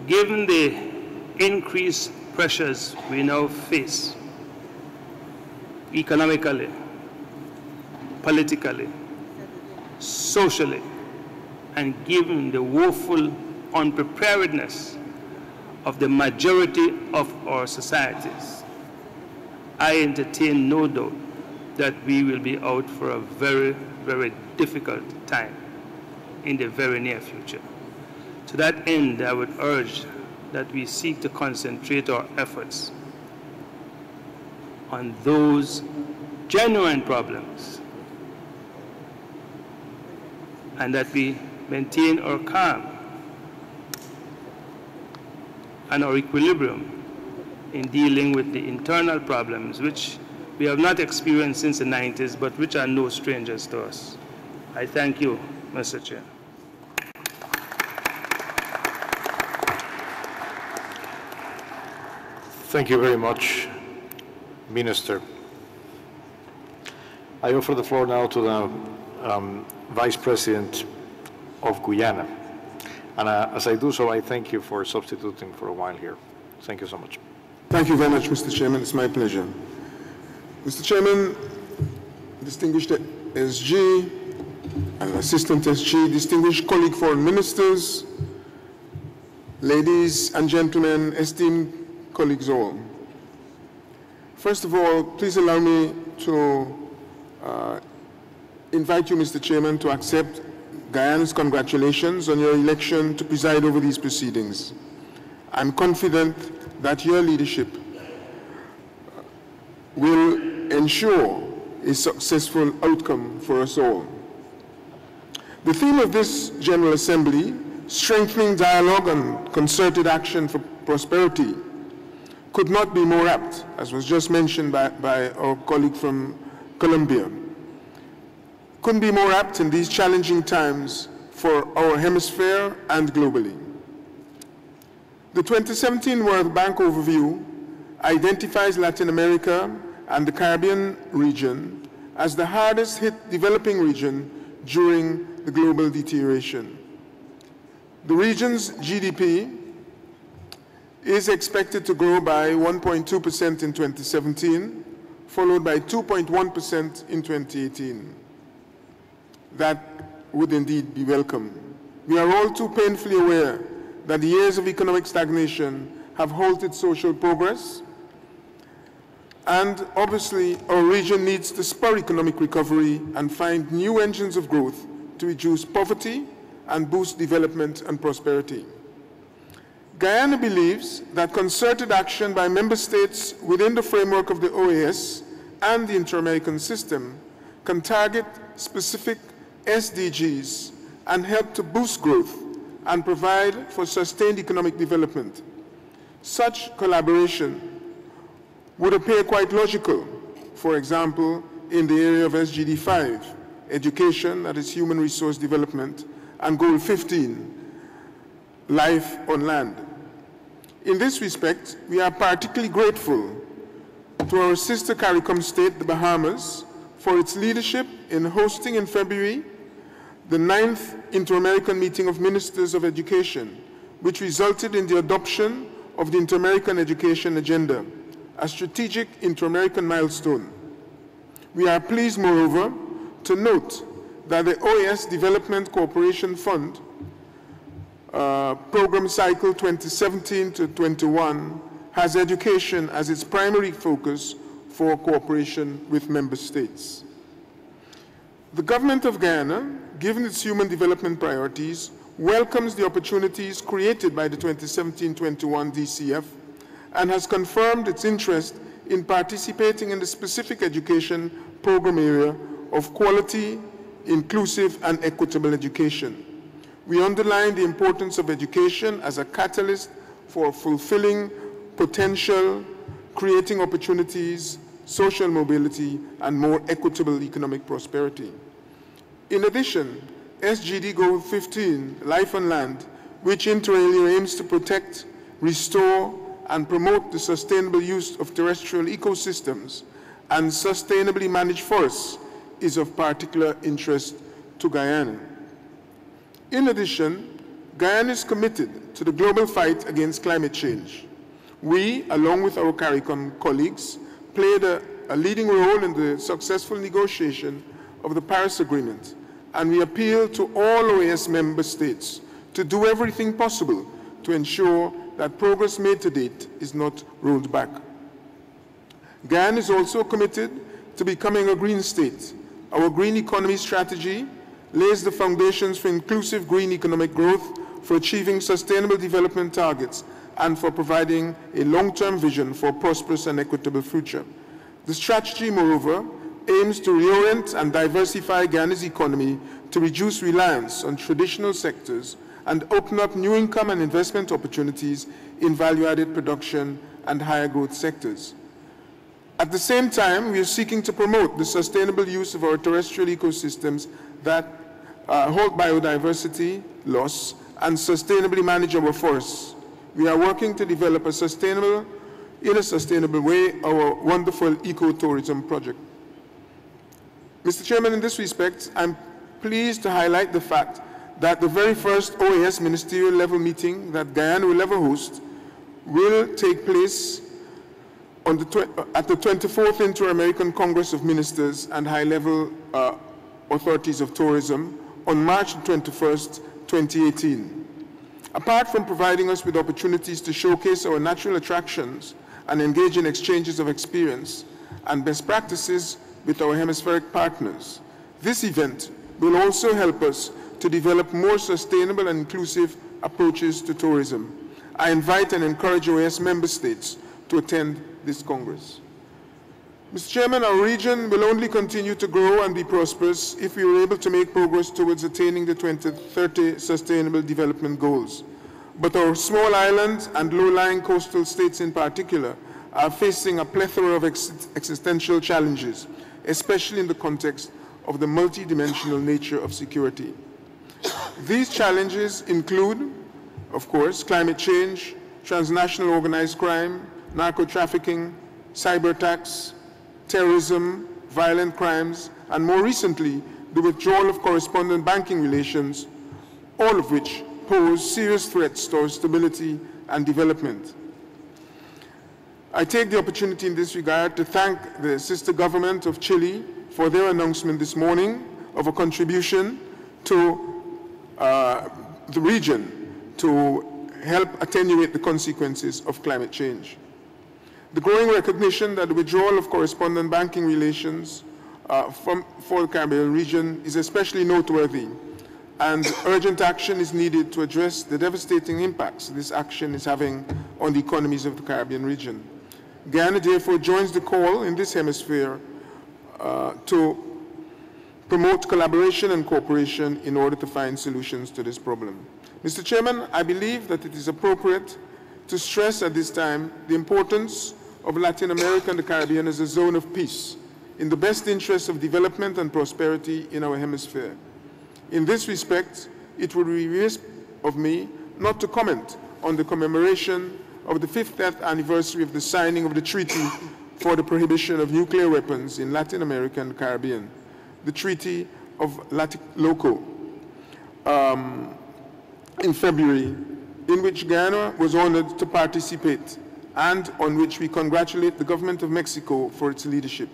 Given the increased pressures we now face, economically, politically, socially, and given the woeful unpreparedness of the majority of our societies, I entertain no doubt that we will be out for a very, very difficult time in the very near future. To that end, I would urge that we seek to concentrate our efforts on those genuine problems and that we maintain our calm and our equilibrium in dealing with the internal problems which we have not experienced since the 90s, but which are no strangers to us. I thank you, Mr. Chair. Thank you very much, Minister. I offer the floor now to the Vice President of Guyana. And as I do so, I thank you for substituting for a while here. Thank you so much. Thank you very much, Mr. Chairman. It's my pleasure. Mr. Chairman, distinguished SG and Assistant SG, distinguished colleague foreign ministers, ladies and gentlemen, esteemed colleagues all. First of all, please allow me to invite you, Mr. Chairman, to accept Guyana's congratulations on your election to preside over these proceedings. I'm confident that your leadership will ensure a successful outcome for us all. The theme of this General Assembly, strengthening dialogue and concerted action for prosperity, could not be more apt, as was just mentioned by our colleague from Colombia. Couldn't be more apt in these challenging times for our hemisphere and globally. The 2017 World Bank Overview identifies Latin America and the Caribbean region as the hardest hit developing region during the global deterioration. The region's GDP is expected to grow by 1.2% in 2017, followed by 2.1% in 2018. That would indeed be welcome. We are all too painfully aware that the years of economic stagnation have halted social progress, and obviously our region needs to spur economic recovery and find new engines of growth to reduce poverty and boost development and prosperity. Guyana believes that concerted action by member states within the framework of the OAS and the Inter-American system can target specific SDGs and help to boost growth and provide for sustained economic development. Such collaboration would appear quite logical, for example, in the area of SGD 5, education, that is human resource development, and Goal 15, life on land. In this respect, we are particularly grateful to our sister CARICOM state, the Bahamas, for its leadership in hosting in February the 9th Inter-American Meeting of Ministers of Education, which resulted in the adoption of the Inter-American Education Agenda, a strategic Inter-American milestone. We are pleased, moreover, to note that the OAS Development Cooperation Fund Program Cycle 2017 to 21 has education as its primary focus for cooperation with member states. The government of Guyana, given its human development priorities, welcomes the opportunities created by the 2017-21 DCF and has confirmed its interest in participating in the specific education program area of quality, inclusive, and equitable education. We underline the importance of education as a catalyst for fulfilling potential, creating opportunities, social mobility, and more equitable economic prosperity. In addition, SGD Goal 15, Life on Land, which inter alia aims to protect, restore, and promote the sustainable use of terrestrial ecosystems and sustainably managed forests, is of particular interest to Guyana. In addition, Guyana is committed to the global fight against climate change. We, along with our CARICOM colleagues, played a leading role in the successful negotiation of the Paris Agreement, and we appeal to all OAS member states to do everything possible to ensure that progress made to date is not rolled back. Guyana is also committed to becoming a green state. Our green economy strategy lays the foundations for inclusive green economic growth, for achieving sustainable development targets, and for providing a long-term vision for a prosperous and equitable future. The strategy, moreover, aims to reorient and diversify Guyana's economy to reduce reliance on traditional sectors and open up new income and investment opportunities in value-added production and higher growth sectors. At the same time, we are seeking to promote the sustainable use of our terrestrial ecosystems that halt biodiversity loss and sustainably manage our forests. We are working to develop in a sustainable way, our wonderful ecotourism project. Mr. Chairman, in this respect, I'm pleased to highlight the fact that the very first OAS ministerial level meeting that Guyana will ever host will take place on at the 24th Inter-American Congress of Ministers and High-Level Authorities of Tourism on March 21st, 2018. Apart from providing us with opportunities to showcase our natural attractions and engage in exchanges of experience and best practices with our hemispheric partners, this event will also help us to develop more sustainable and inclusive approaches to tourism. I invite and encourage OAS member states to attend this Congress. Mr. Chairman, our region will only continue to grow and be prosperous if we are able to make progress towards attaining the 2030 Sustainable Development Goals. But our small islands and low-lying coastal states in particular are facing a plethora of existential challenges, especially in the context of the multidimensional nature of security. These challenges include, of course, climate change, transnational organized crime, narco-trafficking, cyber attacks, terrorism, violent crimes, and more recently, the withdrawal of correspondent banking relations, all of which pose serious threats to our stability and development. I take the opportunity in this regard to thank the sister government of Chile for their announcement this morning of a contribution to the region to help attenuate the consequences of climate change. The growing recognition that the withdrawal of correspondent banking relations for the Caribbean region is especially noteworthy, and urgent action is needed to address the devastating impacts this action is having on the economies of the Caribbean region. Guyana therefore joins the call in this hemisphere to promote collaboration and cooperation in order to find solutions to this problem. Mr. Chairman, I believe that it is appropriate to stress at this time the importance of Latin America and the Caribbean as a zone of peace, in the best interest of development and prosperity in our hemisphere. In this respect, it would be remiss of me not to comment on the commemoration of the 50th anniversary of the signing of the Treaty for the Prohibition of Nuclear Weapons in Latin America and the Caribbean, the Treaty of Tlatelolco, in February, in which Guyana was honored to participate and on which we congratulate the government of Mexico for its leadership.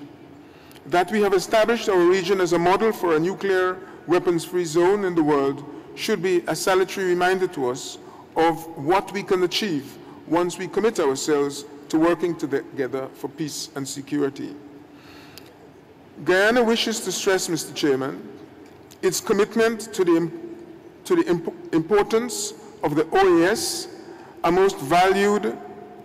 That we have established our region as a model for a nuclear weapons-free zone in the world should be a salutary reminder to us of what we can achieve once we commit ourselves to working together for peace and security. Guyana wishes to stress, Mr. Chairman, its commitment to the importance of the OAS, a most valued,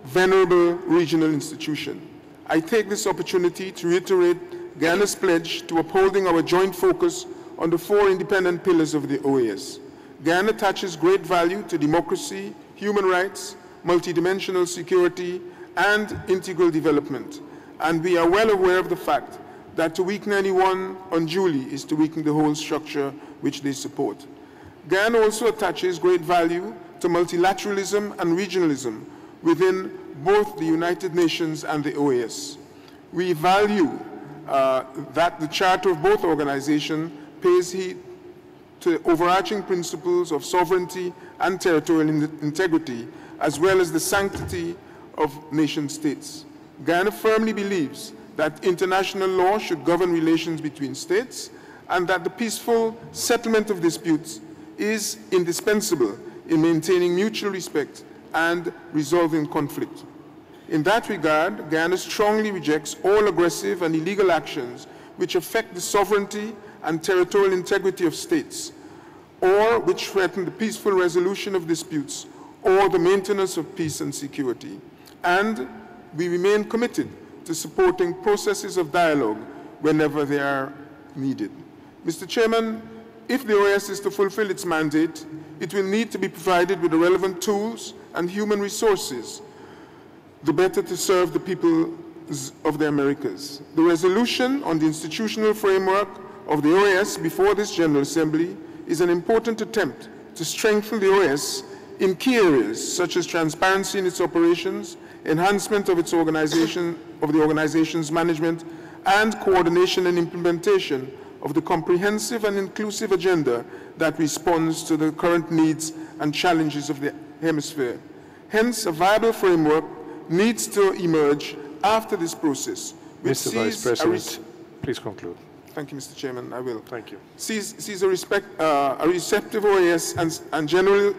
venerable regional institution. I take this opportunity to reiterate Guyana's pledge to upholding our joint focus on the 4 independent pillars of the OAS. Guyana attaches great value to democracy, human rights, multidimensional security, and integral development. And we are well aware of the fact that to weaken anyone unduly is to weaken the whole structure which they support. Guyana also attaches great value to multilateralism and regionalism within both the United Nations and the OAS. We value that the charter of both organizations pays heed to the overarching principles of sovereignty and territorial integrity, as well as the sanctity of nation states. Guyana firmly believes that international law should govern relations between states and that the peaceful settlement of disputes is indispensable in maintaining mutual respect and resolving conflict. In that regard, Guyana strongly rejects all aggressive and illegal actions which affect the sovereignty and territorial integrity of states, or which threaten the peaceful resolution of disputes or the maintenance of peace and security. And we remain committed to supporting processes of dialogue whenever they are needed. Mr. Chairman, if the OAS is to fulfill its mandate, it will need to be provided with the relevant tools and human resources, the better to serve the people of the Americas. The resolution on the institutional framework of the OAS before this General Assembly is an important attempt to strengthen the OAS in key areas such as transparency in its operations, enhancement of its organization's management, and coordination and implementation of the comprehensive and inclusive agenda that responds to the current needs and challenges of the hemisphere. Hence, a viable framework needs to emerge after this process. Mr. Vice President, please conclude. Thank you, Mr. Chairman. I will. Thank you. Sees a receptive OAS and General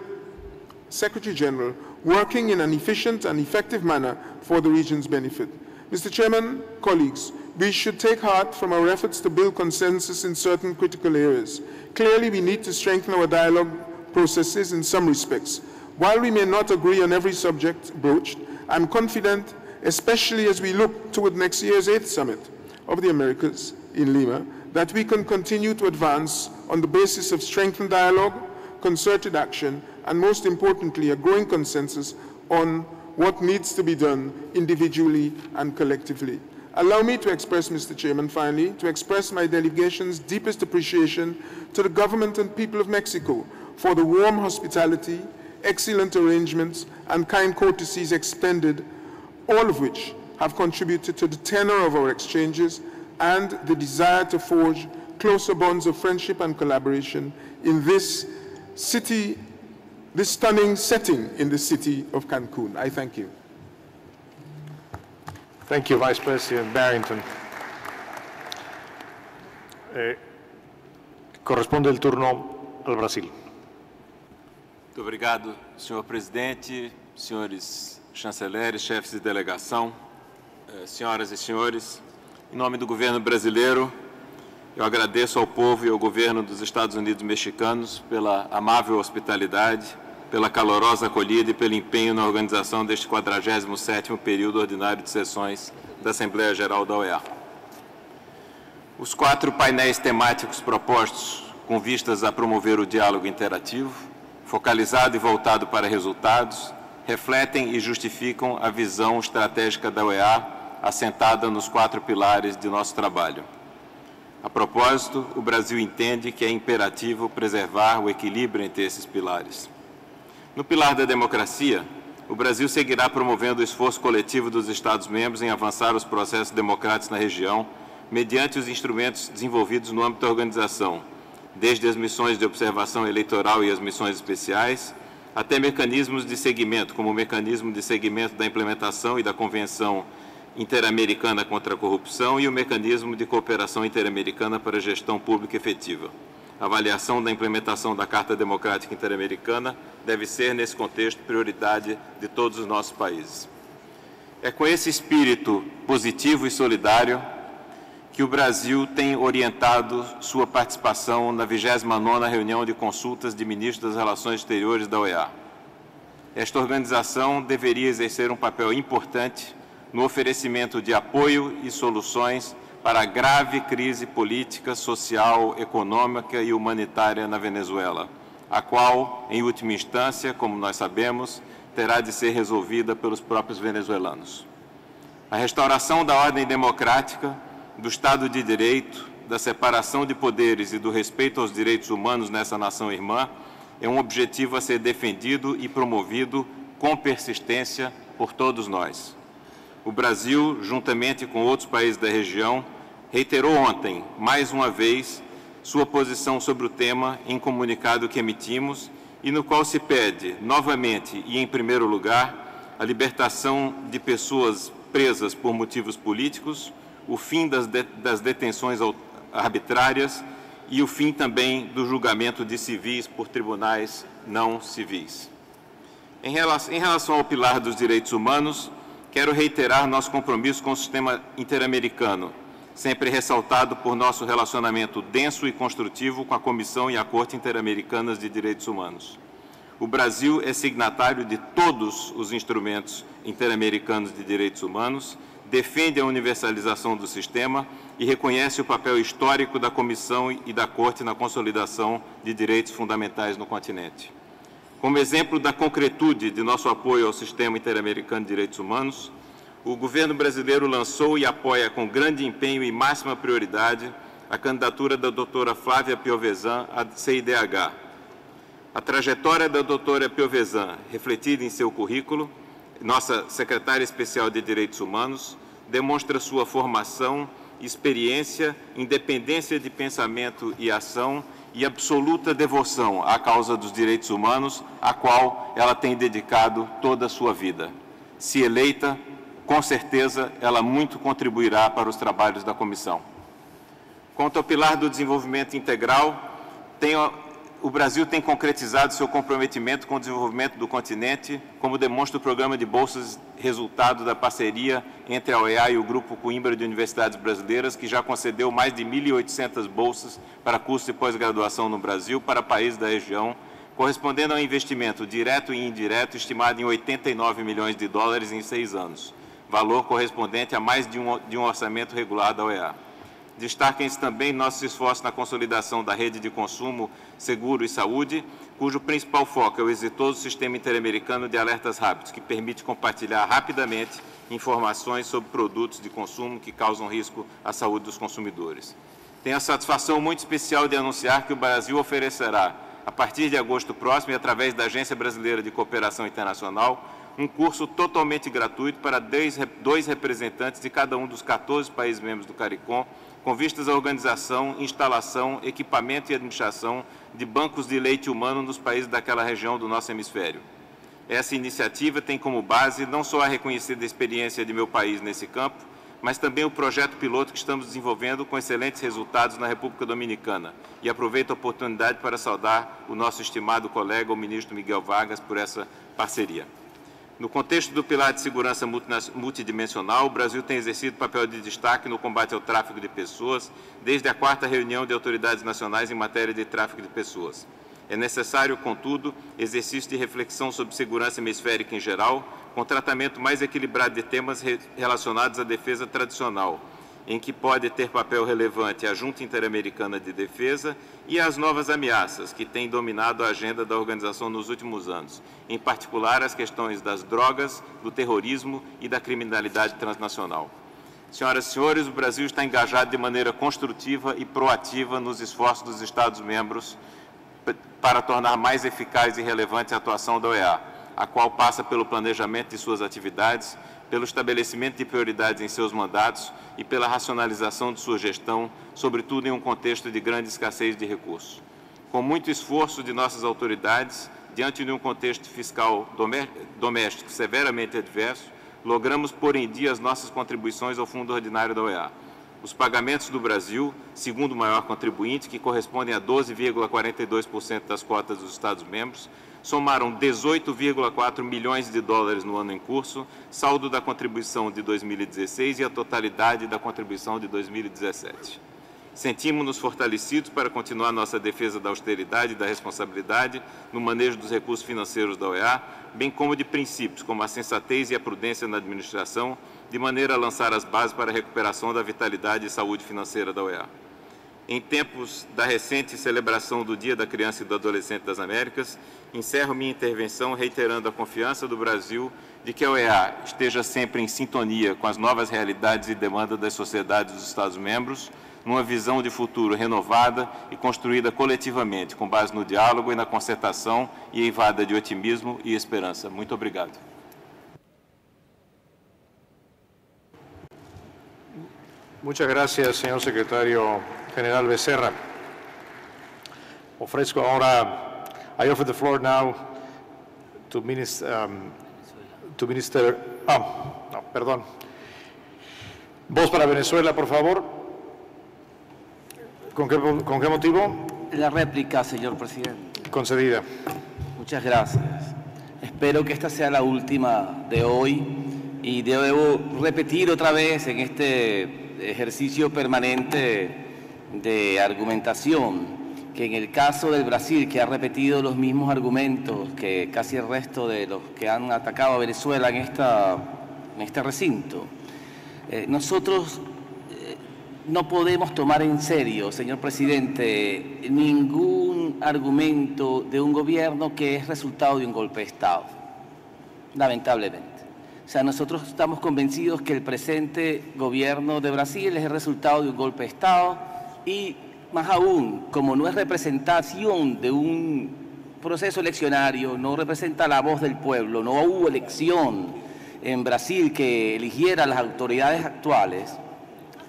Secretary General working in an efficient and effective manner for the region's benefit. Mr. Chairman, colleagues, we should take heart from our efforts to build consensus in certain critical areas. Clearly, we need to strengthen our dialogue processes in some respects. While we may not agree on every subject broached, I'm confident, especially as we look toward next year's 8th Summit of the Americas in Lima, that we can continue to advance on the basis of strengthened dialogue, concerted action, and most importantly, a growing consensus on what needs to be done individually and collectively. Allow me to express, Mr. Chairman, finally, to express my delegation's deepest appreciation to the government and people of Mexico for the warm hospitality, excellent arrangements, and kind courtesies extended, all of which have contributed to the tenor of our exchanges and the desire to forge closer bonds of friendship and collaboration in this stunning setting in the city of Cancun. I thank you. Thank you, Vice President Barrington. Corresponde el turno al Brasil. Muito obrigado, senhor presidente, senhores chanceleres, chefes de delegação, senhoras e senhores. Em nome do governo brasileiro, eu agradeço ao povo e ao governo dos Estados Unidos mexicanos pela amável hospitalidade, pela calorosa acolhida e pelo empenho na organização deste 47º período ordinário de sessões da Assembleia Geral da OEA. Os 4 painéis temáticos propostos com vistas a promover o diálogo interativo, focalizado e voltado para resultados, refletem e justificam a visão estratégica da OEA assentada nos 4 pilares de nosso trabalho. A propósito, o Brasil entende que é imperativo preservar o equilíbrio entre esses pilares. No pilar da democracia, o Brasil seguirá promovendo o esforço coletivo dos Estados-membros em avançar os processos democráticos na região, mediante os instrumentos desenvolvidos no âmbito da organização, desde as missões de observação eleitoral e as missões especiais, até mecanismos de seguimento, como o mecanismo de seguimento da implementação e da Convenção Interamericana contra a Corrupção e o mecanismo de cooperação interamericana para a gestão pública efetiva. A avaliação da implementação da Carta Democrática Interamericana deve ser, nesse contexto, prioridade de todos os nossos países. É com esse espírito positivo e solidário que o Brasil tem orientado sua participação na 29ª reunião de consultas de ministros das Relações Exteriores da OEA. Esta organização deveria exercer um papel importante no oferecimento de apoio e soluções para a grave crise política, social, econômica e humanitária na Venezuela, a qual, em última instância, como nós sabemos, terá de ser resolvida pelos próprios venezuelanos. A restauração da ordem democrática, do Estado de Direito, da separação de poderes e do respeito aos direitos humanos nessa nação irmã é um objetivo a ser defendido e promovido com persistência por todos nós. O Brasil, juntamente com outros países da região, reiterou ontem, mais uma vez, sua posição sobre o tema em comunicado que emitimos e no qual se pede, novamente e em primeiro lugar, a libertação de pessoas presas por motivos políticos, o fim das detenções arbitrárias e o fim também do julgamento de civis por tribunais não civis. Em relação ao pilar dos direitos humanos, quero reiterar nosso compromisso com o sistema interamericano, sempre ressaltado por nosso relacionamento denso e construtivo com a Comissão e a Corte Interamericana de Direitos Humanos. O Brasil é signatário de todos os instrumentos interamericanos de direitos humanos, defende a universalização do sistema e reconhece o papel histórico da Comissão e da Corte na consolidação de direitos fundamentais no continente. Como exemplo da concretude de nosso apoio ao sistema interamericano de direitos humanos, o governo brasileiro lançou e apoia com grande empenho e máxima prioridade a candidatura da doutora Flávia Piovesan à CIDH. A trajetória da doutora Piovesan, refletida em seu currículo, nossa secretária especial de Direitos Humanos, demonstra sua formação, experiência, independência de pensamento e ação e absoluta devoção à causa dos direitos humanos, a qual ela tem dedicado toda a sua vida. Se eleita, com certeza, ela muito contribuirá para os trabalhos da Comissão. Quanto ao pilar do desenvolvimento integral, o Brasil tem concretizado seu comprometimento com o desenvolvimento do continente, como demonstra o programa de bolsas, resultado da parceria entre a OEA e o Grupo Coimbra de Universidades Brasileiras, que já concedeu mais de 1.800 bolsas para cursos de pós-graduação no Brasil para países da região, correspondendo a um investimento direto e indireto estimado em 89 milhões de dólares em 6 anos, valor correspondente a mais de um orçamento regular da OEA. Destaquem-se também nossos esforços na consolidação da rede de consumo, seguro e saúde, cujo principal foco é o exitoso sistema interamericano de alertas rápidos, que permite compartilhar rapidamente informações sobre produtos de consumo que causam risco à saúde dos consumidores. Tenho a satisfação muito especial de anunciar que o Brasil oferecerá, a partir de agosto próximo e através da Agência Brasileira de Cooperação Internacional, um curso totalmente gratuito para 2 representantes de cada um dos 14 países membros do CARICOM, com vistas à organização, instalação, equipamento e administração de bancos de leite humano nos países daquela região do nosso hemisfério. Essa iniciativa tem como base não só a reconhecida experiência de meu país nesse campo, mas também o projeto piloto que estamos desenvolvendo com excelentes resultados na República Dominicana. E aproveito a oportunidade para saudar o nosso estimado colega, o ministro Miguel Vargas, por essa parceria. No contexto do pilar de segurança multidimensional, o Brasil tem exercido papel de destaque no combate ao tráfico de pessoas, desde a 4ª reunião de autoridades nacionais em matéria de tráfico de pessoas. É necessário, contudo, exercício de reflexão sobre segurança hemisférica em geral, com tratamento mais equilibrado de temas relacionados à defesa tradicional, em que pode ter papel relevante a Junta Interamericana de Defesa e as novas ameaças que têm dominado a agenda da organização nos últimos anos, em particular as questões das drogas, do terrorismo e da criminalidade transnacional. Senhoras e senhores, o Brasil está engajado de maneira construtiva e proativa nos esforços dos Estados-membros para tornar mais eficaz e relevante a atuação da OEA, a qual passa pelo planejamento de suas atividades, pelo estabelecimento de prioridades em seus mandatos e pela racionalização de sua gestão, sobretudo em um contexto de grande escassez de recursos. Com muito esforço de nossas autoridades, diante de um contexto fiscal doméstico severamente adverso, logramos pôr em dia as nossas contribuições ao Fundo Ordinário da OEA. Os pagamentos do Brasil, segundo o maior contribuinte, que correspondem a 12,42% das cotas dos Estados-membros, somaram 18,4 milhões de dólares no ano em curso, saldo da contribuição de 2016 e a totalidade da contribuição de 2017. Sentimos-nos fortalecidos para continuar nossa defesa da austeridade e da responsabilidade no manejo dos recursos financeiros da OEA, bem como de princípios como a sensatez e a prudência na administração, de maneira a lançar as bases para a recuperação da vitalidade e saúde financeira da OEA. Em tempos da recente celebração do Dia da Criança e do Adolescente das Américas, encerro minha intervenção reiterando a confiança do Brasil de que a OEA esteja sempre em sintonia com as novas realidades e demandas das sociedades dos Estados-membros, numa visão de futuro renovada e construída coletivamente, com base no diálogo e na concertação e eivada de otimismo e esperança. Muito obrigado. Muchas gracias, señor secretario general Becerra. Ofrezco ahora, I offer the floor now to Minister, perdón. Voz para Venezuela, por favor. ¿Con qué motivo? La réplica, señor presidente. Concedida. Muchas gracias. Espero que esta sea la última de hoy y debo repetir otra vez en este ejercicio permanente de argumentación que en el caso del Brasil, que ha repetido los mismos argumentos que casi el resto de los que han atacado a Venezuela en este recinto, nosotros no podemos tomar en serio, señor presidente, ningún argumento de un gobierno que es resultado de un golpe de Estado, lamentablemente. O sea, nosotros estamos convencidos que el presente gobierno de Brasil es el resultado de un golpe de Estado y, más aún, como no es representación de un proceso eleccionario, no representa la voz del pueblo, no hubo elección en Brasil que eligiera las autoridades actuales,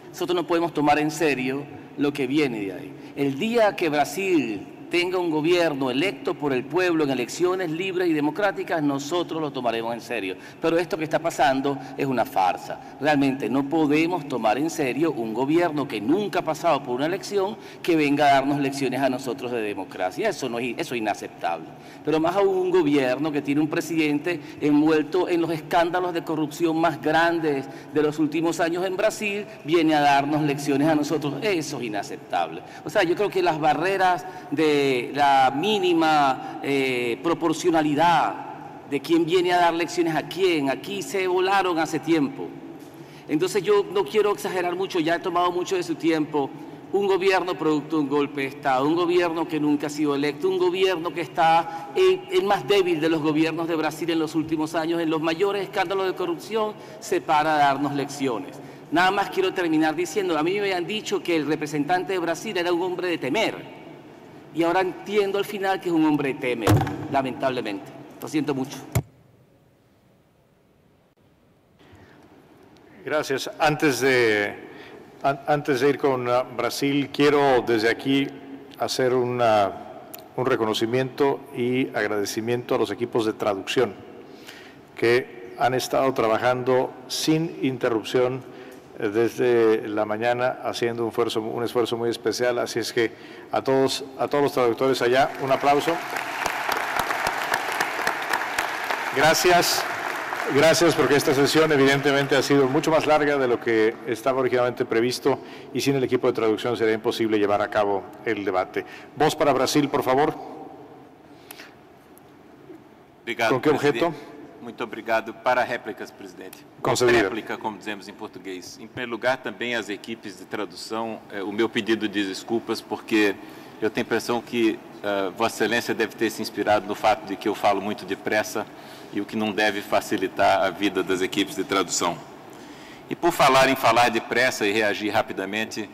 nosotros no podemos tomar en serio lo que viene de ahí. El día que Brasil tenga un gobierno electo por el pueblo en elecciones libres y democráticas, nosotros lo tomaremos en serio. Pero esto que está pasando es una farsa. Realmente no podemos tomar en serio un gobierno que nunca ha pasado por una elección que venga a darnos lecciones a nosotros de democracia. Eso es inaceptable. Pero más aún un gobierno que tiene un presidente envuelto en los escándalos de corrupción más grandes de los últimos años en Brasil, viene a darnos lecciones a nosotros. Eso es inaceptable. O sea, yo creo que las barreras de la mínima proporcionalidad de quién viene a dar lecciones a quién, aquí se volaron hace tiempo. Entonces yo no quiero exagerar mucho, ya he tomado mucho de su tiempo. Un gobierno producto de un golpe de Estado, un gobierno que nunca ha sido electo, un gobierno que está el más débil de los gobiernos de Brasil en los últimos años, en los mayores escándalos de corrupción, se para a darnos lecciones. Nada más quiero terminar diciendo, a mí me habían dicho que el representante de Brasil era un hombre de temer, y ahora entiendo al final que es un hombre de temer, lamentablemente. Lo siento mucho. Gracias. Antes de ir con Brasil, quiero desde aquí hacer un reconocimiento y agradecimiento a los equipos de traducción que han estado trabajando sin interrupción desde la mañana, haciendo un esfuerzo muy especial. Así es que a todos los traductores allá, un aplauso. Gracias. Gracias, porque esta sesión evidentemente ha sido mucho más larga de lo que estaba originalmente previsto y sin el equipo de traducción sería imposible llevar a cabo el debate. Voz para Brasil, por favor. Obrigado, ¿Con qué objeto? Muito obrigado. Para réplicas, presidente. Concedida. Réplica, como dizemos em português. Em primeiro lugar, também as equipes de tradução, o meu pedido de desculpas, porque eu tenho a impressão que Vossa Excelência deve ter se inspirado no fato de que eu falo muito depressa e o que não deve facilitar a vida das equipes de tradução. E por falar em falar depressa e reagir rapidamente,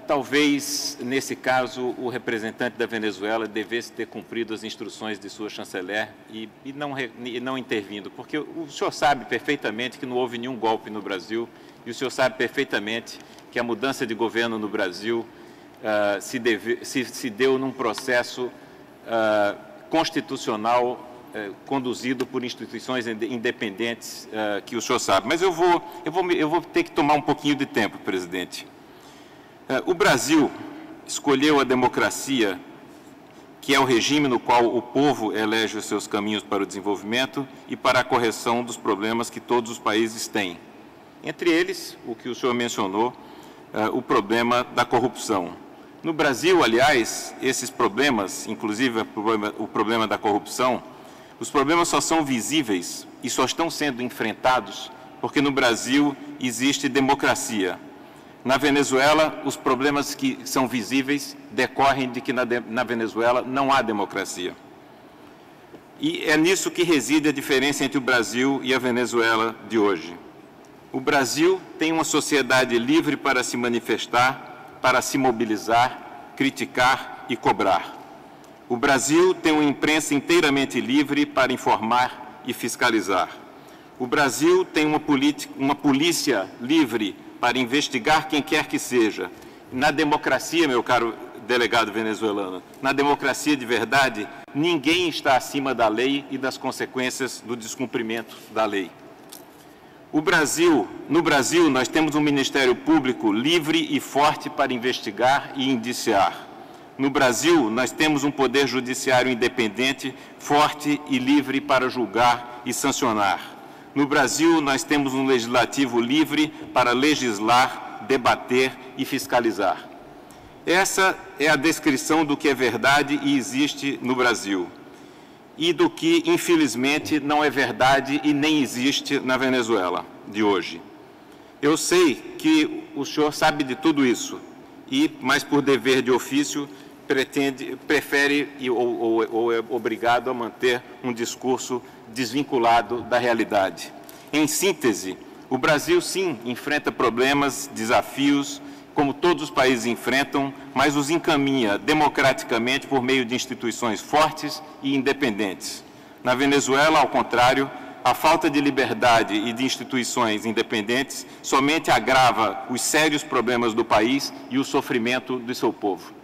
talvez, nesse caso, o representante da Venezuela devesse ter cumprido as instruções de sua chanceler e não intervindo, porque o senhor sabe perfeitamente que não houve nenhum golpe no Brasil e o senhor sabe perfeitamente que a mudança de governo no Brasil se deu num processo constitucional conduzido por instituições independentes que o senhor sabe. Mas eu vou ter que tomar um pouquinho de tempo, presidente. O Brasil escolheu a democracia que é o regime no qual o povo elege os seus caminhos para o desenvolvimento e para a correção dos problemas que todos os países têm. Entre eles, o que o senhor mencionou, o problema da corrupção. No Brasil, aliás, esses problemas, inclusive o problema da corrupção, os problemas só são visíveis e só estão sendo enfrentados porque no Brasil existe democracia. Na Venezuela, os problemas que são visíveis decorrem de que na Venezuela não há democracia. E é nisso que reside a diferença entre o Brasil e a Venezuela de hoje. O Brasil tem uma sociedade livre para se manifestar, para se mobilizar, criticar e cobrar. O Brasil tem uma imprensa inteiramente livre para informar e fiscalizar. O Brasil tem uma polícia livre para investigar quem quer que seja. Na democracia, meu caro delegado venezuelano, na democracia de verdade, ninguém está acima da lei e das consequências do descumprimento da lei. No Brasil, nós temos um Ministério Público livre e forte para investigar e indiciar. No Brasil, nós temos um Poder Judiciário independente, forte e livre para julgar e sancionar. No Brasil, nós temos um Legislativo livre para legislar, debater e fiscalizar. Essa é a descrição do que é verdade e existe no Brasil. E do que, infelizmente, não é verdade e nem existe na Venezuela de hoje. Eu sei que o senhor sabe de tudo isso, mas por dever de ofício, prefere ou é obrigado a manter um discurso desvinculado da realidade. Em síntese, o Brasil, sim, enfrenta problemas, desafios, como todos os países enfrentam, mas os encaminha democraticamente por meio de instituições fortes e independentes. Na Venezuela, ao contrário, a falta de liberdade e de instituições independentes somente agrava os sérios problemas do país e o sofrimento do seu povo.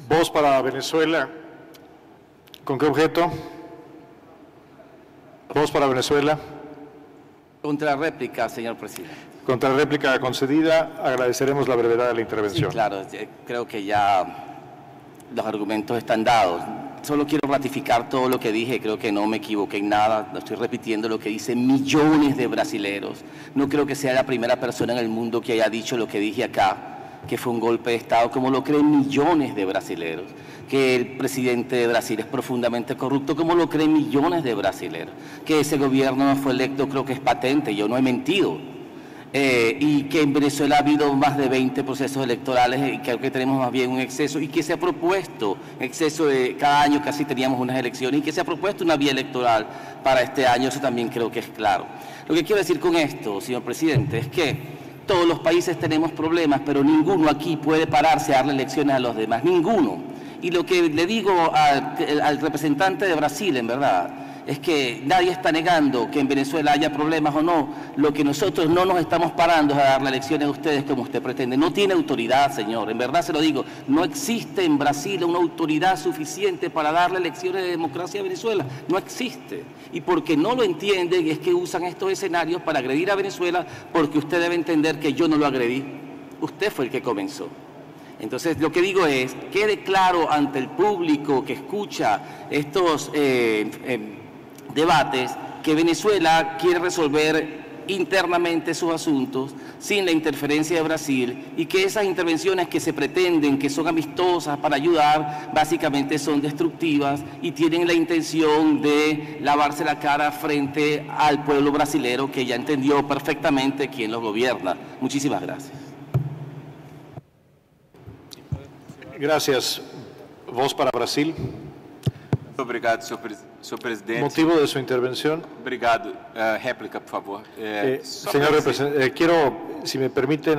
Voz para Venezuela. ¿Con qué objeto? Voz para Venezuela. Contrarréplica, señor presidente. Contrarréplica concedida. Agradeceremos la brevedad de la intervención. Sí, claro, creo que ya los argumentos están dados. Solo quiero ratificar todo lo que dije, creo que no me equivoqué en nada, estoy repitiendo lo que dicen millones de brasileros. No creo que sea la primera persona en el mundo que haya dicho lo que dije acá, que fue un golpe de Estado, como lo creen millones de brasileros, que el presidente de Brasil es profundamente corrupto, como lo creen millones de brasileros, que ese gobierno no fue electo, creo que es patente, yo no he mentido, y que en Venezuela ha habido más de 20 procesos electorales y creo que tenemos más bien un exceso, y que se ha propuesto, exceso de cada año casi teníamos unas elecciones, y que se ha propuesto una vía electoral para este año, eso también creo que es claro. Lo que quiero decir con esto, señor presidente, es que todos los países tenemos problemas, pero ninguno aquí puede pararse a darle lecciones a los demás, ninguno. Y lo que le digo al representante de Brasil, en verdad, es que nadie está negando que en Venezuela haya problemas o no. Lo que nosotros no nos estamos parando es a darle lecciones a ustedes como usted pretende. No tiene autoridad, señor, en verdad se lo digo. No existe en Brasil una autoridad suficiente para darle lecciones de democracia a Venezuela. No existe. Y porque no lo entienden es que usan estos escenarios para agredir a Venezuela, porque usted debe entender que yo no lo agredí. Usted fue el que comenzó. Entonces, lo que digo es, quede claro ante el público que escucha estos debates, que Venezuela quiere resolver internamente sus asuntos sin la interferencia de Brasil y que esas intervenciones que se pretenden, que son amistosas para ayudar, básicamente son destructivas y tienen la intención de lavarse la cara frente al pueblo brasilero que ya entendió perfectamente quién los gobierna. Muchísimas gracias. Gracias. Voz para Brasil. Obrigado, senhor presidente. Motivo de su intervención. Obrigado. Réplica, por favor. Señor representante, quiero, si me permiten,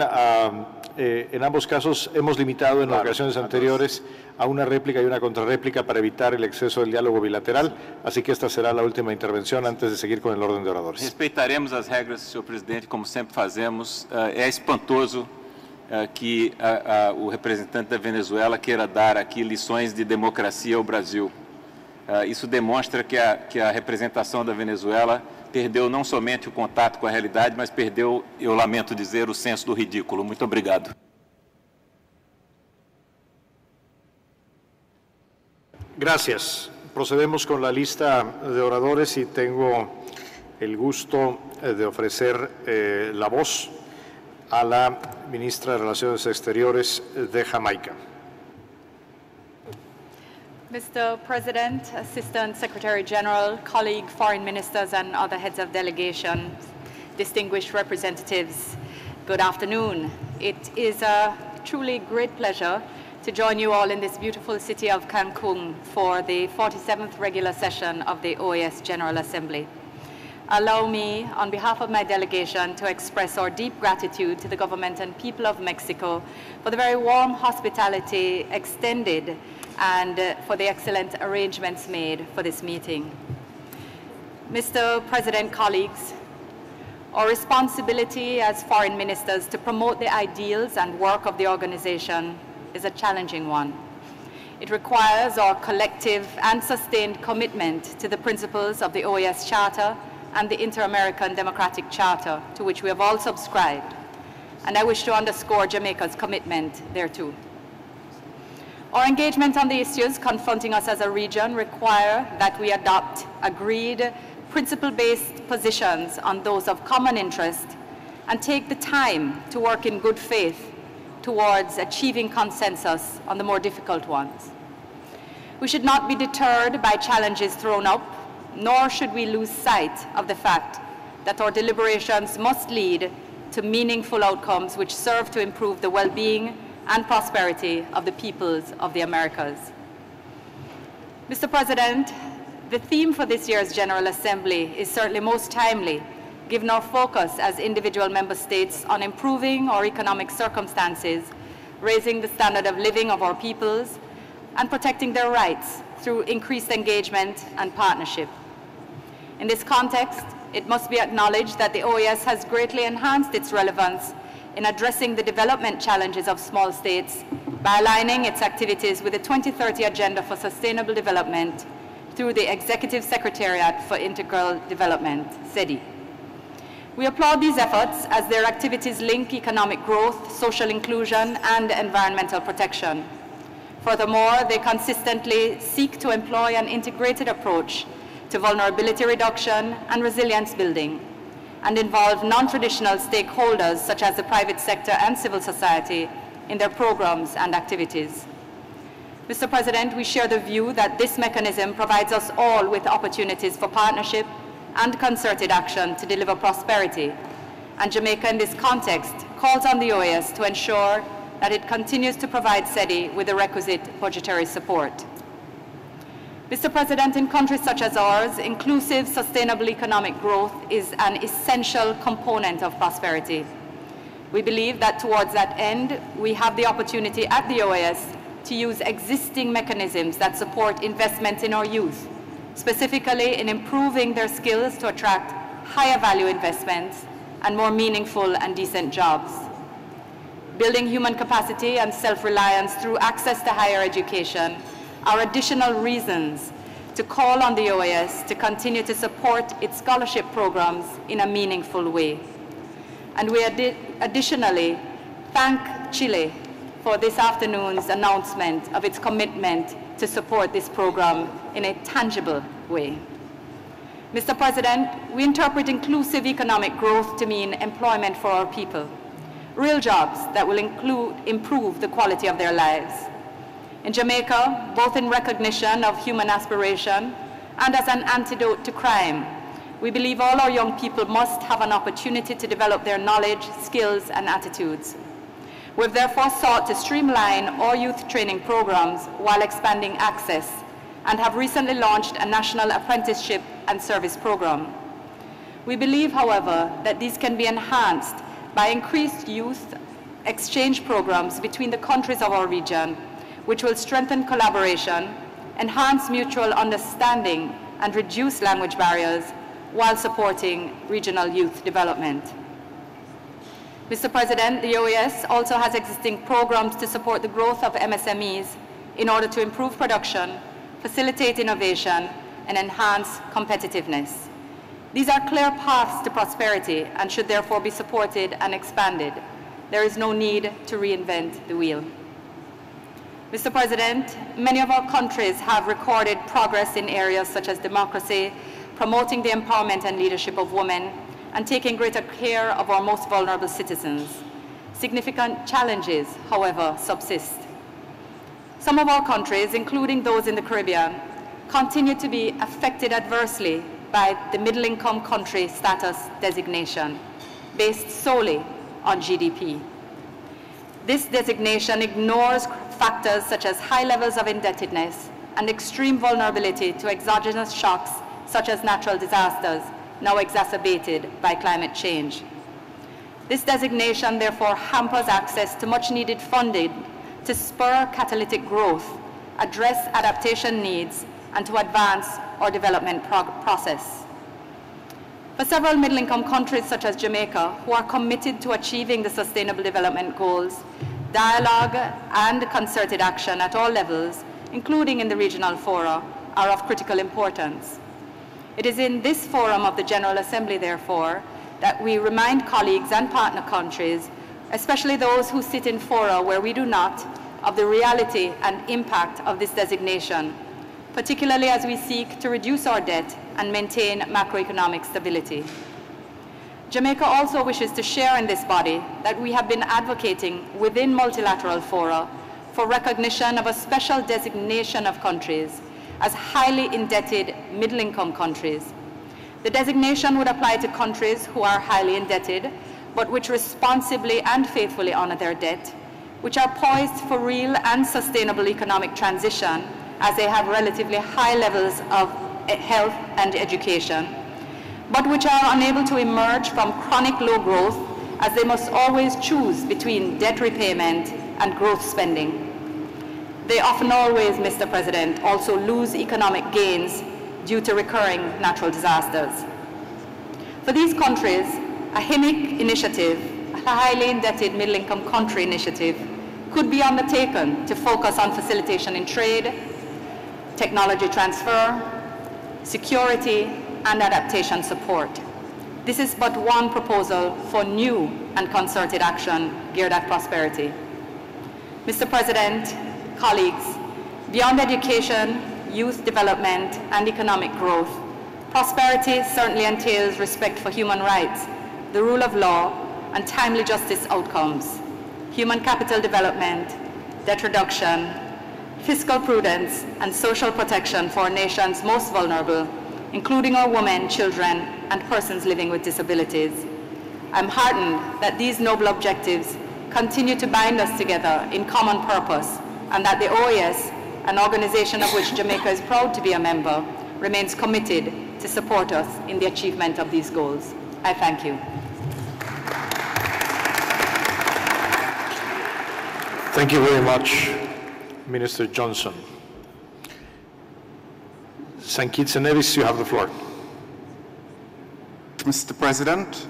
en ambos casos hemos limitado en ocasiones anteriores a una réplica y una contrarréplica para evitar el exceso del diálogo bilateral, así que esta será la última intervención antes de seguir con el orden de oradores. Respeitaremos as regras, senhor presidente, como sempre fazemos. É espantoso que o representante da Venezuela queira dar aqui lições de democracia ao Brasil. Isso demonstra que a representação da Venezuela perdeu não somente o contato com a realidade, mas perdeu, eu lamento dizer, o senso do ridículo. Muito obrigado. Gracias. Procedemos con la lista de oradores y tengo el gusto de ofrecer la voz a la ministra de Relaciones Exteriores de Jamaica. Mr. President, Assistant Secretary General, colleague foreign ministers and other heads of delegations, distinguished representatives, good afternoon. It is a truly great pleasure to join you all in this beautiful city of Cancun for the 47th regular session of the OAS General Assembly. Allow me, on behalf of my delegation, to express our deep gratitude to the government and people of Mexico for the very warm hospitality extended and for the excellent arrangements made for this meeting. Mr. President, colleagues, our responsibility as foreign ministers to promote the ideals and work of the organization is a challenging one. It requires our collective and sustained commitment to the principles of the OAS Charter and the Inter-American Democratic Charter, to which we have all subscribed. And I wish to underscore Jamaica's commitment thereto. Our engagement on the issues confronting us as a region require that we adopt agreed, principle-based positions on those of common interest and take the time to work in good faith towards achieving consensus on the more difficult ones. We should not be deterred by challenges thrown up, nor should we lose sight of the fact that our deliberations must lead to meaningful outcomes which serve to improve the well-being and prosperity of the peoples of the Americas. Mr. President, the theme for this year's General Assembly is certainly most timely, given our focus as individual member states on improving our economic circumstances, raising the standard of living of our peoples, and protecting their rights through increased engagement and partnership. In this context, it must be acknowledged that the OAS has greatly enhanced its relevance in addressing the development challenges of small states by aligning its activities with the 2030 Agenda for Sustainable Development through the Executive Secretariat for Integral Development, SEDI. We applaud these efforts as their activities link economic growth, social inclusion, and environmental protection. Furthermore, they consistently seek to employ an integrated approach to vulnerability reduction and resilience building, and involve non-traditional stakeholders such as the private sector and civil society in their programs and activities. Mr. President, we share the view that this mechanism provides us all with opportunities for partnership and concerted action to deliver prosperity, and Jamaica in this context calls on the OAS to ensure that it continues to provide SEDI with the requisite budgetary support. Mr. President, in countries such as ours, inclusive, sustainable economic growth is an essential component of prosperity. We believe that towards that end, we have the opportunity at the OAS to use existing mechanisms that support investment in our youth, specifically in improving their skills to attract higher value investments and more meaningful and decent jobs. Building human capacity and self-reliance through access to higher education are additional reasons to call on the OAS to continue to support its scholarship programs in a meaningful way. And we additionally thank Chile for this afternoon's announcement of its commitment to support this program in a tangible way. Mr. President, we interpret inclusive economic growth to mean employment for our people, real jobs that will improve the quality of their lives. In Jamaica, both in recognition of human aspiration and as an antidote to crime, we believe all our young people must have an opportunity to develop their knowledge, skills, and attitudes. We've therefore sought to streamline our youth training programs while expanding access, and have recently launched a national apprenticeship and service program. We believe, however, that these can be enhanced by increased youth exchange programs between the countries of our region, which will strengthen collaboration, enhance mutual understanding, and reduce language barriers while supporting regional youth development. Mr. President, the OAS also has existing programs to support the growth of MSMEs in order to improve production, facilitate innovation, and enhance competitiveness. These are clear paths to prosperity and should therefore be supported and expanded. There is no need to reinvent the wheel. Mr. President, many of our countries have recorded progress in areas such as democracy, promoting the empowerment and leadership of women, and taking greater care of our most vulnerable citizens. Significant challenges, however, subsist. Some of our countries, including those in the Caribbean, continue to be affected adversely by the middle-income country status designation, based solely on GDP. This designation ignores factors such as high levels of indebtedness and extreme vulnerability to exogenous shocks such as natural disasters, now exacerbated by climate change. This designation therefore hampers access to much-needed funding to spur catalytic growth, address adaptation needs, and to advance our development process. For several middle-income countries such as Jamaica, who are committed to achieving the Sustainable Development Goals, dialogue and concerted action at all levels, including in the regional fora, are of critical importance. It is in this forum of the General Assembly, therefore, that we remind colleagues and partner countries, especially those who sit in fora where we do not, of the reality and impact of this designation, particularly as we seek to reduce our debt and maintain macroeconomic stability. Jamaica also wishes to share in this body that we have been advocating within multilateral fora for recognition of a special designation of countries as highly indebted middle-income countries. The designation would apply to countries who are highly indebted, but which responsibly and faithfully honor their debt, which are poised for real and sustainable economic transition as they have relatively high levels of health and education, but which are unable to emerge from chronic low growth as they must always choose between debt repayment and growth spending. They often always, Mr. President, also lose economic gains due to recurring natural disasters. For these countries, a HIMIC initiative, a highly indebted middle-income country initiative, could be undertaken to focus on facilitation in trade, technology transfer, security, and adaptation support. This is but one proposal for new and concerted action geared at prosperity. Mr. President, colleagues, beyond education, youth development, and economic growth, prosperity certainly entails respect for human rights, the rule of law, and timely justice outcomes, human capital development, debt reduction, fiscal prudence, and social protection for our nation's most vulnerable, including our women, children, and persons living with disabilities. I'm heartened that these noble objectives continue to bind us together in common purpose, and that the OAS, an organization of which Jamaica is proud to be a member, remains committed to support us in the achievement of these goals. I thank you. Thank you very much, Minister Johnson. St. Kitts and Nevis, you have the floor. Mr. President,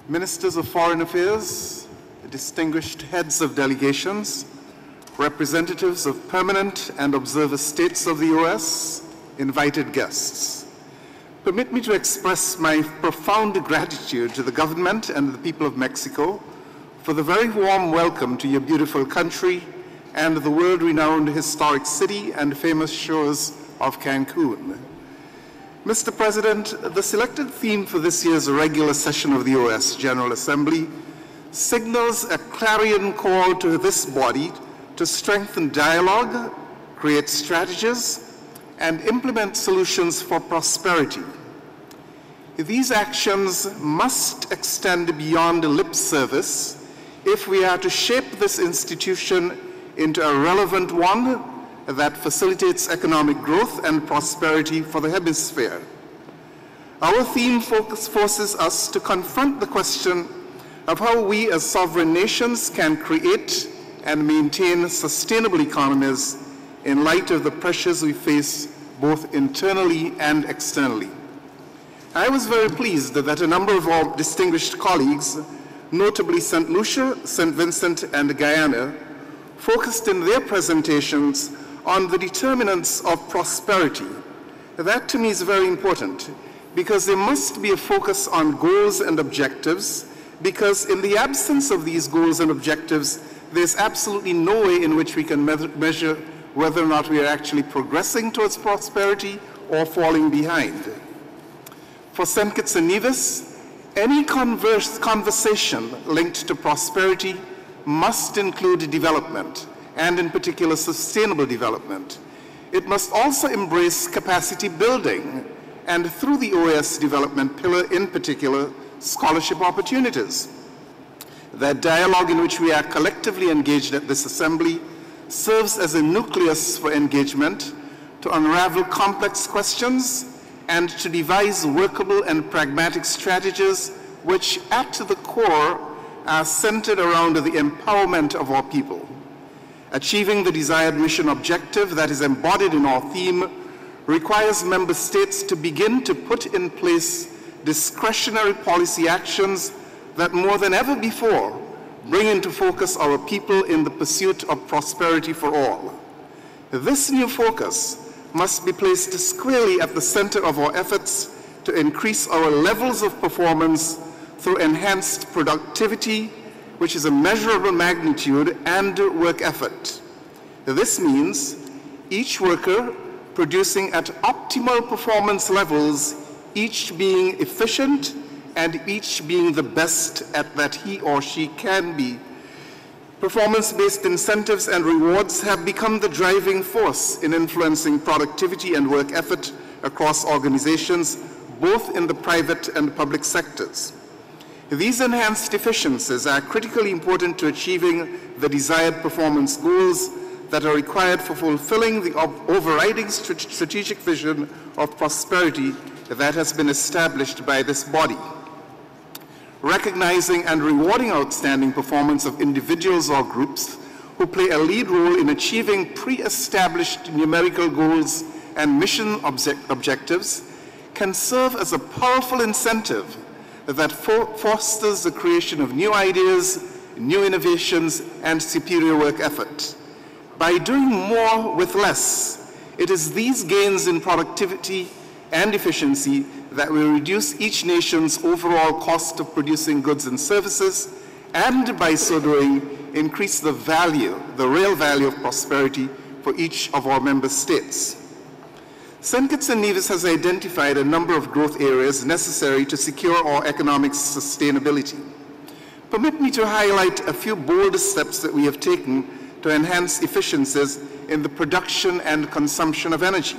Ministers of Foreign Affairs, distinguished heads of delegations, representatives of permanent and observer states of the OAS, invited guests. Permit me to express my profound gratitude to the government and the people of Mexico for the very warm welcome to your beautiful country and the world-renowned historic city and famous shores of Cancun. Mr. President, the selected theme for this year's regular session of the OAS General Assembly signals a clarion call to this body to strengthen dialogue, create strategies, and implement solutions for prosperity. These actions must extend beyond lip service if we are to shape this institution into a relevant one that facilitates economic growth and prosperity for the hemisphere. Our theme forces us to confront the question of how we as sovereign nations can create and maintain sustainable economies in light of the pressures we face both internally and externally. I was very pleased that a number of our distinguished colleagues, notably St. Lucia, St. Vincent, and Guyana, focused in their presentations on the determinants of prosperity. That to me is very important. because there must be a focus on goals and objectives, because in the absence of these goals and objectives, there's absolutely no way in which we can measure whether or not we are actually progressing towards prosperity or falling behind. For St. Kitts and Nevis, any conversation linked to prosperity must include development, and in particular sustainable development. It must also embrace capacity building, and through the OAS development pillar in particular, scholarship opportunities. That dialogue in which we are collectively engaged at this assembly serves as a nucleus for engagement to unravel complex questions and to devise workable and pragmatic strategies which at the core are centered around the empowerment of our people. Achieving the desired mission objective that is embodied in our theme requires member states to begin to put in place discretionary policy actions that more than ever before bring into focus our people in the pursuit of prosperity for all. This new focus must be placed squarely at the center of our efforts to increase our levels of performance through enhanced productivity, which is a measurable magnitude, and work effort. This means each worker producing at optimal performance levels, each being efficient and each being the best at that he or she can be. Performance-based incentives and rewards have become the driving force in influencing productivity and work effort across organizations, both in the private and public sectors. These enhanced efficiencies are critically important to achieving the desired performance goals that are required for fulfilling the overriding strategic vision of prosperity that has been established by this body. Recognizing and rewarding outstanding performance of individuals or groups who play a lead role in achieving pre-established numerical goals and mission objectives can serve as a powerful incentive that fosters the creation of new ideas, new innovations, and superior work effort. By doing more with less, it is these gains in productivity and efficiency that will reduce each nation's overall cost of producing goods and services, and by so doing, increase the value, the real value of prosperity for each of our member states. St. Kitts and Nevis has identified a number of growth areas necessary to secure our economic sustainability. Permit me to highlight a few bold steps that we have taken to enhance efficiencies in the production and consumption of energy.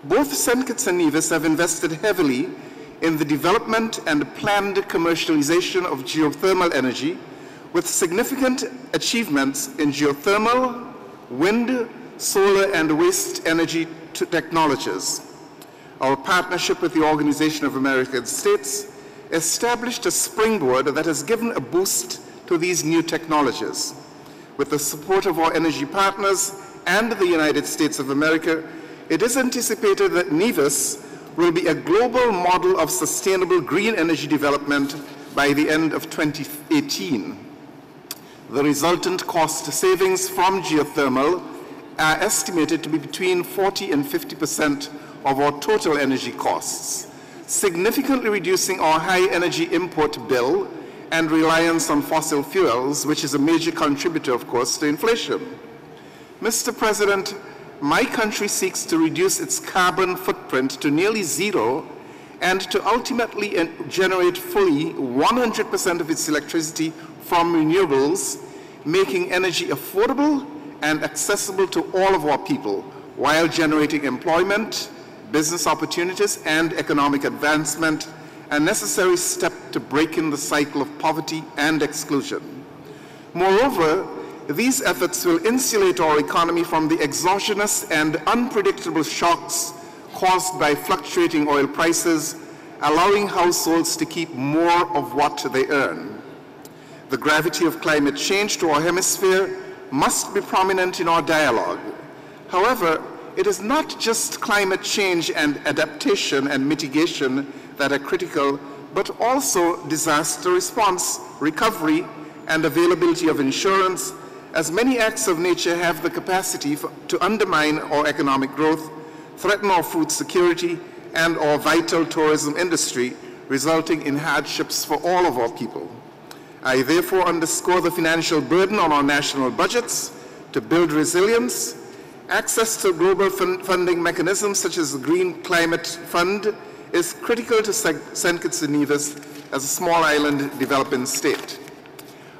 Both St. Kitts and Nevis have invested heavily in the development and planned commercialization of geothermal energy, with significant achievements in geothermal, wind, solar, and waste energy technologies. Our partnership with the Organization of American States established a springboard that has given a boost to these new technologies. With the support of our energy partners and the United States of America, it is anticipated that Nevis will be a global model of sustainable green energy development by the end of 2018. The resultant cost savings from geothermal are estimated to be between 40 and 50% of our total energy costs, significantly reducing our high energy import bill and reliance on fossil fuels, which is a major contributor, of course, to inflation. Mr. President, my country seeks to reduce its carbon footprint to nearly zero and to ultimately generate fully 100% of its electricity from renewables, making energy affordable and accessible to all of our people while generating employment, business opportunities, and economic advancement, a necessary step to breaking the cycle of poverty and exclusion. Moreover, these efforts will insulate our economy from the exogenous and unpredictable shocks caused by fluctuating oil prices, allowing households to keep more of what they earn. The gravity of climate change to our hemisphere must be prominent in our dialogue. However, it is not just climate change and adaptation and mitigation that are critical, but also disaster response, recovery, and availability of insurance, as many acts of nature have the capacity to undermine our economic growth, threaten our food security, and or vital tourism industry, resulting in hardships for all of our people. I therefore underscore the financial burden on our national budgets to build resilience. Access to global funding mechanisms such as the Green Climate Fund is critical to St. Kitts and Nevis as a small island developing state.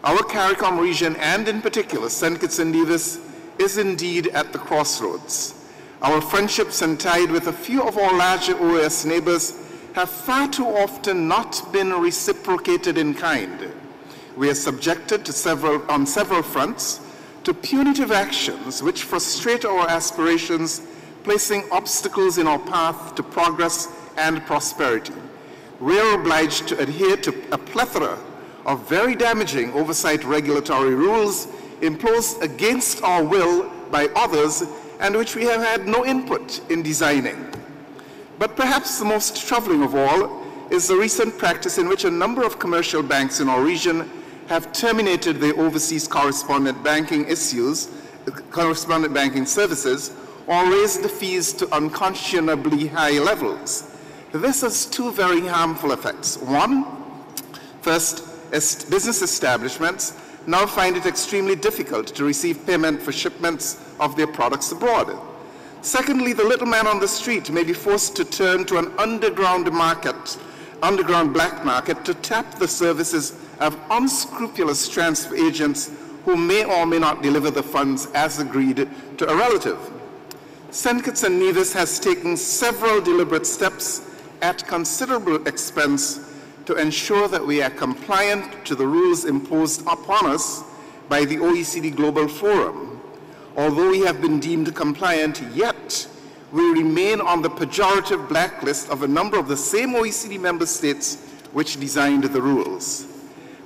Our CARICOM region, and in particular St. Kitts and Nevis, is indeed at the crossroads. Our friendships and tied with a few of our larger OAS neighbors have far too often not been reciprocated in kind. We are subjected to on several fronts to punitive actions which frustrate our aspirations, placing obstacles in our path to progress and prosperity. We are obliged to adhere to a plethora of very damaging oversight regulatory rules imposed against our will by others and which we have had no input in designing. But perhaps the most troubling of all is the recent practice in which a number of commercial banks in our region have terminated their overseas correspondent banking services, or raised the fees to unconscionably high levels. This has two very harmful effects. One, first, business establishments now find it extremely difficult to receive payment for shipments of their products abroad. Secondly, the little man on the street may be forced to turn to an underground black market to tap the services of unscrupulous transfer agents who may or may not deliver the funds as agreed to a relative. St. Kitts and Nevis has taken several deliberate steps at considerable expense to ensure that we are compliant to the rules imposed upon us by the OECD Global Forum. Although we have been deemed compliant, yet we remain on the pejorative blacklist of a number of the same OECD member states which designed the rules.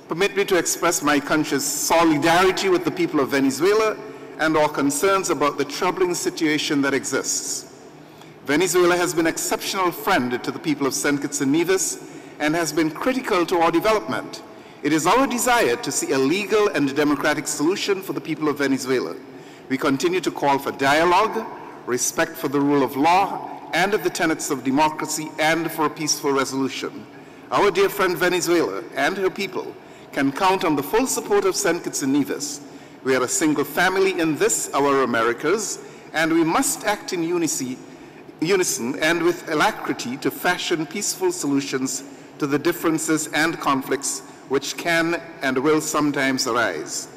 Permit me to express my country's solidarity with the people of Venezuela and our concerns about the troubling situation that exists. Venezuela has been an exceptional friend to the people of St. Kitts and Nevis and has been critical to our development. It is our desire to see a legal and democratic solution for the people of Venezuela. We continue to call for dialogue, respect for the rule of law, and of the tenets of democracy, and for a peaceful resolution. Our dear friend Venezuela and her people can count on the full support of St. Kitts and Nevis. We are a single family in this, our Americas, and we must act in unison and with alacrity to fashion peaceful solutions to the differences and conflicts which can and will sometimes arise.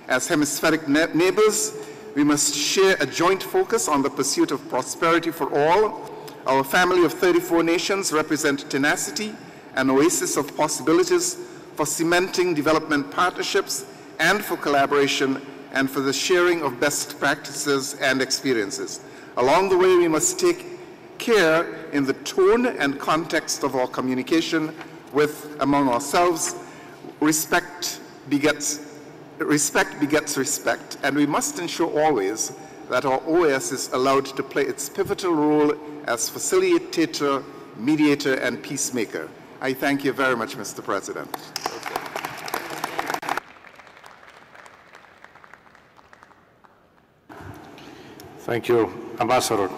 As hemispheric neighbors, we must share a joint focus on the pursuit of prosperity for all. Our family of 34 nations represent tenacity, an oasis of possibilities for cementing development partnerships and for collaboration and for the sharing of best practices and experiences. Along the way, we must take care in the tone and context of our communication among ourselves. Respect begets respect, and we must ensure always that our OAS is allowed to play its pivotal role as facilitator, mediator, and peacemaker. I thank you very much, Mr. President. Thank you, Ambassador.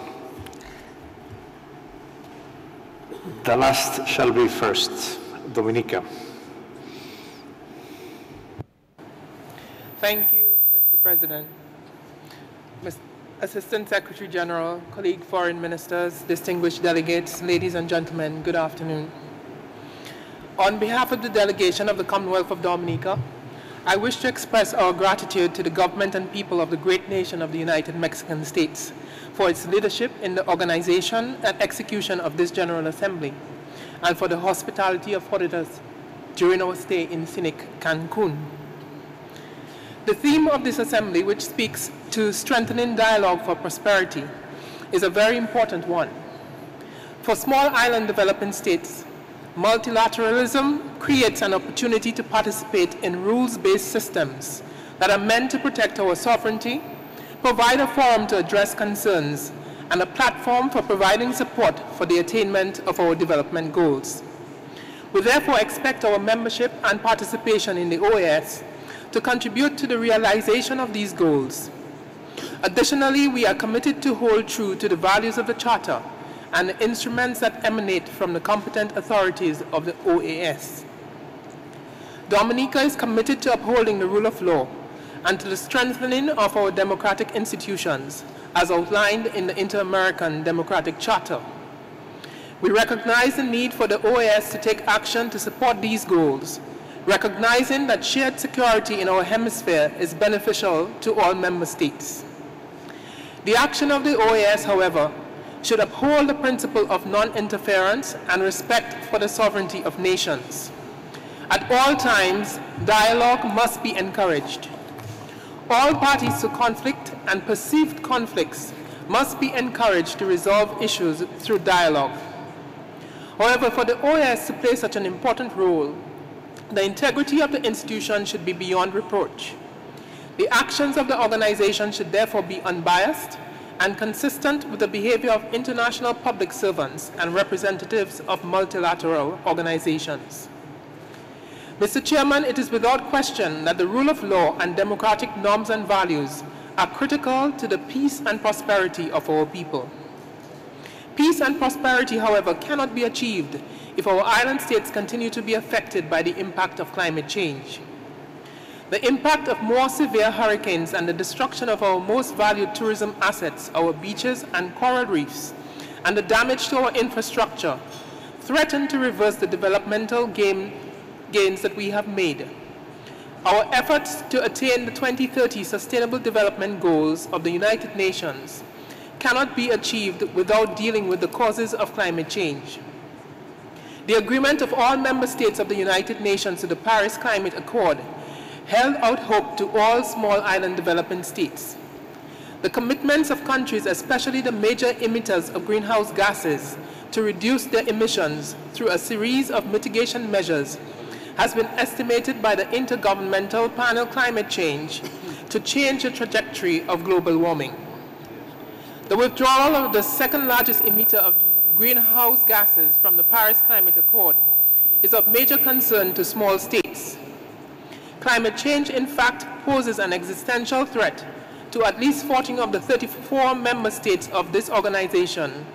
The last shall be first. Dominica. Thank you, Mr. President. Assistant Secretary General, colleague foreign ministers, distinguished delegates, ladies and gentlemen, good afternoon. On behalf of the delegation of the Commonwealth of Dominica, I wish to express our gratitude to the government and people of the great nation of the United Mexican States for its leadership in the organization and execution of this General Assembly, and for the hospitality afforded us during our stay in scenic Cancun. The theme of this assembly, which speaks to strengthening dialogue for prosperity, is a very important one. For small island developing states, multilateralism creates an opportunity to participate in rules-based systems that are meant to protect our sovereignty, provide a forum to address concerns, and a platform for providing support for the attainment of our development goals. We therefore expect our membership and participation in the OAS to contribute to the realization of these goals. Additionally, we are committed to hold true to the values of the Charter and the instruments that emanate from the competent authorities of the OAS. Dominica is committed to upholding the rule of law and to the strengthening of our democratic institutions, as outlined in the Inter-American Democratic Charter. We recognize the need for the OAS to take action to support these goals, recognizing that shared security in our hemisphere is beneficial to all member states. The action of the OAS, however, should uphold the principle of non-interference and respect for the sovereignty of nations. At all times, dialogue must be encouraged. All parties to conflict and perceived conflicts must be encouraged to resolve issues through dialogue. However, for the OAS to play such an important role, the integrity of the institution should be beyond reproach. The actions of the organization should therefore be unbiased and consistent with the behavior of international public servants and representatives of multilateral organizations. Mr. Chairman, it is without question that the rule of law and democratic norms and values are critical to the peace and prosperity of our people. Peace and prosperity, however, cannot be achieved if our island states continue to be affected by the impact of climate change. The impact of more severe hurricanes and the destruction of our most valued tourism assets, our beaches and coral reefs, and the damage to our infrastructure threaten to reverse the developmental gains that we have made. Our efforts to attain the 2030 Sustainable Development Goals of the United Nations cannot be achieved without dealing with the causes of climate change. The agreement of all member states of the United Nations to the Paris Climate Accord held out hope to all small island developing states. The commitments of countries, especially the major emitters of greenhouse gases, to reduce their emissions through a series of mitigation measures has been estimated by the Intergovernmental Panel Climate Change to change the trajectory of global warming. The withdrawal of the second largest emitter of greenhouse gases from the Paris Climate Accord is of major concern to small states. Climate change, in fact, poses an existential threat to at least 14 of the 34 member states of this organization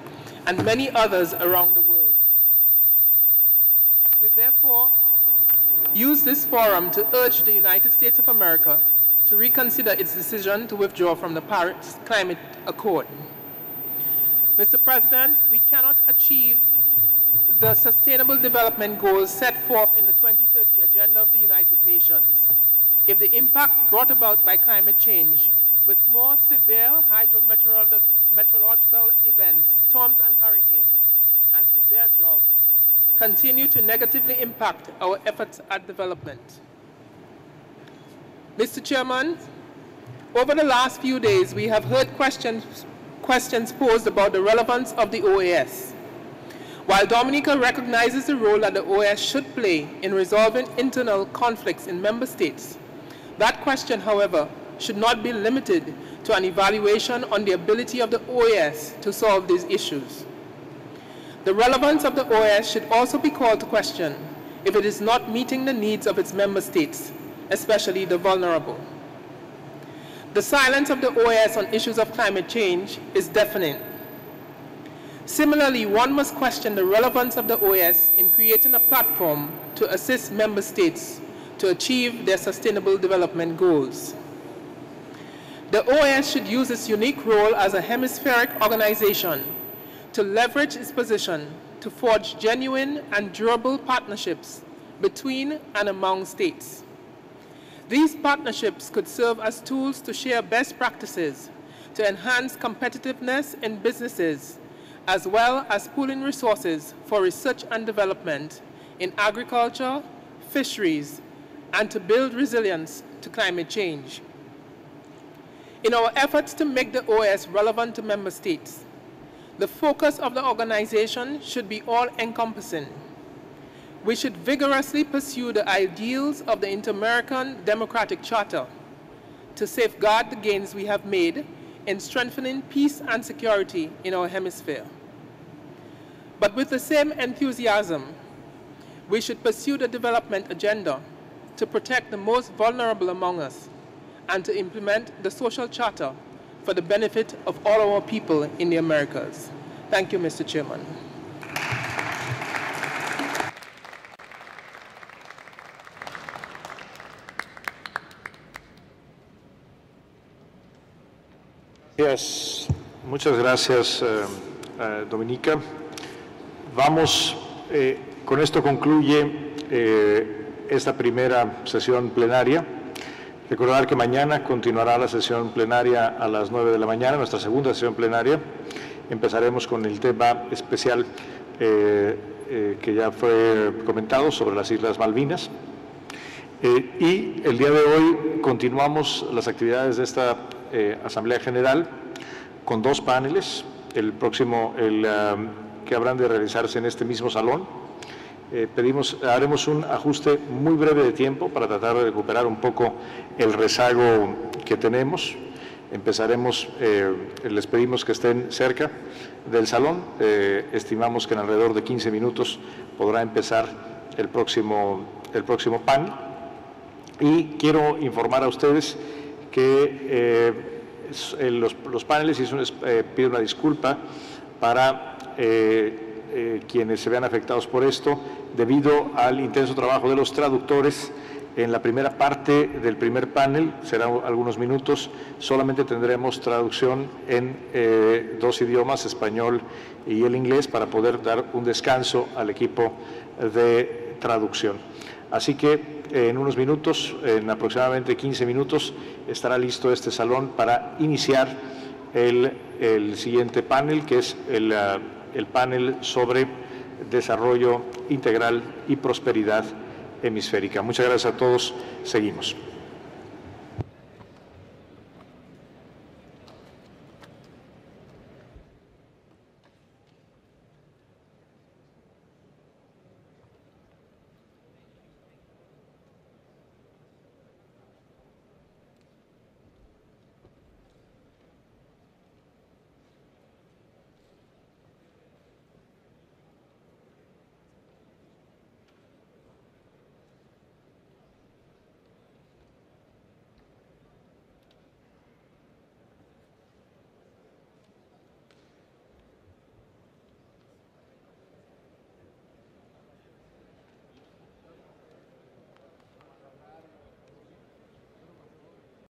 and many others around the world. We therefore use this forum to urge the United States of America to reconsider its decision to withdraw from the Paris Climate Accord. Mr. President, we cannot achieve the Sustainable Development Goals set forth in the 2030 Agenda of the United Nations if the impact brought about by climate change, with more severe hydrometeorological events, storms and hurricanes, and severe droughts, continue to negatively impact our efforts at development. Mr. Chairman, over the last few days, we have heard questions posed about the relevance of the OAS. While Dominica recognizes the role that the OAS should play in resolving internal conflicts in member states, that question, however, should not be limited to an evaluation on the ability of the OAS to solve these issues. The relevance of the OAS should also be called to question if it is not meeting the needs of its member states, especially the vulnerable. The silence of the OAS on issues of climate change is deafening. Similarly, one must question the relevance of the OAS in creating a platform to assist member states to achieve their sustainable development goals. The OAS should use its unique role as a hemispheric organization to leverage its position to forge genuine and durable partnerships between and among states. These partnerships could serve as tools to share best practices to enhance competitiveness in businesses, as well as pooling resources for research and development in agriculture, fisheries, and to build resilience to climate change. In our efforts to make the OAS relevant to member states, the focus of the organization should be all-encompassing. We should vigorously pursue the ideals of the Inter-American Democratic Charter to safeguard the gains we have made in strengthening peace and security in our hemisphere. But with the same enthusiasm, we should pursue the development agenda to protect the most vulnerable among us and to implement the social charter for the benefit of all our people in the Americas. Thank you, Mr. Chairman. Yes. Muchas gracias, Dominica. Vamos, con esto concluye esta primera sesión plenaria. Recordar que mañana continuará la sesión plenaria a las 9 de la mañana, nuestra segunda sesión plenaria. Empezaremos con el tema especial que ya fue comentado sobre las Islas Malvinas. Y el día de hoy continuamos las actividades de esta Asamblea General con dos paneles, que habrán de realizarse en este mismo salón. Haremos un ajuste muy breve de tiempo para tratar de recuperar un poco el rezago que tenemos. Empezaremos, les pedimos que estén cerca del salón, estimamos que en alrededor de 15 minutos podrá empezar el próximo panel. Y quiero informar a ustedes que los paneles, pido una disculpa para quienes se vean afectados por esto, debido al intenso trabajo de los traductores. En la primera parte del primer panel, será algunos minutos, solamente tendremos traducción en dos idiomas, español y el inglés, para poder dar un descanso al equipo de traducción. Así que en unos minutos, en aproximadamente 15 minutos, estará listo este salón para iniciar el siguiente panel, que es el panel sobre desarrollo integral y prosperidad hemisférica. Muchas gracias a todos. Seguimos.